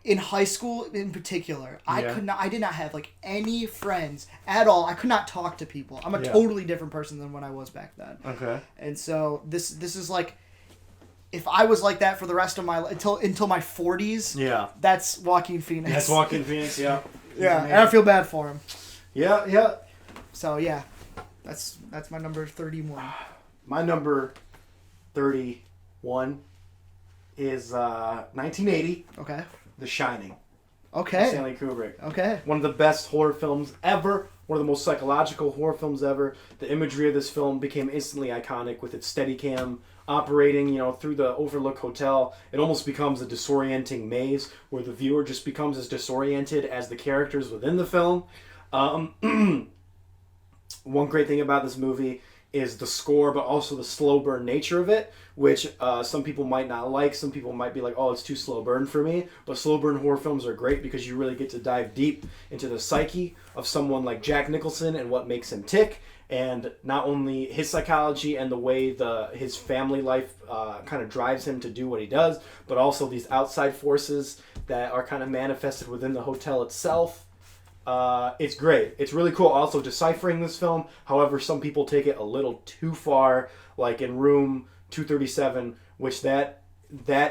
in high school in particular. I did not have like any friends at all. I could not talk to people. I'm a totally different person than when I was back then. Okay. And so this is like, if I was like that for the rest of my life until my 40s, that's Joaquin Phoenix. That's Joaquin Phoenix, yeah. Yeah, and I feel bad for him. Yeah. So yeah, that's my number 31. My number 31 is 1980. Okay. The Shining. Okay. Stanley Kubrick. Okay. One of the best horror films ever. One of the most psychological horror films ever. The imagery of this film became instantly iconic with its Steadicam operating, through the Overlook Hotel. It almost becomes a disorienting maze where the viewer just becomes as disoriented as the characters within the film. One great thing about this movie is the score, but also the slow burn nature of it, which some people might not like. Some people might be like, oh, it's too slow burn for me. But slow burn horror films are great because you really get to dive deep into the psyche of someone like Jack Nicholson and what makes him tick. And not only his psychology and the way his family life kind of drives him to do what he does, but also these outside forces that are kind of manifested within the hotel itself. It's great. It's really cool. Also, deciphering this film. However, some people take it a little too far, like in Room 237, which that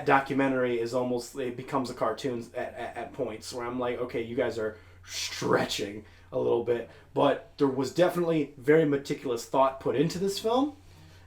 documentary is almost, it becomes a cartoon at points where I'm like, okay, you guys are stretching a little bit. But there was definitely very meticulous thought put into this film,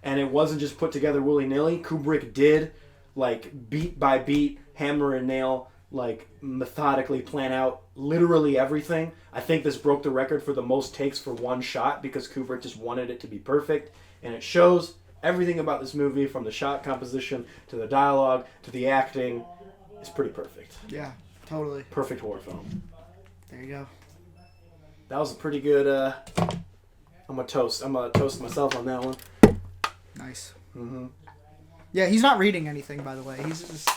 and it wasn't just put together willy-nilly. Kubrick did, like, beat by beat, hammer and nail, like, methodically plan out literally everything. I think this broke the record for the most takes for one shot because Kubrick just wanted it to be perfect, and it shows. Everything about this movie, from the shot composition to the dialogue to the acting, is pretty perfect. Yeah, totally. Perfect horror film. There you go. That was a pretty good, I'm gonna toast myself on that one. Nice. Yeah, he's not reading anything, by the way. He's just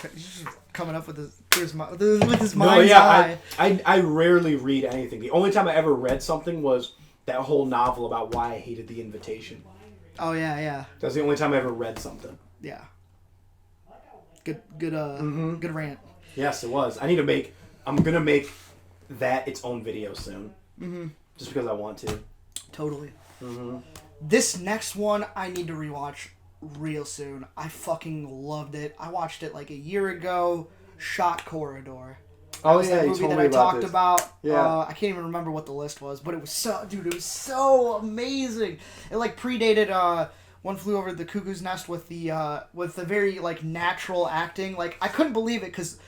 coming up with his mind's eye. I rarely read anything. The only time I ever read something was that whole novel about why I hated The Invitation. Oh yeah. That's the only time I ever read something. Yeah. Good rant. Yes, it was. I'm gonna make that its own video soon. Mm-hmm. Just because I want to. Totally. Mm-hmm. This next one I need to rewatch real soon. I fucking loved it. I watched it like a year ago. Shot Corridor. Oh yeah, you movie told that me I about talked this. about. Yeah. I can't even remember what the list was, but it was so amazing. It like predated One Flew Over the Cuckoo's Nest with the very like natural acting. Like I couldn't believe it because,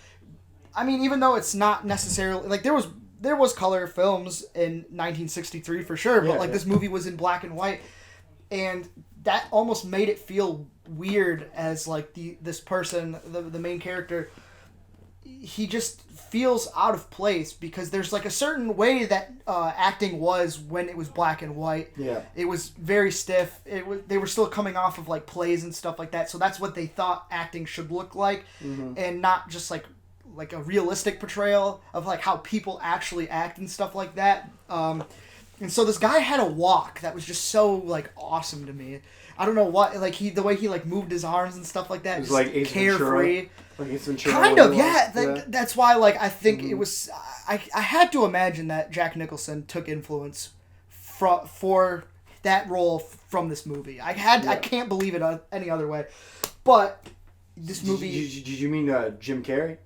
I mean, even though it's not necessarily like there was color films in 1963 for sure, but this movie was in black and white, and that almost made it feel weird as like this person, the main character. He just feels out of place because there's like a certain way that acting was when it was black and white. Yeah. It was very stiff. They were still coming off of like plays and stuff like that, so that's what they thought acting should look like, and not just like a realistic portrayal of like how people actually act and stuff like that. And so this guy had a walk that was just so like awesome to me. I don't know what, like the way he like moved his arms and stuff like that. It was just like Ace carefree. Ventura. Like Ace Ventura. Kind of, yeah. That's why, like, I think it was. I had to imagine that Jack Nicholson took influence for that role from this movie. I can't believe it any other way. But this movie. Did you mean Jim Carrey?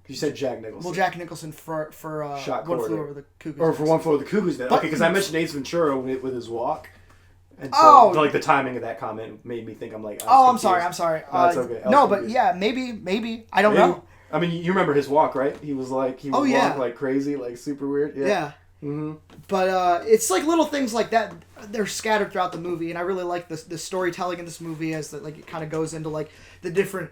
You said Jack Nicholson. Well, Jack Nicholson for Shot One Flew Corridor. Over the Cuckoo's Or Nest. for One Flew Over the Cuckoo's Nest. But- Okay, because I mentioned Ace Ventura with his walk. And so, like, the timing of that comment made me think I'm like, I'm sorry. No, it's okay. No, but yeah, maybe. I don't know. I mean, you remember his walk, right? He was like, he would walk like crazy, like super weird. Yeah. Mm-hmm. But it's like little things like that. They're scattered throughout the movie, and I really like the storytelling in this movie as that like it kind of goes into like the different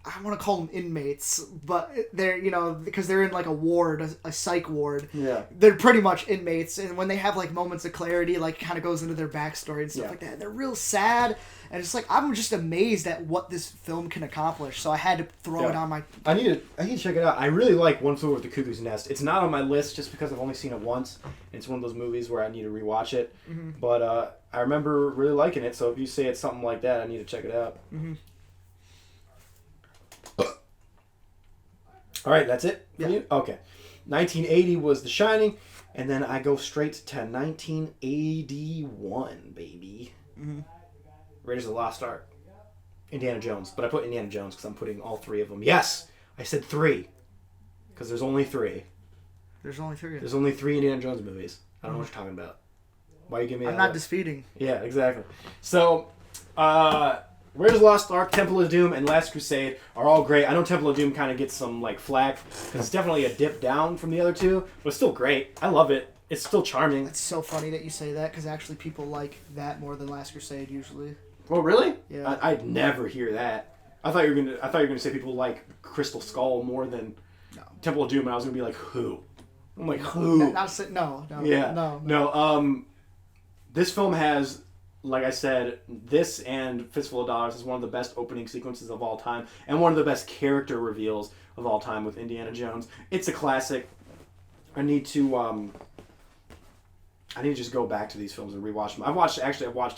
I want to call them inmates, but they're, because they're in like a ward, a psych ward. Yeah. They're pretty much inmates, and when they have like moments of clarity, like kind of goes into their backstory and stuff like that. They're real sad, and it's like I'm just amazed at what this film can accomplish. So I had to throw it on my. I need to check it out. I really like One Flew Over the Cuckoo's Nest. It's not on my list just because I've only seen it once. It's one of those movies where I need to rewatch it. Mm-hmm. But I remember really liking it. So if you say it's something like that, I need to check it out. Mm-hmm. All right, that's it for you? Okay. 1980 was The Shining, and then I go straight to 1981, baby. Mm-hmm. Raiders of the Lost Ark. Indiana Jones. But I put Indiana Jones because I'm putting all three of them. Yes! I said three. Because there's only three. There's only three. There's only three Indiana Jones movies. I don't know what you're talking about. Why are you giving me I'm not disputing. Yeah, exactly. So, Raiders of the Lost Ark, Temple of Doom, and Last Crusade are all great. I know Temple of Doom kind of gets some like flack because it's definitely a dip down from the other two, but it's still great. I love it. It's still charming. It's so funny that you say that because actually people like that more than Last Crusade usually. Oh, really? Yeah. I'd never hear that. I thought you were gonna say people like Crystal Skull more than Temple of Doom, and I was gonna be like, who? I'm like, who? No. This film has, like I said, this and Fistful of Dollars is one of the best opening sequences of all time, and one of the best character reveals of all time with Indiana Jones. It's a classic. I need to just go back to these films and rewatch them. I've watched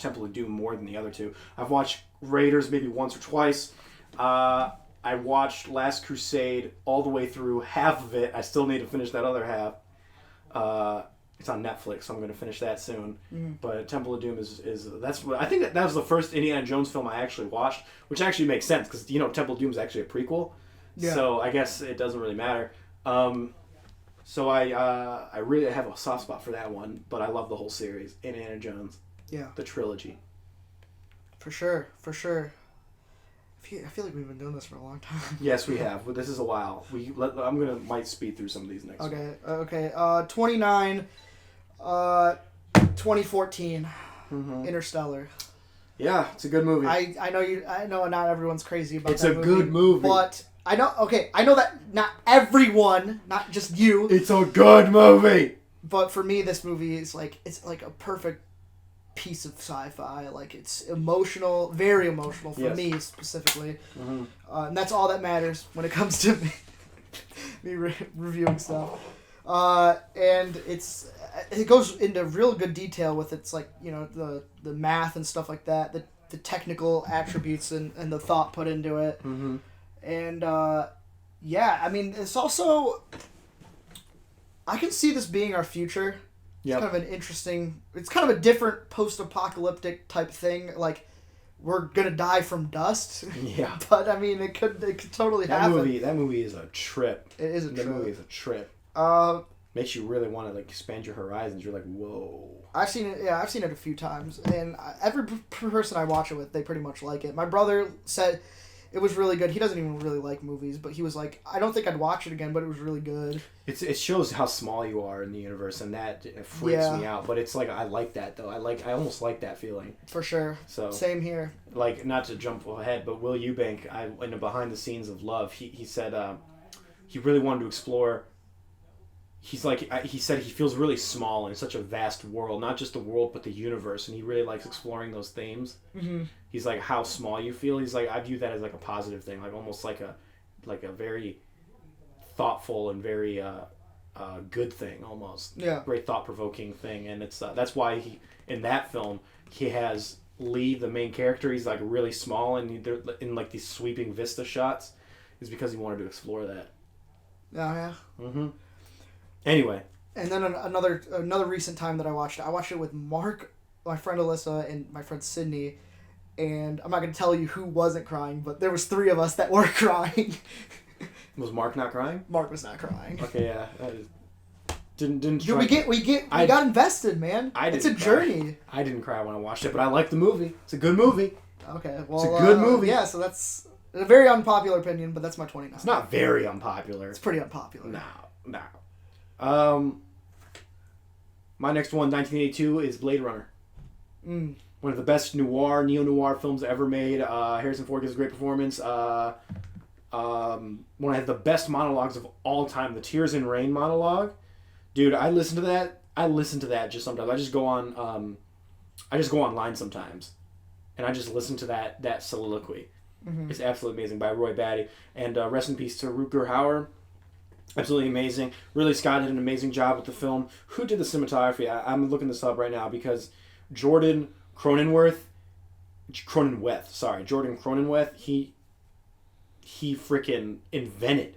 Temple of Doom more than the other two. I've watched Raiders maybe once or twice. I watched Last Crusade all the way through, half of it. I still need to finish that other half. It's on Netflix, so I'm going to finish that soon. Mm. But Temple of Doom I think that was the first Indiana Jones film I actually watched, which actually makes sense because Temple of Doom is actually a prequel. Yeah. So I guess it doesn't really matter. So I really have a soft spot for that one, but I love the whole series, Indiana Jones. Yeah. The trilogy. For sure. I feel like we've been doing this for a long time. Yes, we have. But this is a while. Might speed through some of these next ones. Okay. 29, 2014, Interstellar. Yeah, it's a good movie. I know not everyone's crazy about that movie. It's a good movie. But I know that not everyone, not just you. It's a good movie. But for me, this movie is it's like a perfect piece of sci-fi. Like, it's emotional, very emotional for Yes. me specifically. Mm-hmm. And that's all that matters when it comes to me reviewing stuff. And it goes into real good detail with its, like, you know, the math and stuff like that, the technical attributes and the thought put into it. Mm-hmm. And yeah, I mean, it's also, I can see this being our future. Yep. It's kind of an interesting, it's kind of a different post-apocalyptic type thing. Like, we're gonna die from dust. Yeah. But I mean, it could totally happen. That movie is a trip. It is a That trip. movie is a trip. Makes you really want to, like, expand your horizons. You're like, whoa. I've seen it. Yeah, I've seen it a few times, and every person I watch it with, they pretty much like it. My brother said it was really good. He doesn't even really like movies, but he was like, I don't think I'd watch it again, but it was really good. It shows how small you are in the universe, and that freaks me out. But it's like, I like that though. I almost like that feeling. For sure. So same here. Like, not to jump ahead, but Will Eubank, in the behind the scenes of Love, he said he really wanted to explore. He said he feels really small in such a vast world, not just the world but the universe, and he really likes exploring those themes. Mm-hmm. He's like, how small you feel. He's like, I view that as like a positive thing, like almost like a very thoughtful and very good thing, almost. Yeah. Very thought provoking thing, and it's that's why in that film he has Lee, the main character. He's like really small, and they're in like these sweeping vista shots, is because he wanted to explore that. Oh yeah. Mm-hmm. Anyway. And then another recent time that I watched it with Mark, my friend Alyssa, and my friend Sydney, and I'm not going to tell you who wasn't crying, but there was 3 of us that were crying. Was Mark not crying? Mark was not crying. Okay, yeah. Didn't Dude, we got invested, man. It's a journey. I didn't cry when I watched it, but I liked the movie. It's a good movie. Okay, well, it's a good movie. Yeah, so that's a very unpopular opinion, but that's my 29. It's not very unpopular. It's pretty unpopular. No. My next one, 1982, is Blade Runner. One of the best neo-noir films ever made. Harrison Ford gives a great performance. One of the best monologues of all time, the Tears in Rain monologue. Dude, I listen to that just sometimes. I just go online sometimes, and I just listen to that soliloquy. Mm-hmm. It's absolutely amazing, by Roy Batty. And rest in peace to Rutger Hauer. Absolutely amazing. Ridley Scott did an amazing job with the film. Who did the cinematography? I'm looking this up right now because Jordan Cronenweth, he freaking invented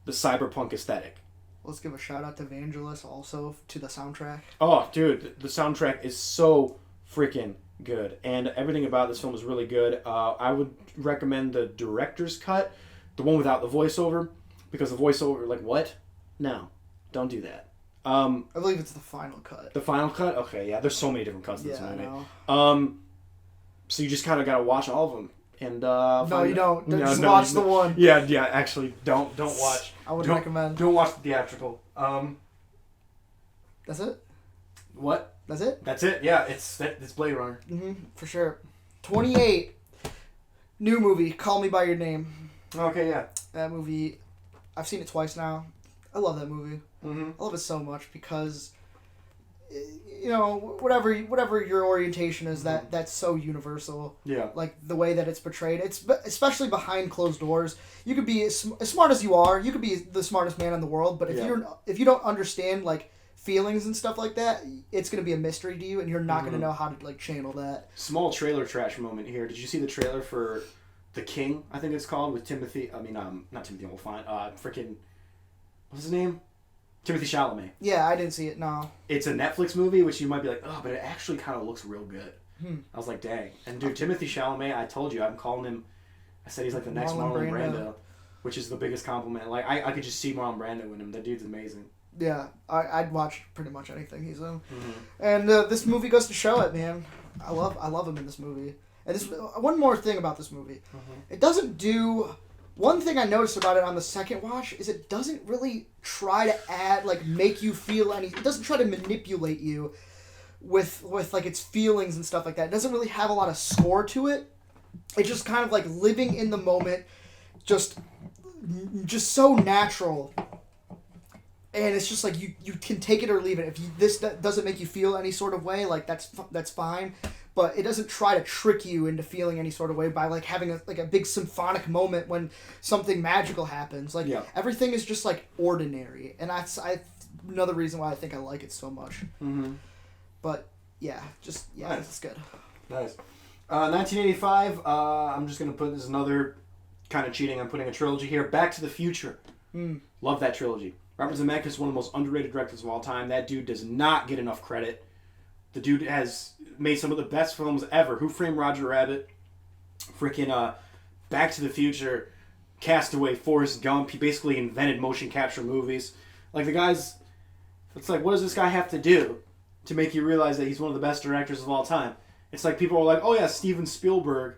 the cyberpunk aesthetic. Let's give a shout out to Vangelis also to the soundtrack. Oh, dude, the soundtrack is so freaking good, and everything about this film is really good. I would recommend the director's cut, the one without the voiceover, because the voiceover, like, what? No, don't do that. I believe it's the final cut. The final cut? Okay, yeah, there's so many different cuts in this movie. I know. So you just kind of got to watch all of them. And no, you don't. Just watch the one. Yeah, actually, don't watch. I would recommend. Don't watch the theatrical. That's it? What? That's it? That's it, yeah, it's Blade Runner. Mm-hmm, for sure. 28. New movie, Call Me By Your Name. Okay, yeah. That movie, I've seen it twice now. I love that movie. Mm-hmm. I love it so much because, you know, whatever your orientation is, that's so universal. Yeah. Like, the way that it's portrayed. It's especially behind closed doors. You could be as smart as you are. You could be the smartest man in the world. But if you don't understand, like, feelings and stuff like that, it's going to be a mystery to you, and you're not going to know how to, like, channel that. Small trailer trash moment here. Did you see the trailer for The King, I think it's called, with not Timothy Olyphant, freaking, what's his name? Timothy Chalamet. Yeah, I didn't see it, no. It's a Netflix movie, which you might be like, oh, but it actually kind of looks real good. I was like, dang. And dude, Timothy Chalamet, I told you, I'm calling him, I said he's like the next Marlon Brando, which is the biggest compliment. Like, I could just see Marlon Brando in him. That dude's amazing. Yeah, I'd watch pretty much anything he's in. Mm-hmm. And this movie goes to show it, man. I love him in this movie. And this one more thing about this movie. Mm-hmm. It doesn't do... One thing I noticed about it on the second watch is it doesn't really try to add, like, make you feel any... It doesn't try to manipulate you with like, its feelings and stuff like that. It doesn't really have a lot of score to it. It's just kind of, like, living in the moment, just so natural. And it's just like you can take it or leave it. If this doesn't make you feel any sort of way, like that's fine. But it doesn't try to trick you into feeling any sort of way by like having a big symphonic moment when something magical happens. Like everything is just like ordinary, and that's another reason why I think I like it so much. Mm-hmm. But nice. It's good. Nice. 1985. I'm just gonna put this another kind of cheating. I'm putting a trilogy here. Back to the Future. Love that trilogy. Robert Zemeckis is one of the most underrated directors of all time. That dude does not get enough credit. The dude has made some of the best films ever. Who Framed Roger Rabbit? Freaking Back to the Future, Castaway, Forrest Gump. He basically invented motion capture movies. Like the guy's, it's like, what does this guy have to do to make you realize that he's one of the best directors of all time? It's like people are like, oh yeah, Steven Spielberg,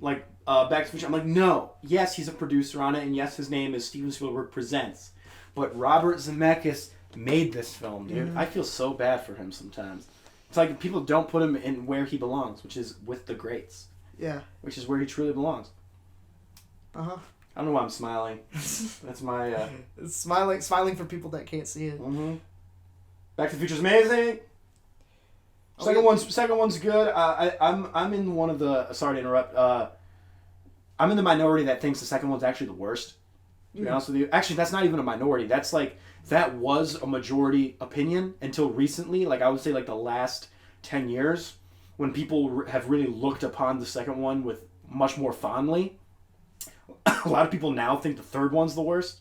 like Back to the Future. I'm like, no. Yes, he's a producer on it, and yes, his name is Steven Spielberg Presents. But Robert Zemeckis made this film, dude. Mm-hmm. I feel so bad for him sometimes. It's like people don't put him in where he belongs, which is with the greats. Yeah. Which is where he truly belongs. Uh-huh. I don't know why I'm smiling. That's my... Smiling for people that can't see it. Mm-hmm. Back to the Future's amazing. Second one's good. I'm in one of the... Sorry to interrupt. I'm in the minority that thinks the second one's actually the worst. To be honest with you. Actually, that's not even a minority. That's like... That was a majority opinion until recently. Like, I would say, like, the last 10 years, when people have really looked upon the second one with much more fondly. A lot of people now think the third one's the worst.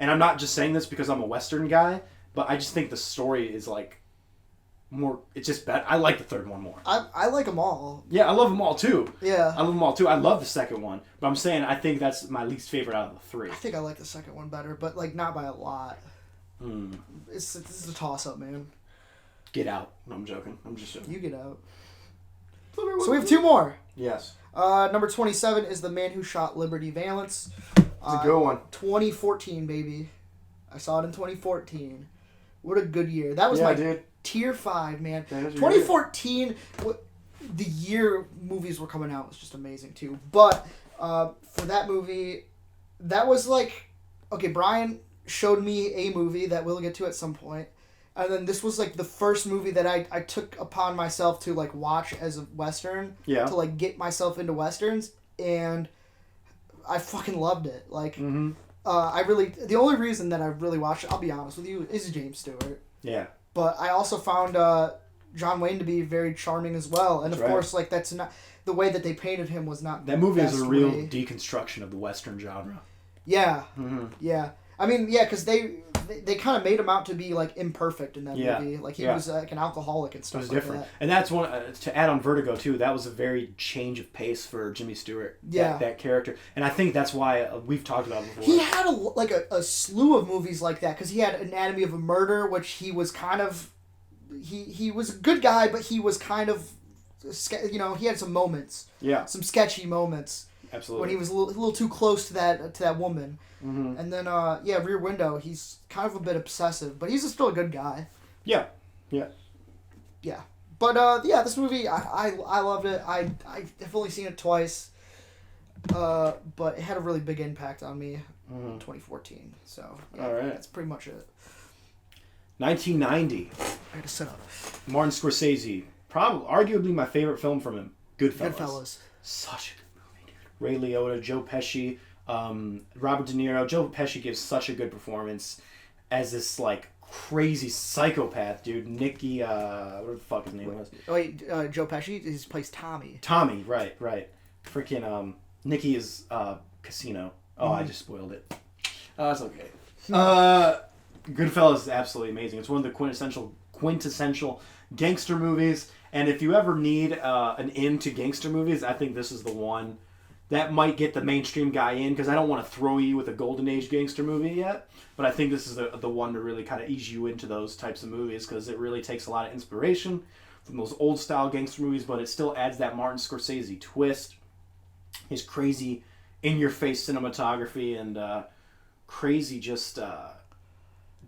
And I'm not just saying this because I'm a Western guy, but I just think the story is, like, more... It's just better. I like the third one more. I like them all. Yeah, I love them all, too. Yeah. I love them all, too. I love the second one. But I'm saying I think that's my least favorite out of the three. I think I like the second one better, but, like, not by a lot. This is a toss-up, man. Get Out. No, I'm joking. I'm just joking. You Get Out. So we have two more. Yes. Number 27 is The Man Who Shot Liberty Valance. It's a good one. 2014, baby. I saw it in 2014. What a good year. That was my tier 5, man. 2014, the year movies were coming out was just amazing, too. But for that movie, that was like... Okay, Brian showed me a movie that we'll get to at some point. And then this was like the first movie that I took upon myself to like watch as a Western. Yeah. To like get myself into Westerns. And I fucking loved it. Like, the only reason that I really watched it, I'll be honest with you, is James Stewart. Yeah. But I also found John Wayne to be very charming as well. And of course, like, that's not, the way that they painted him was not that movie is a real deconstruction of the Western genre. Yeah. Mm-hmm. Yeah. I mean, yeah, because they kind of made him out to be, like, imperfect in that movie. Like, he was, like, an alcoholic and stuff like different. That. And that's one, to add on Vertigo, too, that was a very change of pace for Jimmy Stewart. Yeah. That character. And I think that's why we've talked about it before. He had, a slew of movies like that, because he had Anatomy of a Murder, which he was kind of... He was a good guy, but he was kind of... You know, he had some moments. Yeah. Some sketchy moments. Absolutely. When he was a little too close to that woman. Mm-hmm. And then, Rear Window, he's kind of a bit obsessive, but he's still a good guy. Yeah. Yeah. Yeah. But, this movie, I loved it. I've only seen it twice, but it had a really big impact on me in 2014. So, all right. That's pretty much it. 1990. I had to set up. Martin Scorsese. Arguably my favorite film from him. Goodfellas. Such a good movie, dude. Ray Liotta, Joe Pesci, Robert De Niro. Joe Pesci gives such a good performance as this, like, crazy psychopath, dude. Nicky, what the fuck his name was? Wait, Joe Pesci? He plays Tommy. Tommy, right. Freaking, Nicky is, Casino. Oh, I just spoiled it. That's okay. Goodfellas is absolutely amazing. It's one of the quintessential gangster movies. And if you ever need an in to gangster movies, I think this is the one that might get the mainstream guy in, because I don't want to throw you with a golden age gangster movie yet, but I think this is the one to really kind of ease you into those types of movies, because it really takes a lot of inspiration from those old style gangster movies, but it still adds that Martin Scorsese twist, his crazy in your face cinematography, and crazy just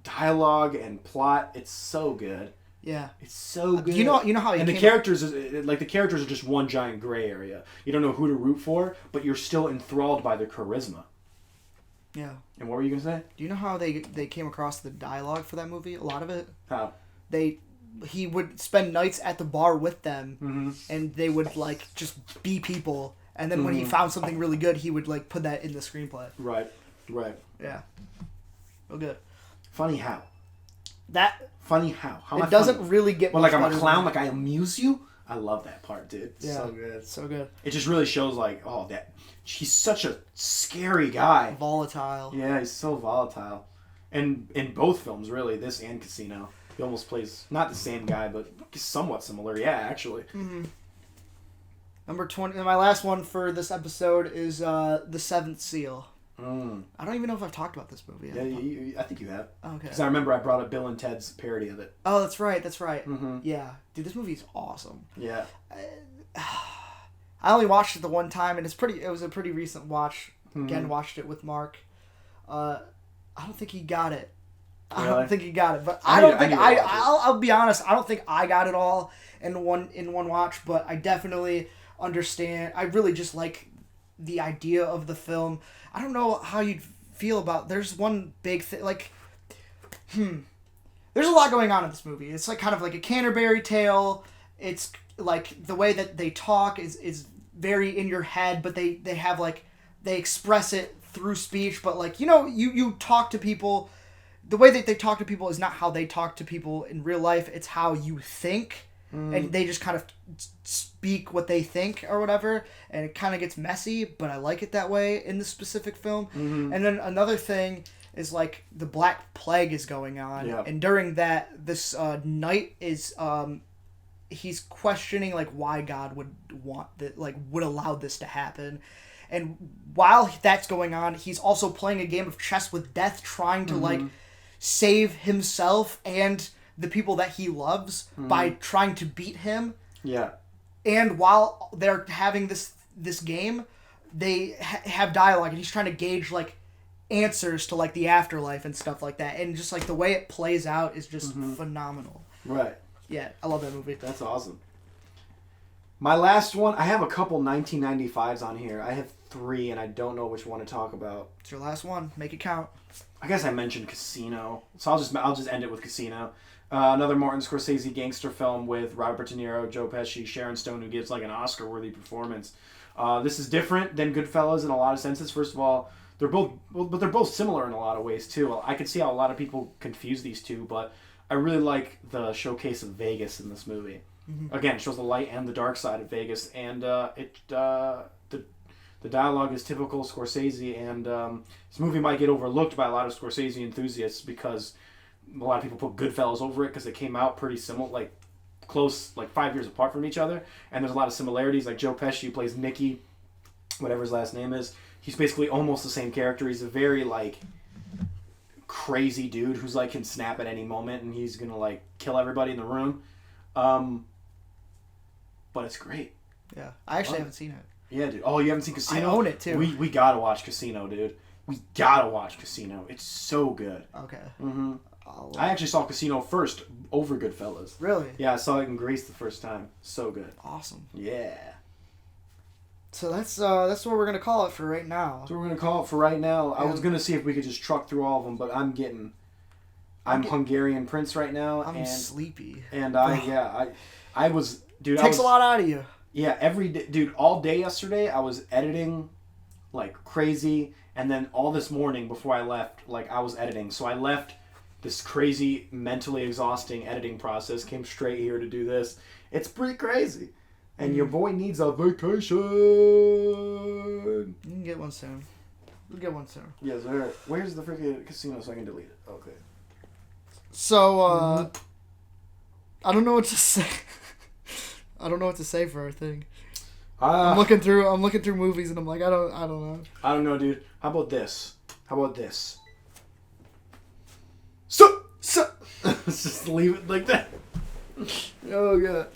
dialogue and plot. It's so good. Yeah, it's so good. You know how the characters are just one giant gray area. You don't know who to root for, but you're still enthralled by their charisma. Yeah. And what were you gonna say? Do you know how they came across the dialogue for that movie? A lot of it. How? He would spend nights at the bar with them, Mm-hmm. and they would like just be people. And then when he found something really good, he would like put that in the screenplay. Right. Yeah. Real good. Funny how? How How it doesn't really get. Well, like I'm much a better clown, than- like I amuse you. I love that part, dude. Yeah. So good. So good. It just really shows like, oh, that he's such a scary guy. Volatile. Yeah, he's so volatile. And in both films, really, this and Casino, he almost plays not the same guy, but somewhat similar. Yeah, actually. Mm-hmm. Number 20. My last one for this episode is The Seventh Seal. I don't even know if I've talked about this movie yet. Yeah, I think you have. Okay. Because I remember I brought up Bill and Ted's parody of it. Oh, that's right. Mm-hmm. Yeah. Dude, this movie's awesome. Yeah. I only watched it the one time, and it was a pretty recent watch. Mm-hmm. Again, watched it with Mark. I don't think he got it. I Really? don't think he got it, but I need to watch it. I'll be honest. I don't think I got it all in one watch, but I definitely understand. I really just like the idea of the film. I don't know how you'd feel about. There's one big thing There's a lot going on in this movie. It's like kind of like a Canterbury Tale. It's like the way that they talk is very in your head, but they have like they express it through speech. But like you talk to people. The way that they talk to people is not how they talk to people in real life. It's how you think. And they just kind of speak what they think or whatever. And it kind of gets messy, but I like it that way in this specific film. Mm-hmm. And then another thing is like the Black Plague is going on. Yeah. And during that, this knight is... he's questioning like why God would want that, like would allow this to happen. And while that's going on, he's also playing a game of chess with death, trying to like save himself and the people that he loves by trying to beat him. Yeah. And while they're having this game, they have dialogue, and he's trying to gauge like answers to like the afterlife and stuff like that. And just like the way it plays out is just phenomenal. Right. Yeah, I love that movie. That's awesome. My last one, I have a couple 1995s on here. I have 3, and I don't know which one to talk about. It's your last one. Make it count. I guess I mentioned Casino, so I'll just end it with Casino. Another Martin Scorsese gangster film with Robert De Niro, Joe Pesci, Sharon Stone, who gives like an Oscar-worthy performance. This is different than Goodfellas in a lot of senses. First of all, they're both similar in a lot of ways too. I can see how a lot of people confuse these two, but I really like the showcase of Vegas in this movie. Mm-hmm. Again, it shows the light and the dark side of Vegas, and the dialogue is typical Scorsese, and this movie might get overlooked by a lot of Scorsese enthusiasts because a lot of people put Goodfellas over it because they came out pretty similar, like close, like 5 years apart from each other, and there's a lot of similarities. Like Joe Pesci, who plays Nicky, whatever his last name is, he's basically almost the same character. He's a very like crazy dude who's like can snap at any moment, and he's gonna like kill everybody in the room. But it's great. Yeah, I actually haven't seen it. Yeah, dude. Oh, you haven't seen Casino? I own it too. We gotta watch Casino, dude. We gotta watch Casino. It's so good. Okay. Mm-hmm. I actually saw Casino first over Goodfellas. Really? Yeah, I saw it in Greece the first time. So good. Awesome. Yeah. So that's what we're gonna call it for right now. That's what we're gonna call it for right now. I Yeah. was gonna see if we could just truck through all of them, but I'm Hungarian Prince right now. I'm and sleepy. And I was, dude. Takes a lot out of you. Yeah, every day, dude. All day yesterday, I was editing like crazy, and then all this morning before I left, like I was editing. So I left this crazy, mentally exhausting editing process, came straight here to do this. It's pretty crazy, and your boy needs a vacation. You can get one soon. We'll get one soon. Yes, sir. Where's the freaking casino so I can delete it? Okay. So I don't know what to say. I don't know what to say for our thing. I'm looking through movies and I'm like, I don't know. I don't know, dude. How about this? So. Let's just leave it like that. Oh god.